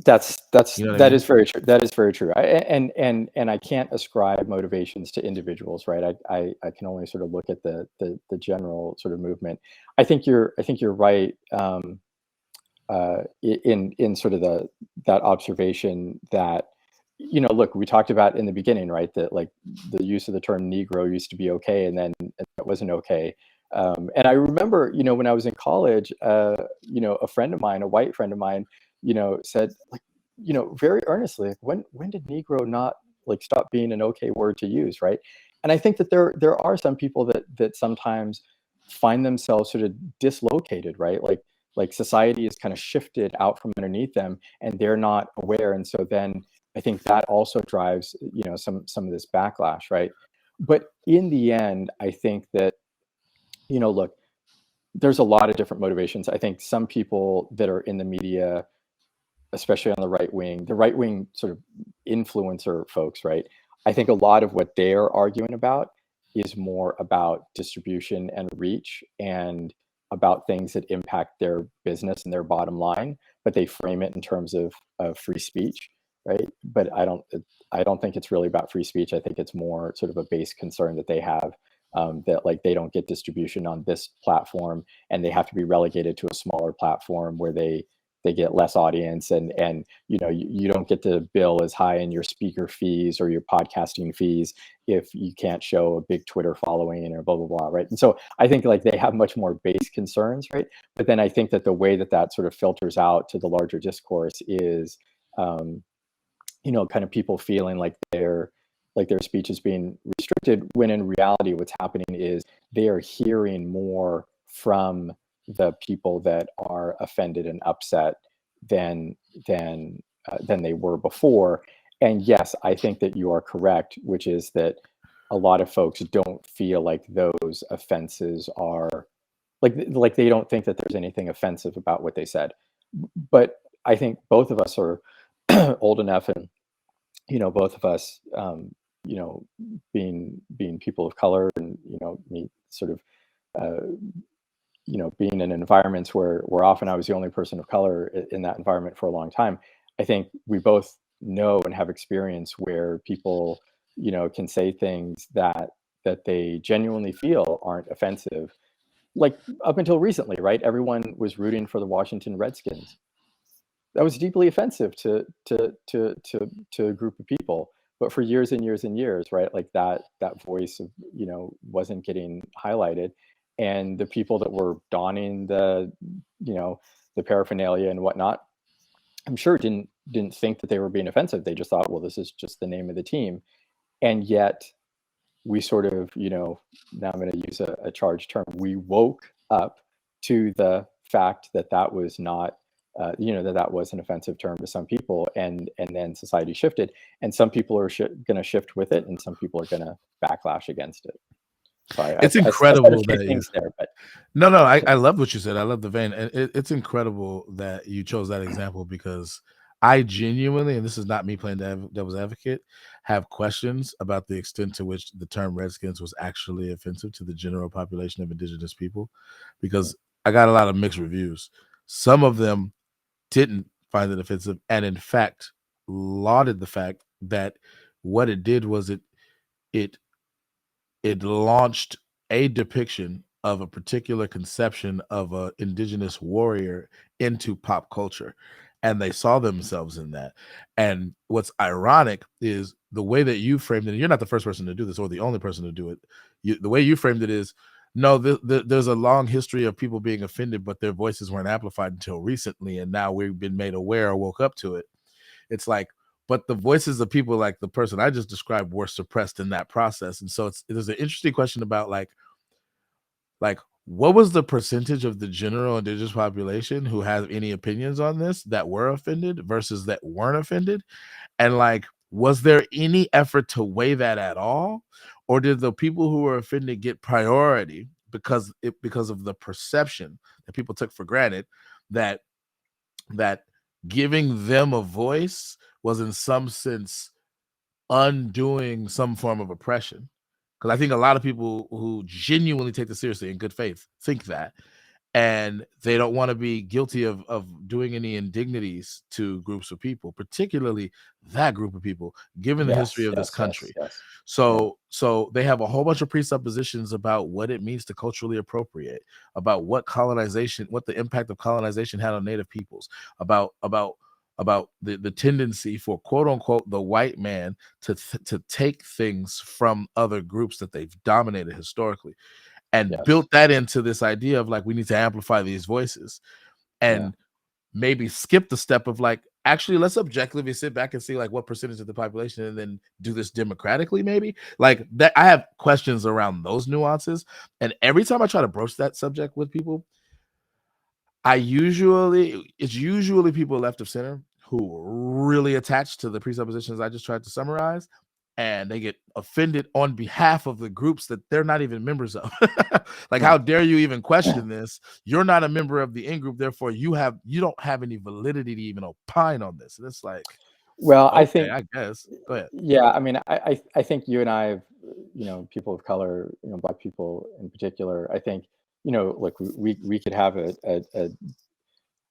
That is very true. That is very true. And I can't ascribe motivations to individuals, right? I can only sort of look at the general sort of movement. I think you're right in sort of that observation that, look, we talked about in the beginning, right? That like the use of the term Negro used to be okay, and then it wasn't okay. And I remember, when I was in college, a friend of mine, a white friend of mine, said like, very earnestly, when did Negro not like stop being an okay word to use, right? And I think that there are some people that sometimes find themselves sort of dislocated, right? Like society is kind of shifted out from underneath them, and they're not aware, and so then I think that also drives, some of this backlash, right? But in the end, I think that, look, there's a lot of different motivations. I think some people that are in the media, especially on the right wing sort of influencer folks, right? I think a lot of what they're arguing about is more about distribution and reach, and about things that impact their business and their bottom line, but they frame it in terms of free speech, right? But I don't think it's really about free speech. I think it's more sort of a base concern that they have, that like they don't get distribution on this platform, and they have to be relegated to a smaller platform where they get less audience, and you don't get to bill as high in your speaker fees or your podcasting fees if you can't show a big Twitter following or blah blah blah, right? And so I think like they have much more base concerns, right? But then I think that the way that sort of filters out to the larger discourse is kind of people feeling like their speech is being restricted, when in reality what's happening is they are hearing more from the people that are offended and upset than they were before. And yes, I think that you are correct, which is that a lot of folks don't feel like those offenses are like they don't think that there's anything offensive about what they said. But I think both of us are old enough and both of us, being people of color, and me sort of, uh, being in environments where often I was the only person of color in that environment for a long time. I think we both know and have experience where people, can say things that they genuinely feel aren't offensive. Like up until recently, right? Everyone was rooting for the Washington Redskins. That was deeply offensive to a group of people. But for years and years and years, right, like that voice of, wasn't getting highlighted, and the people that were donning you know the paraphernalia and whatnot, I'm sure didn't think that they were being offensive. They just thought, well, this is just the name of the team. And yet we sort of, now I'm going to use a charged term, we woke up to the fact that that was not, that was an offensive term to some people, and then society shifted, and some people are going to shift with it, and some people are going to backlash against it. So It's I said a incredible few that you. things there, but No, I love what you said. I love the vein, and it's incredible that you chose that example because I genuinely, and this is not me playing devil's advocate, have questions about the extent to which the term Redskins was actually offensive to the general population of indigenous people, because I got a lot of mixed reviews. Some of them didn't find it offensive, and in fact, lauded the fact that what it did was it it launched a depiction of a particular conception of an indigenous warrior into pop culture, and they saw themselves in that. And what's ironic is the way that you framed it, and you're not the first person to do this or the only person to do it. The way you framed it is, no, there's a long history of people being offended, but their voices weren't amplified until recently, and now we've been made aware or woke up to it. It's like, but the voices of people like the person I just described were suppressed in that process. And so there's an interesting question about like what was the percentage of the general indigenous population who has any opinions on this that were offended versus that weren't offended? And like, was there any effort to weigh that at all? Or did the people who were offended get priority because of the perception that people took for granted that that giving them a voice was in some sense undoing some form of oppression? Because I think a lot of people who genuinely take this seriously in good faith think that, and they don't want to be guilty of doing any indignities to groups of people, particularly that group of people, given the history yes, of this yes, yes, country. yes, yeah, So they have a whole bunch of presuppositions about what it means to culturally appropriate, about what the impact of colonization had on Native peoples, about the tendency for quote unquote the white man to take things from other groups that they've dominated historically, and yes, built that into this idea of like, we need to amplify these voices, yeah. and maybe skip the step of like, actually let's objectively sit back and see like what percentage of the population, and then do this democratically, maybe like that. I have questions around those nuances, and every time I try to broach that subject with people, it's usually people left of center who are really attached to the presuppositions I just tried to summarize, and they get offended on behalf of the groups that they're not even members of. Like, Right. how dare you even question this? You're not a member of the in group, therefore you don't have any validity to even opine on this. And it's like, Well, I okay, think, I guess. Go ahead. yeah, I mean, I think you and I have, people of color, Black people in particular, I think, look, we could have a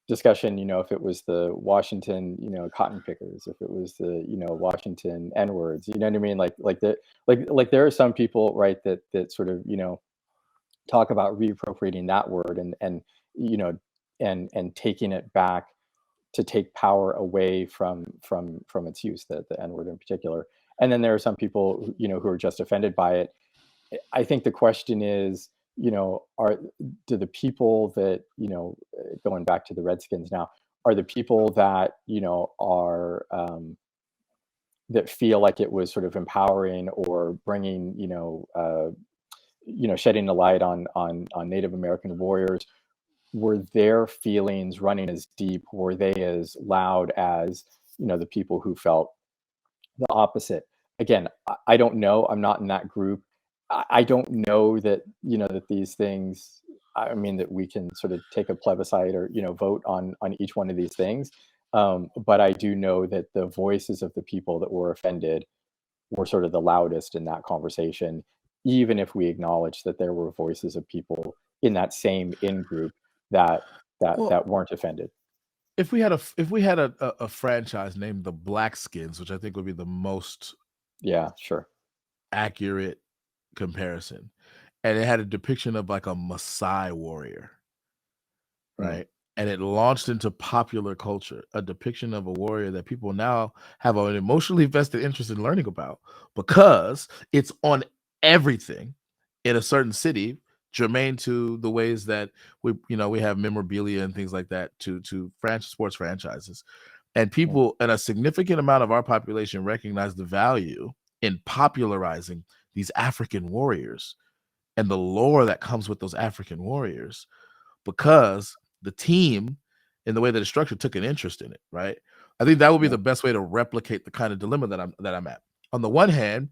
discussion, if it was the Washington, cotton pickers, if it was the, Washington N words, you know what I mean? Like there are some people, right, that sort of, talk about reappropriating that word, and you know, and taking it back to take power away from its use, the N word in particular. And then there are some people who are just offended by it. I think the question is, do the people that, going back to the Redskins now, are the people that, are, that feel like it was sort of empowering or bringing, shedding a light on Native American warriors, were their feelings running as deep? Were they as loud as, the people who felt the opposite? Again, I don't know. I'm not in that group. I don't know that, that these things, I mean, that we can sort of take a plebiscite or, vote on each one of these things. But I do know that the voices of the people that were offended were sort of the loudest in that conversation, even if we acknowledge that there were voices of people in that same in group that Well, that weren't offended. if we had a franchise named the Blackskins, which I think would be the most Yeah, sure. accurate comparison, and it had a depiction of like a Maasai warrior, right? And it launched into popular culture, a depiction of a warrior that people now have an emotionally vested interest in learning about because it's on everything in a certain city, germane to the ways that we have memorabilia and things like that to sports franchises. And people, and a significant amount of our population recognize the value in popularizing these African warriors and the lore that comes with those African warriors, because the team, in the way that it's structured, took an interest in it, right? I think that would be the best way to replicate the kind of dilemma that I'm at. On the one hand,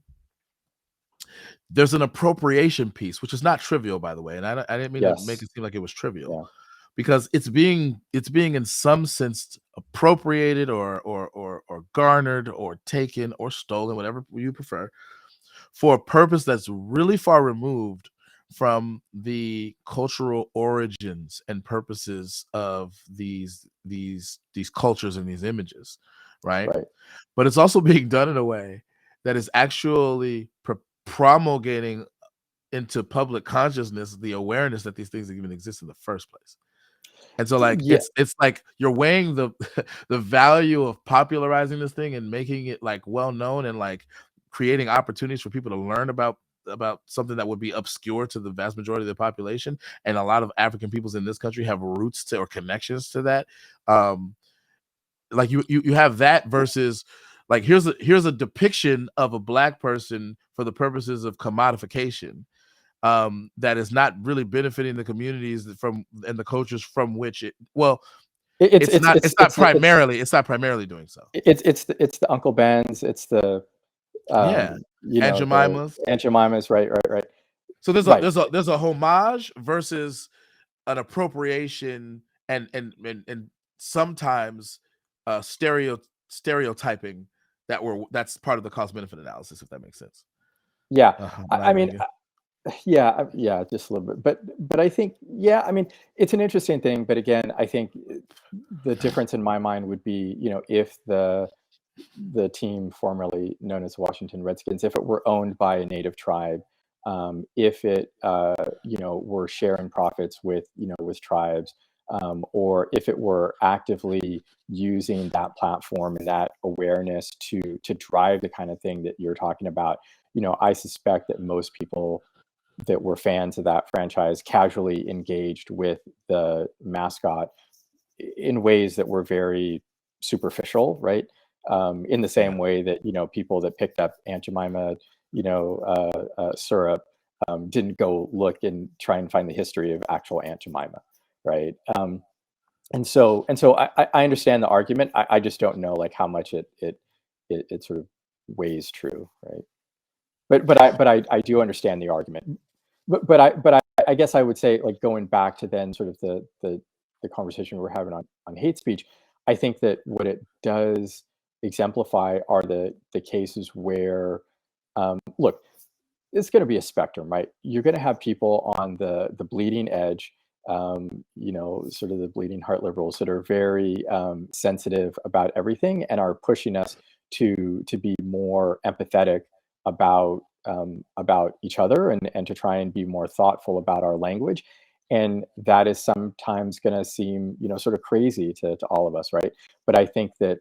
there's an appropriation piece, which is not trivial, by the way, and I didn't mean to make it seem like it was trivial, because it's being in some sense appropriated or garnered or taken or stolen, whatever you prefer, for a purpose that's really far removed from the cultural origins and purposes of these cultures and these images, right? But it's also being done in a way that is actually promulgating into public consciousness the awareness that these things even exist in the first place. And so, like, it's like you're weighing the the value of popularizing this thing and making it like well known and like creating opportunities for people to learn about something that would be obscure to the vast majority of the population. And a lot of African peoples in this country have roots to or connections to that. Like you have that versus like here's a depiction of a Black person for the purposes of commodification, that is not really benefiting the communities from and the cultures from which it's not primarily doing so. It's the Uncle Ben's, it's the Aunt Jemima's, Aunt Jemima's, right. So there's a homage versus an appropriation and sometimes stereotyping that's part of the cost benefit analysis, if that makes sense. I mean, just a little bit, but I think, I mean, it's an interesting thing, but again, I think the difference in my mind would be, if the team formerly known as Washington Redskins, if it were owned by a native tribe, if it were sharing profits with tribes, or if it were actively using that platform and that awareness to drive the kind of thing that you're talking about, I suspect that most people that were fans of that franchise casually engaged with the mascot in ways that were very superficial, right? In the same way that people that picked up Aunt Jemima, syrup, didn't go look and try and find the history of actual Aunt Jemima, right? And so I understand the argument. I just don't know like how much it sort of weighs true, right? But I do understand the argument. But I guess I would say, like, going back to then sort of the conversation we're having on hate speech, I think that what it does exemplify are the cases where, look, it's going to be a spectrum, right? You're going to have people on the bleeding edge, sort of the bleeding heart liberals that are very sensitive about everything and are pushing us to be more empathetic about each other and to try and be more thoughtful about our language. And that is sometimes going to seem, sort of crazy to all of us, right? But I think that,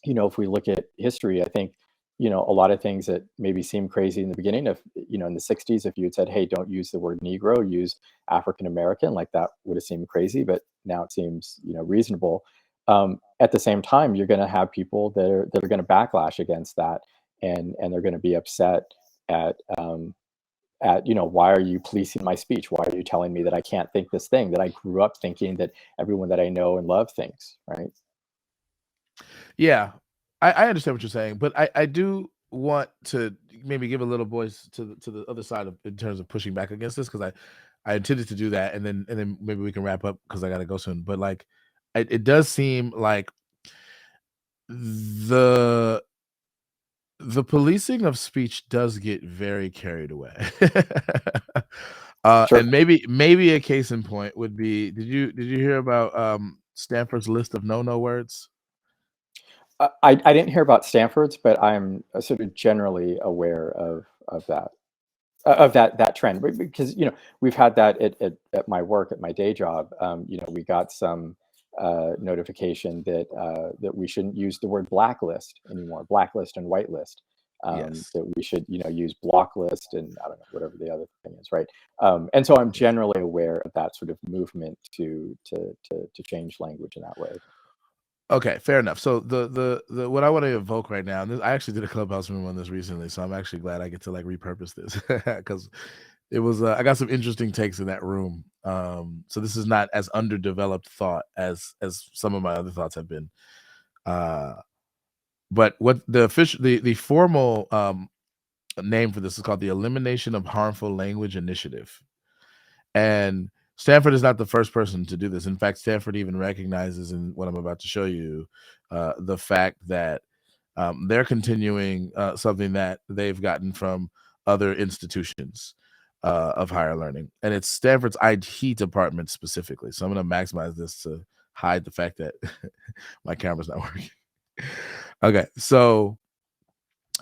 if we look at history, I think, a lot of things that maybe seem crazy in the beginning of, in the 60s, if you had said, hey, don't use the word Negro, use African American, like that would have seemed crazy, but now it seems, reasonable. At the same time, you're going to have people that are going to backlash against that, and they're going to be upset at why are you policing my speech? Why are you telling me that I can't think this thing that I grew up thinking that everyone that I know and love thinks, right? Yeah, I understand what you're saying, but I do want to maybe give a little voice to the other side in terms of pushing back against this, because I intended to do that, and then maybe we can wrap up because I got to go soon. But like, it does seem like the the policing of speech does get very carried away. Sure. And maybe a case in point would be, did you hear about Stanford's list of no words? I didn't hear about Stanford's, but I'm sort of generally aware of that. That trend, because we've had that at my work, at my day job. We got some notification that we shouldn't use the word blacklist anymore, blacklist and whitelist. Yes. That we should use block list and I don't know, whatever the other thing is, right? And so I'm generally aware of that sort of movement to change language in that way. Okay, fair enough. So the what I want to evoke right now, and I actually did a clubhouse room on this recently, so I'm actually glad I get to like repurpose this because it was I got some interesting takes in that room. So this is not as underdeveloped thought as some of my other thoughts have been. But what the formal name for this is called the Elimination of Harmful Language Initiative. And Stanford is not the first person to do this. In fact, Stanford even recognizes in what I'm about to show you the fact that they're continuing something that they've gotten from other institutions of higher learning. And it's Stanford's IT department specifically. So I'm going to maximize this to hide the fact that my camera's not working. Okay, so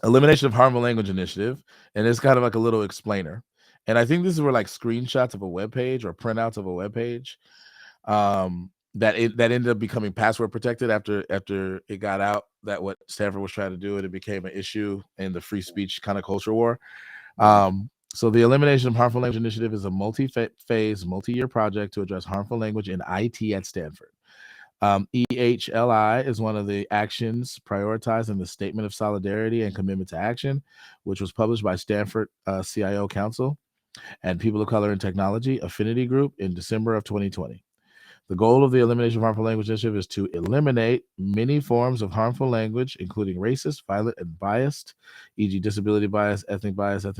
Elimination of Harmful Language Initiative, and it's kind of like a little explainer. And I think this is where like screenshots of a web page or printouts of a web page that ended up becoming password protected after it got out that what Stanford was trying to do, and it became an issue in the free speech kind of culture war. So the Elimination of Harmful Language Initiative is a multi-phase, multi-year project to address harmful language in IT at Stanford. EHLI is one of the actions prioritized in the Statement of Solidarity and Commitment to Action, which was published by Stanford CIO Council and People of Color in Technology Affinity Group in December of 2020. The goal of the Elimination of Harmful Language Initiative is to eliminate many forms of harmful language, including racist, violent, and biased, e.g. disability bias, ethnic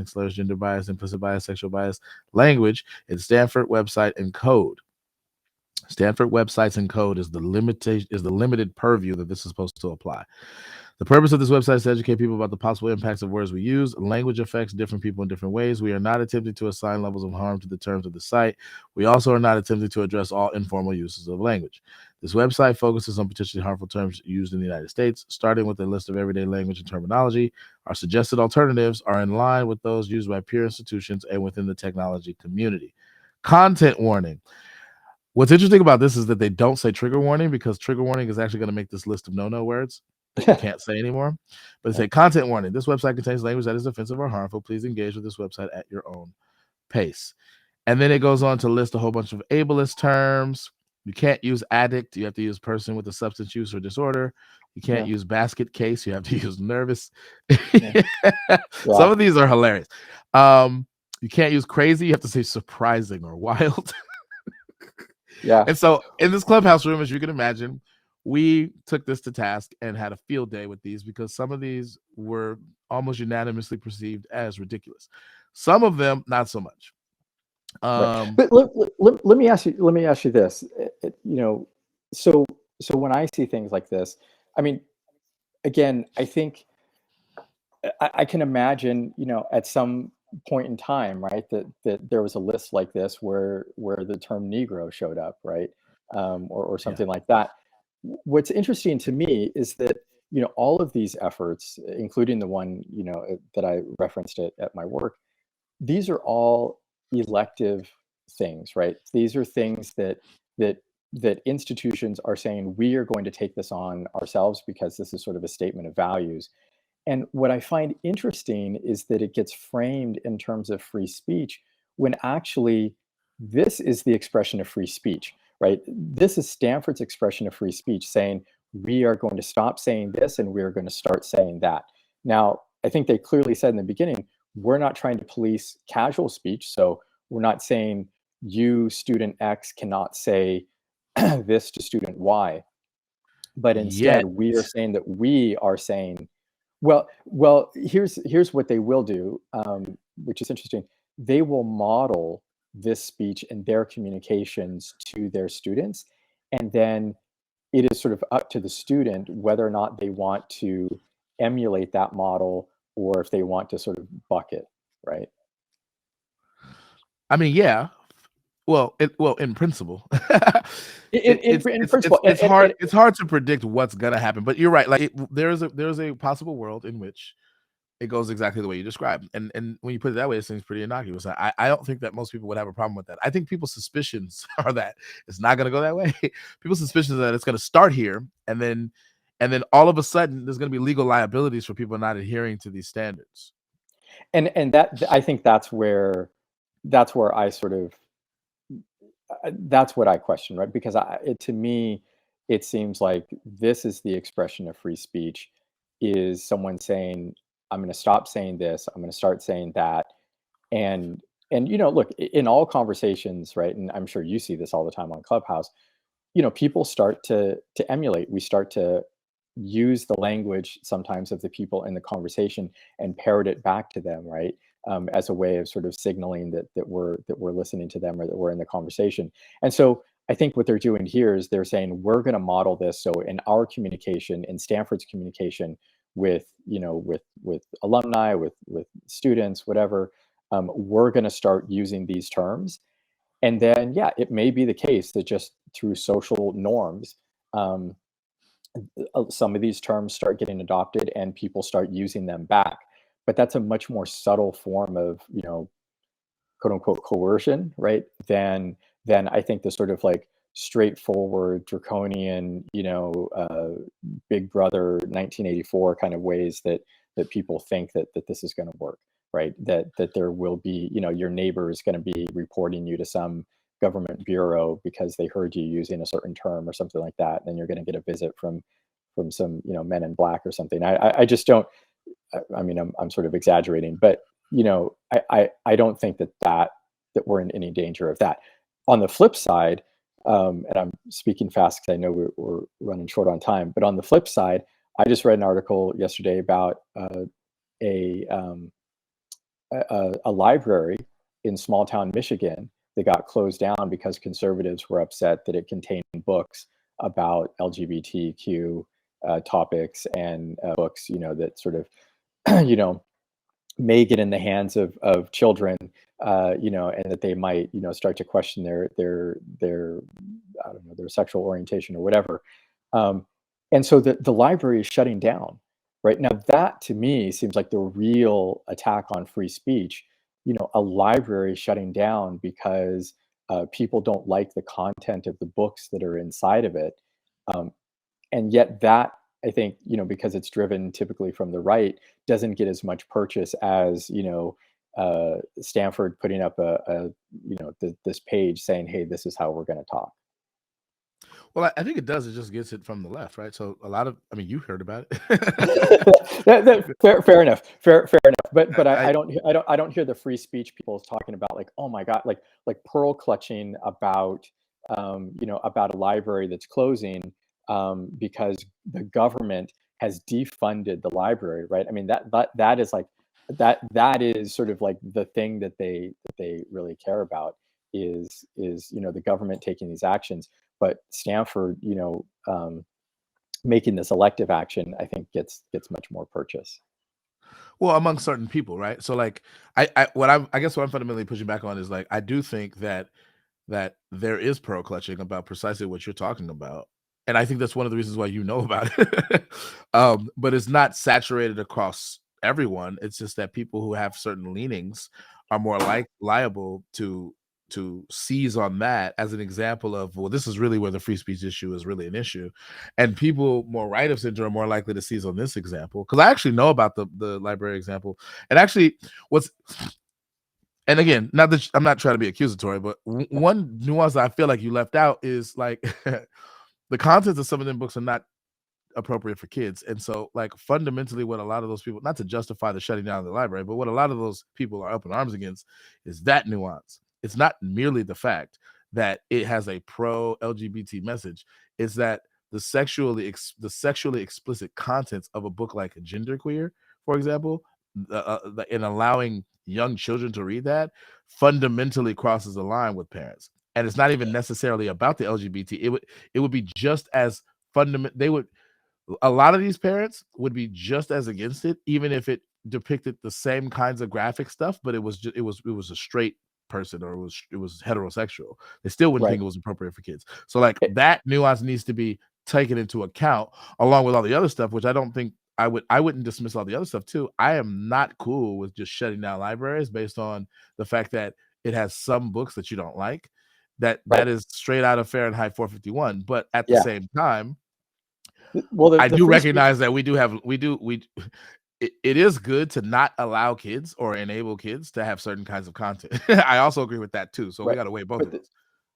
slurs, gender bias, implicit bias, sexual bias, language in Stanford website and code. Stanford websites and code is the limited purview that this is supposed to apply. The purpose of this website is to educate people about the possible impacts of words we use. Language affects different people in different ways. We are not attempting to assign levels of harm to the terms of the site. We also are not attempting to address all informal uses of language. This website focuses on potentially harmful terms used in the United States, starting with a list of everyday language and terminology. Our suggested alternatives are in line with those used by peer institutions and within the technology community. Content warning. What's interesting about this is that they don't say trigger warning, because trigger warning is actually going to make this list of no words that you can't say anymore. But they say content warning. This website contains language that is offensive or harmful. Please engage with this website at your own pace. And then it goes on to list a whole bunch of ableist terms. You can't use addict. You have to use person with a substance use or disorder. You can't use basket case. You have to use nervous. Some of these are hilarious. You can't use crazy. You have to say surprising or wild. Yeah. And so in this clubhouse room, as you can imagine, we took this to task and had a field day with these, because some of these were almost unanimously perceived as ridiculous. Some of them, not so much. But let me ask you this. So when I see things like this, I mean, again, I think I can imagine, at some point in time, right, that there was a list like this where the term Negro showed up, right, or something like that. What's interesting to me is that all of these efforts, including the one that I referenced at my work, these are all elective things, right? These are things that that institutions are saying, we are going to take this on ourselves because this is sort of a statement of values. And what I find interesting is that it gets framed in terms of free speech, when actually this is the expression of free speech, right? This is Stanford's expression of free speech, saying we are going to stop saying this and we are going to start saying that. Now, I think they clearly said in the beginning, we're not trying to police casual speech. So we're not saying you, student X, cannot say this to student Y. But instead, we are saying that we are saying, well, here's what they will do, which is interesting. They will model this speech in their communications to their students, and then it is sort of up to the student whether or not they want to emulate that model or if they want to sort of buck it, right? I mean, yeah. Well, in principle, In principle, it's hard to predict what's gonna happen. But you're right. Like there's a possible world in which it goes exactly the way you described. And when you put it that way, it seems pretty innocuous. I don't think that most people would have a problem with that. I think people's suspicions are that it's not gonna go that way. People's suspicions are that it's gonna start here, and then all of a sudden there's gonna be legal liabilities for people not adhering to these standards. and that, I think that's where I sort of, that's what I question, right? Because to me, it seems like this is the expression of free speech, is someone saying, I'm going to stop saying this, I'm going to start saying that. And look, in all conversations, right? And I'm sure you see this all the time on Clubhouse, people start to emulate. We start to use the language sometimes of the people in the conversation and parrot it back to them, right? As a way of sort of signaling that we're listening to them or that we're in the conversation. And so I think what they're doing here is they're saying we're going to model this. So in our communication, in Stanford's communication with with alumni, with students, whatever, we're going to start using these terms. And then, yeah, it may be the case that just through social norms, um, some of these terms start getting adopted and people start using them back. But that's a much more subtle form of, quote unquote coercion, right? Than I think the sort of like straightforward draconian, Big Brother 1984 kind of ways that people think that this is going to work, right? That there will be, your neighbor is going to be reporting you to some government bureau because they heard you using a certain term or something like that. And then you're going to get a visit from some, men in black or something. I just don't. I mean, I'm sort of exaggerating, but I don't think that we're in any danger of that. On the flip side, and I'm speaking fast because I know we're running short on time, but on the flip side, I just read an article yesterday about a library in small town Michigan that got closed down because conservatives were upset that it contained books about LGBTQ topics and books, that sort of, may get in the hands of children, and that they might, start to question their I don't know, their sexual orientation or whatever. And so the library is shutting down right now. That to me seems like the real attack on free speech. A library shutting down because people don't like the content of the books that are inside of it. Um, and yet that, I think, because it's driven typically from the right, doesn't get as much purchase as Stanford putting up this page saying, hey, this is how we're going to talk. Well, I think it does. It just gets it from the left, right? So a lot of, I mean, you heard about it. Fair enough. Fair enough. But I don't hear the free speech people talking about like, oh my God, like pearl clutching about about a library that's closing because the government has defunded the library, right? I mean that is like that is sort of like the thing that they really care about is the government taking these actions. But Stanford, making this elective action, I think gets much more purchase. Well, among certain people, right? So like I guess what I'm fundamentally pushing back on is like I do think that there is pearl clutching about precisely what you're talking about. And I think that's one of the reasons why you know about it. But it's not saturated across everyone. It's just that people who have certain leanings are more liable to seize on that as an example of, well, this is really where the free speech issue is really an issue. And people more right of center are more likely to seize on this example. Because I actually know about the library example. And actually and again, not that I'm not trying to be accusatory, but one nuance I feel like you left out is like the contents of some of them books are not appropriate for kids. And so like fundamentally what a lot of those people, not to justify the shutting down of the library, but what a lot of those people are up in arms against is that nuance. It's not merely the fact that it has a pro LGBT message. It's that the sexually explicit contents of a book like Genderqueer, for example, in allowing young children to read that fundamentally crosses the line with parents. And it's not even necessarily about the LGBT. It would be just as a lot of these parents would be just as against it, even if it depicted the same kinds of graphic stuff, but it was a straight person, or it was heterosexual. They still wouldn't think it was appropriate for kids. So like that nuance needs to be taken into account along with all the other stuff, which I don't think I wouldn't dismiss all the other stuff too. I am not cool with just shutting down libraries based on the fact that it has some books that you don't like. That is straight out of Fahrenheit 451. But at the same time, well, I do recognize that it is good to not allow kids or enable kids to have certain kinds of content. I also agree with that too. So we got to weigh both of those.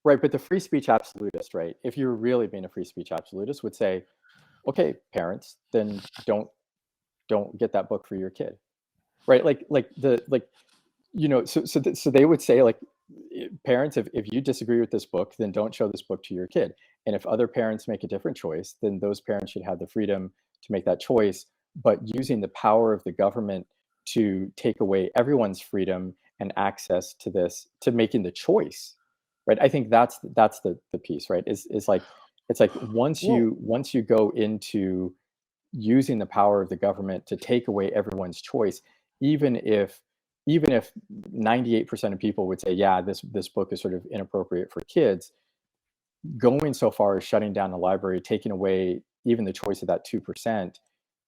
Right, but the free speech absolutist, right? If you're really being a free speech absolutist, would say, okay, parents, then don't get that book for your kid, right? So they would say, like, parents, if you disagree with this book, then don't show this book to your kid. And if other parents make a different choice, then those parents should have the freedom to make that choice. But using the power of the government to take away everyone's freedom and access to this, to making the choice, right? I think that's the piece, right? Is like, it's like once you go into using the power of the government to take away everyone's choice, even if 98% of people would say, yeah, this book is sort of inappropriate for kids, going so far as shutting down the library, taking away even the choice of that 2%,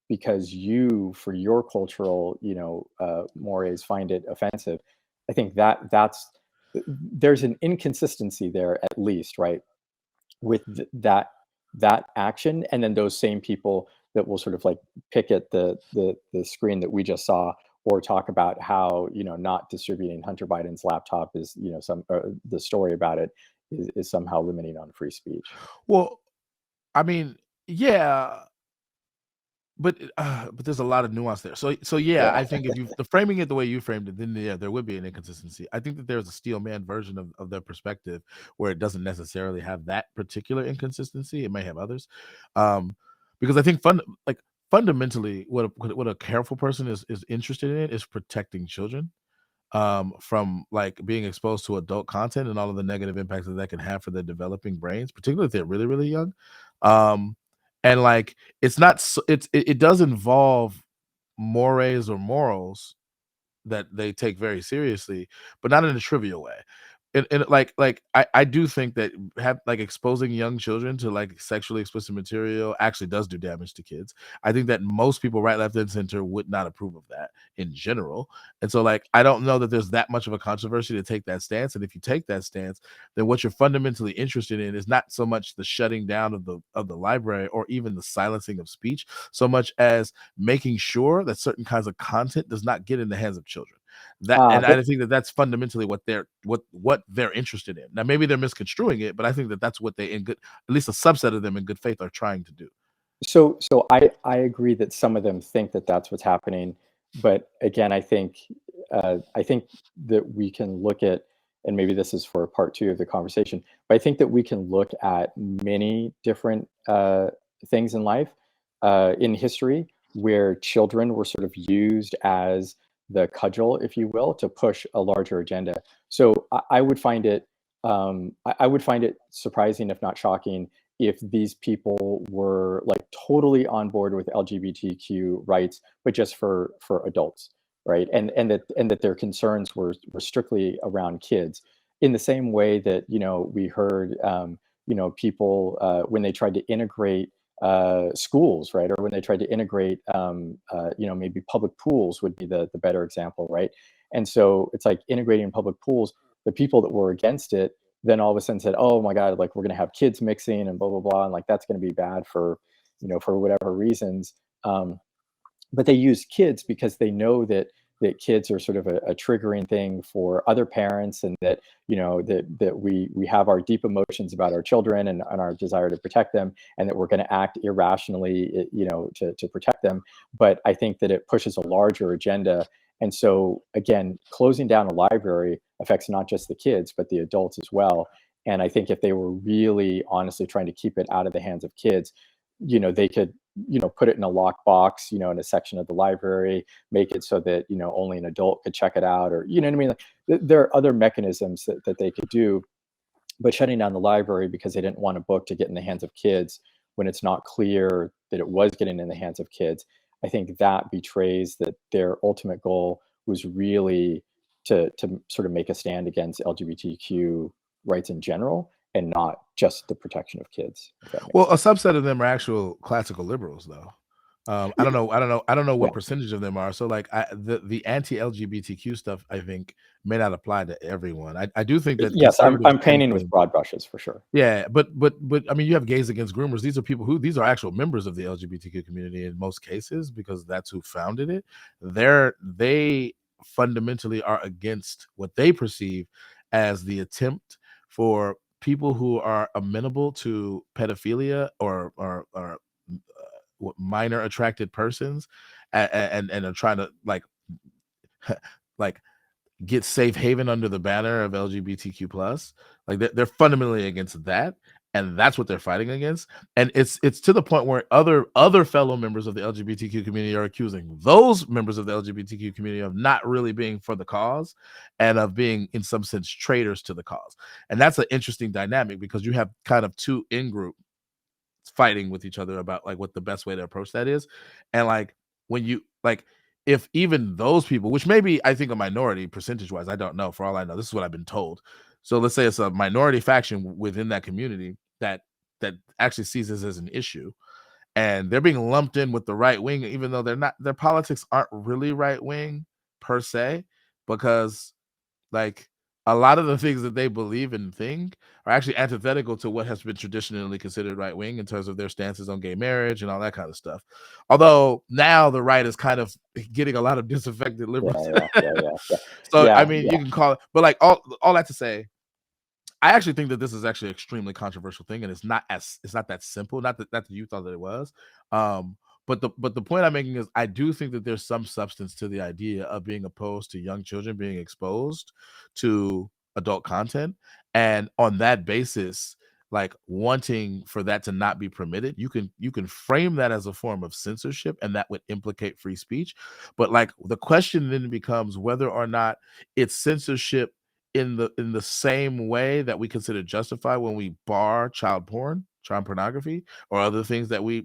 because you, for your cultural, mores, find it offensive. I think there's an inconsistency there, at least, right, with that action, and then those same people that will sort of like pick at the screen that we just saw, or talk about how not distributing Hunter Biden's laptop is the story about it is somehow limiting on free speech. Well, I mean, yeah, but there's a lot of nuance there. So yeah, I think if you the framing it the way you framed it, then there would be an inconsistency. I think that there's a steel man version of their perspective where it doesn't necessarily have that particular inconsistency. It may have others, because I think fundamentally, what a careful person is interested in is protecting children from like being exposed to adult content and all of the negative impacts that can have for their developing brains, particularly if they're really, really young. And like it does involve mores or morals that they take very seriously, but not in a trivial way. And I do think that exposing young children to like sexually explicit material actually does do damage to kids. I think that most people, right, left, and center, would not approve of that in general. And so like I don't know that there's that much of a controversy to take that stance. And if you take that stance, then what you're fundamentally interested in is not so much the shutting down of the library or even the silencing of speech, so much as making sure that certain kinds of content does not get in the hands of children. I think that that's fundamentally what they're interested in. Now, maybe they're misconstruing it, but I think that that's what they, at least a subset of them in good faith, are trying to do. So I agree that some of them think that that's what's happening, but again, I think that we can look at, and maybe this is for part 2 of the conversation, but I think that we can look at many different things in life, in history, where children were sort of used as the cudgel, if you will, to push a larger agenda. So I would find it surprising, if not shocking, if these people were like totally on board with LGBTQ rights, but just for adults, right? And that their concerns were strictly around kids. In the same way that we heard people when they tried to integrate schools, right? Or when they tried to integrate, maybe public pools would be the better example, right? And so it's like integrating public pools, the people that were against it then all of a sudden said, oh my God, like we're going to have kids mixing and blah, blah, blah. And like, that's going to be bad for whatever reasons. But they use kids because they know that kids are sort of a triggering thing for other parents, and that that we have our deep emotions about our children and our desire to protect them, and that we're going to act irrationally to protect them. But I think that it pushes a larger agenda. And so again, closing down a library affects not just the kids but the adults as well. And I think if they were really honestly trying to keep it out of the hands of kids, they could put it in a lockbox, in a section of the library, make it so that, only an adult could check it out, or, what I mean? Like, there are other mechanisms that they could do, but shutting down the library because they didn't want a book to get in the hands of kids when it's not clear that it was getting in the hands of kids, I think that betrays that their ultimate goal was really to sort of make a stand against LGBTQ rights in general, and not just the protection of kids. If that makes Well, a sense. subset of them are actual classical liberals, though. I don't know. I don't know what Yeah. percentage of them are. So, like, the anti-LGBTQ stuff, I think, may not apply to everyone. I do think that Yes, conservatives I'm tend painting with to, broad brushes for sure. yeah, but I mean, you have gays against groomers. These are people who these are actual members of the LGBTQ community in most cases, because that's who founded it. They fundamentally are against what they perceive as the attempt for people who are amenable to pedophilia or minor attracted persons, and are trying to like get safe haven under the banner of LGBTQ plus. Like they're fundamentally against that, and that's what they're fighting against. And it's to the point where other fellow members of the LGBTQ community are accusing those members of the LGBTQ community of not really being for the cause, and of being in some sense traitors to the cause. And that's an interesting dynamic, because you have kind of two in group fighting with each other about like what the best way to approach that is. And like when you like, if even those people, which maybe I think a minority percentage wise, I don't know, for all I know, this is what I've been told. So let's say it's a minority faction within that community that actually sees this as an issue, and they're being lumped in with the right wing, even though they're not, their politics aren't really right wing per se, because like a lot of the things that they believe and think are actually antithetical to what has been traditionally considered right wing in terms of their stances on gay marriage and all that kind of stuff. Although now the right is kind of getting a lot of disaffected liberals. Yeah. So I Yeah, mean, yeah. you can call it, but like all that to say, I actually think that this is actually an extremely controversial thing, and it's not that simple. Not that you thought that it was. But the point I'm making is I do think that there's some substance to the idea of being opposed to young children being exposed to adult content, and on that basis, like wanting for that to not be permitted, you can frame that as a form of censorship, and that would implicate free speech. But like the question then becomes whether or not it's censorship in the same way that we consider justified when we bar child pornography, or other things that we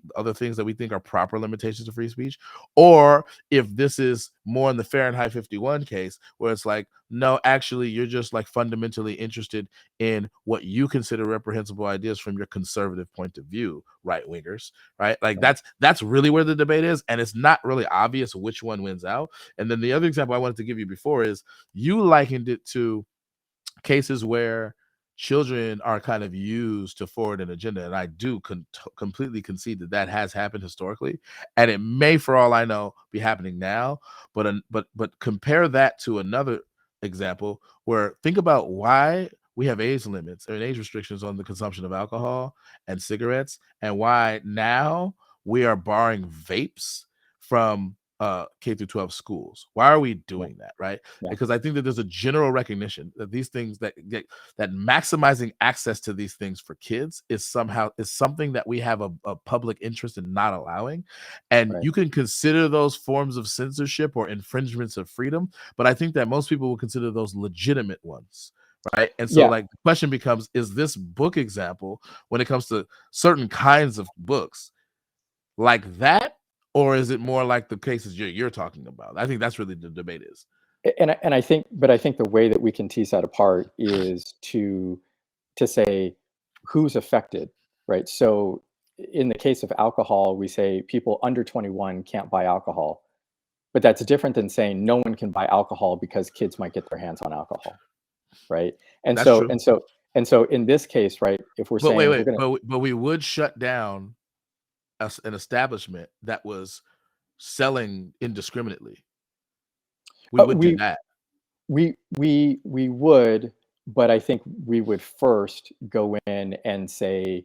think are proper limitations of free speech, or if this is more in the Fahrenheit 51 case, where it's like, no, actually you're just like fundamentally interested in what you consider reprehensible ideas from your conservative point of view, right wingers, right? Like that's really where the debate is, and it's not really obvious which one wins out. And then the other example I wanted to give you before is you likened it to cases where children are kind of used to forward an agenda, and I do completely concede that has happened historically, and it may, for all I know, be happening now. But compare that to another example where, think about why we have age limits and age restrictions on the consumption of alcohol and cigarettes, and why now we are barring vapes from K through 12 schools. Why are we doing that, right? Yeah. Because I think that there's a general recognition that these things that maximizing access to these things for kids is something that we have a public interest in not allowing. And Right. you can consider those forms of censorship or infringements of freedom, but I think that most people will consider those legitimate ones. Right. And so Yeah. like the question becomes, is this book example, when it comes to certain kinds of books, like that, or is it more like the cases you're talking about? I think that's really the debate is. And I think the way that we can tease that apart is to say who's affected, right? So in the case of alcohol, we say people under 21 can't buy alcohol, but that's different than saying no one can buy alcohol because kids might get their hands on alcohol, right? And That's so true. in this case, right, if we're But saying wait, we're going but we would shut down an establishment that was selling indiscriminately. We to would do that. we would, but I think we would first go in and say,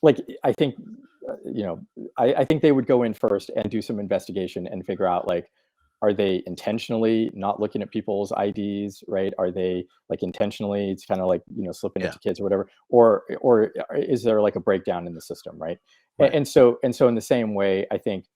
like, I think I think they would go in first and do some investigation and figure out, like, are they intentionally not looking at people's IDs, right? Are they like intentionally, it's kind of like, slipping it Yeah. to kids or whatever, or is there like a breakdown in the system, right? Right. And so in the same way, I think,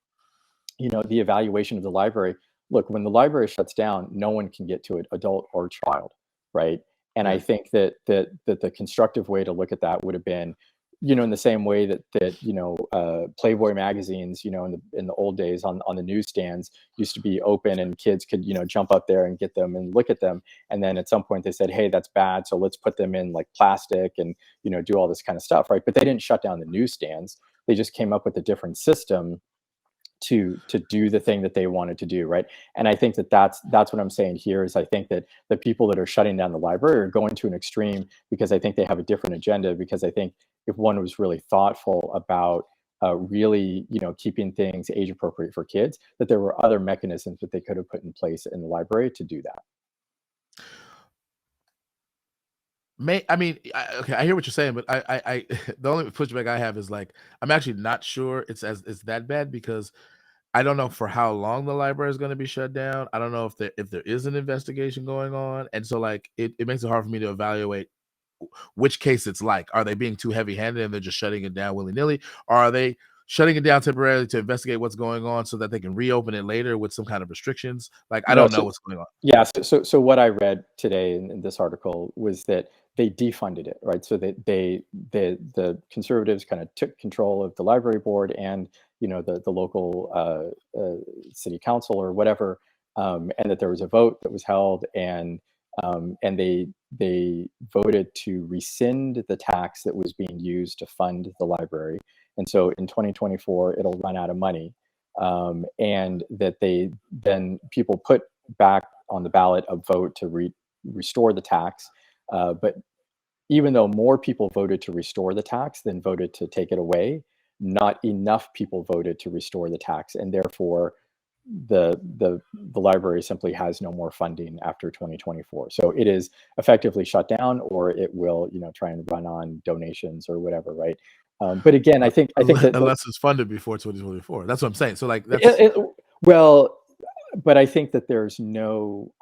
the evaluation of the library. Look, when the library shuts down, no one can get to it, adult or child, right? And I Right. think that the constructive way to look at that would have been, in the same way that Playboy magazines, in the old days on the newsstands used to be open and kids could, jump up there and get them and look at them. And then at some point they said, hey, that's bad, so let's put them in like plastic and, do all this kind of stuff, right? But they didn't shut down the newsstands. They just came up with a different system to do the thing that they wanted to do, right? And I think that's what I'm saying here is I think that the people that are shutting down the library are going to an extreme because I think they have a different agenda. Because I think if one was really thoughtful about really, keeping things age appropriate for kids, that there were other mechanisms that they could have put in place in the library to do that. Okay, I hear what you're saying, but I the only pushback I have is like I'm actually not sure it's that bad because I don't know for how long the library is going to be shut down. I don't know if there is an investigation going on, and so like it makes it hard for me to evaluate which case it's like. Are they being too heavy-handed and they're just shutting it down willy-nilly, or are they shutting it down temporarily to investigate what's going on so that they can reopen it later with some kind of restrictions? Like I don't know what's going on. Yeah. So what I read today in this article was that they defunded it, right? So that the conservatives kind of took control of the library board and the local city council or whatever, and that there was a vote that was held, and they voted to rescind the tax that was being used to fund the library, and so in 2024 it'll run out of money, and that people put back on the ballot a vote to restore the tax. But even though more people voted to restore the tax than voted to take it away, not enough people voted to restore the tax, and therefore the library simply has no more funding after 2024. So it is effectively shut down, or it will try and run on donations or whatever, right? But again, I think that unless it's funded before 2024, that's what I'm saying. So like that's well, but I think that there was no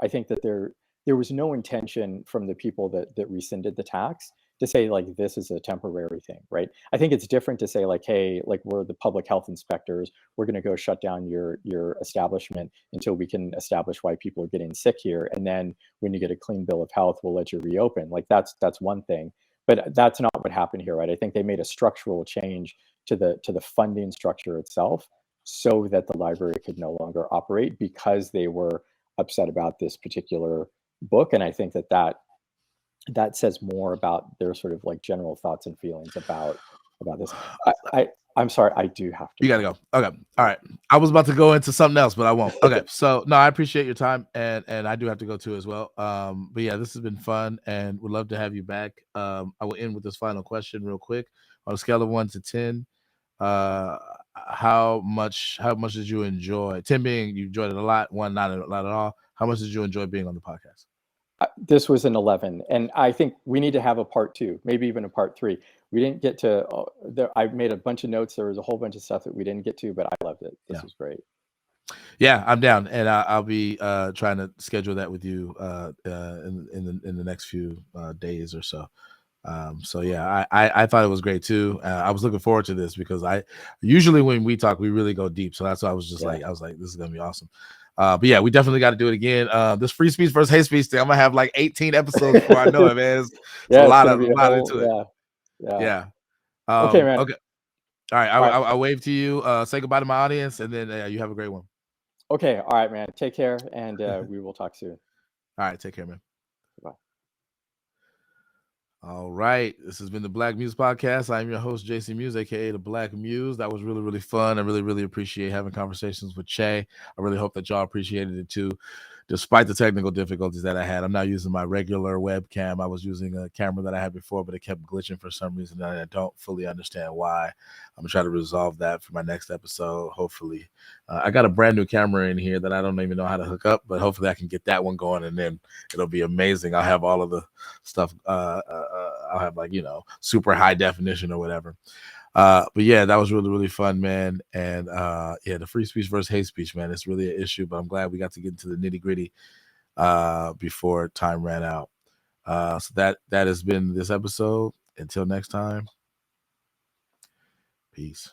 intention from the people that rescinded the tax to say like this is a temporary thing, right? I think it's different to say like, hey, like we're the public health inspectors, we're going to go shut down your establishment until we can establish why people are getting sick here, and then when you get a clean bill of health, we'll let you reopen. Like that's one thing, but that's not what happened here, right? I think they made a structural change to the funding structure itself, so that the library could no longer operate because they were upset about this particular book. And I think that says more about their sort of like general thoughts and feelings about this. I'm sorry, I do have to. You gotta go. Okay. All right. I was about to go into something else, but I won't. Okay. So no, I appreciate your time, and I do have to go too as well. But yeah, this has been fun, and would love to have you back. I will end with this final question real quick. On a scale of 1 to 10, how much did you enjoy? 10 being you enjoyed it a lot, 1 not a lot at all. How much did you enjoy being on the podcast? This was an 11, and I think we need to have a part 2, maybe even a part 3. We didn't get to. I made a bunch of notes. There was a whole bunch of stuff that we didn't get to, but I loved it. This was great. Yeah, I'm down, and I'll be trying to schedule that with you in the next few days or so. So yeah, I thought it was great too. I was looking forward to this because I usually when we talk, we really go deep. So that's why I was just like, I was like, this is gonna be awesome. But yeah, we definitely got to do it again. This free speech versus hate speech thing, I'm gonna have like 18 episodes before I know it, man. It's a lot into it. Yeah. Okay, man. Okay. All right. I'll wave to you. Say goodbye to my audience, and then you have a great one. Okay. All right, man. Take care, and we will talk soon. All right. Take care, man. Bye. All right. This has been the Black Muse Podcast. I'm your host, JC Muse, aka the Black Muse. That was really, really fun. I really, really appreciate having conversations with Che. I really hope that y'all appreciated it too, despite the technical difficulties that I had. I'm not using my regular webcam. I was using a camera that I had before, but it kept glitching for some reason, and I don't fully understand why. I'm gonna try to resolve that for my next episode, hopefully. I got a brand new camera in here that I don't even know how to hook up, but hopefully I can get that one going, and then it'll be amazing. I'll have all of the stuff. I'll have like, super high definition or whatever. But yeah, that was really, really fun, man. And yeah, the free speech versus hate speech, man, it's really an issue, but I'm glad we got to get into the nitty gritty before time ran out. So that has been this episode. Until next time, peace.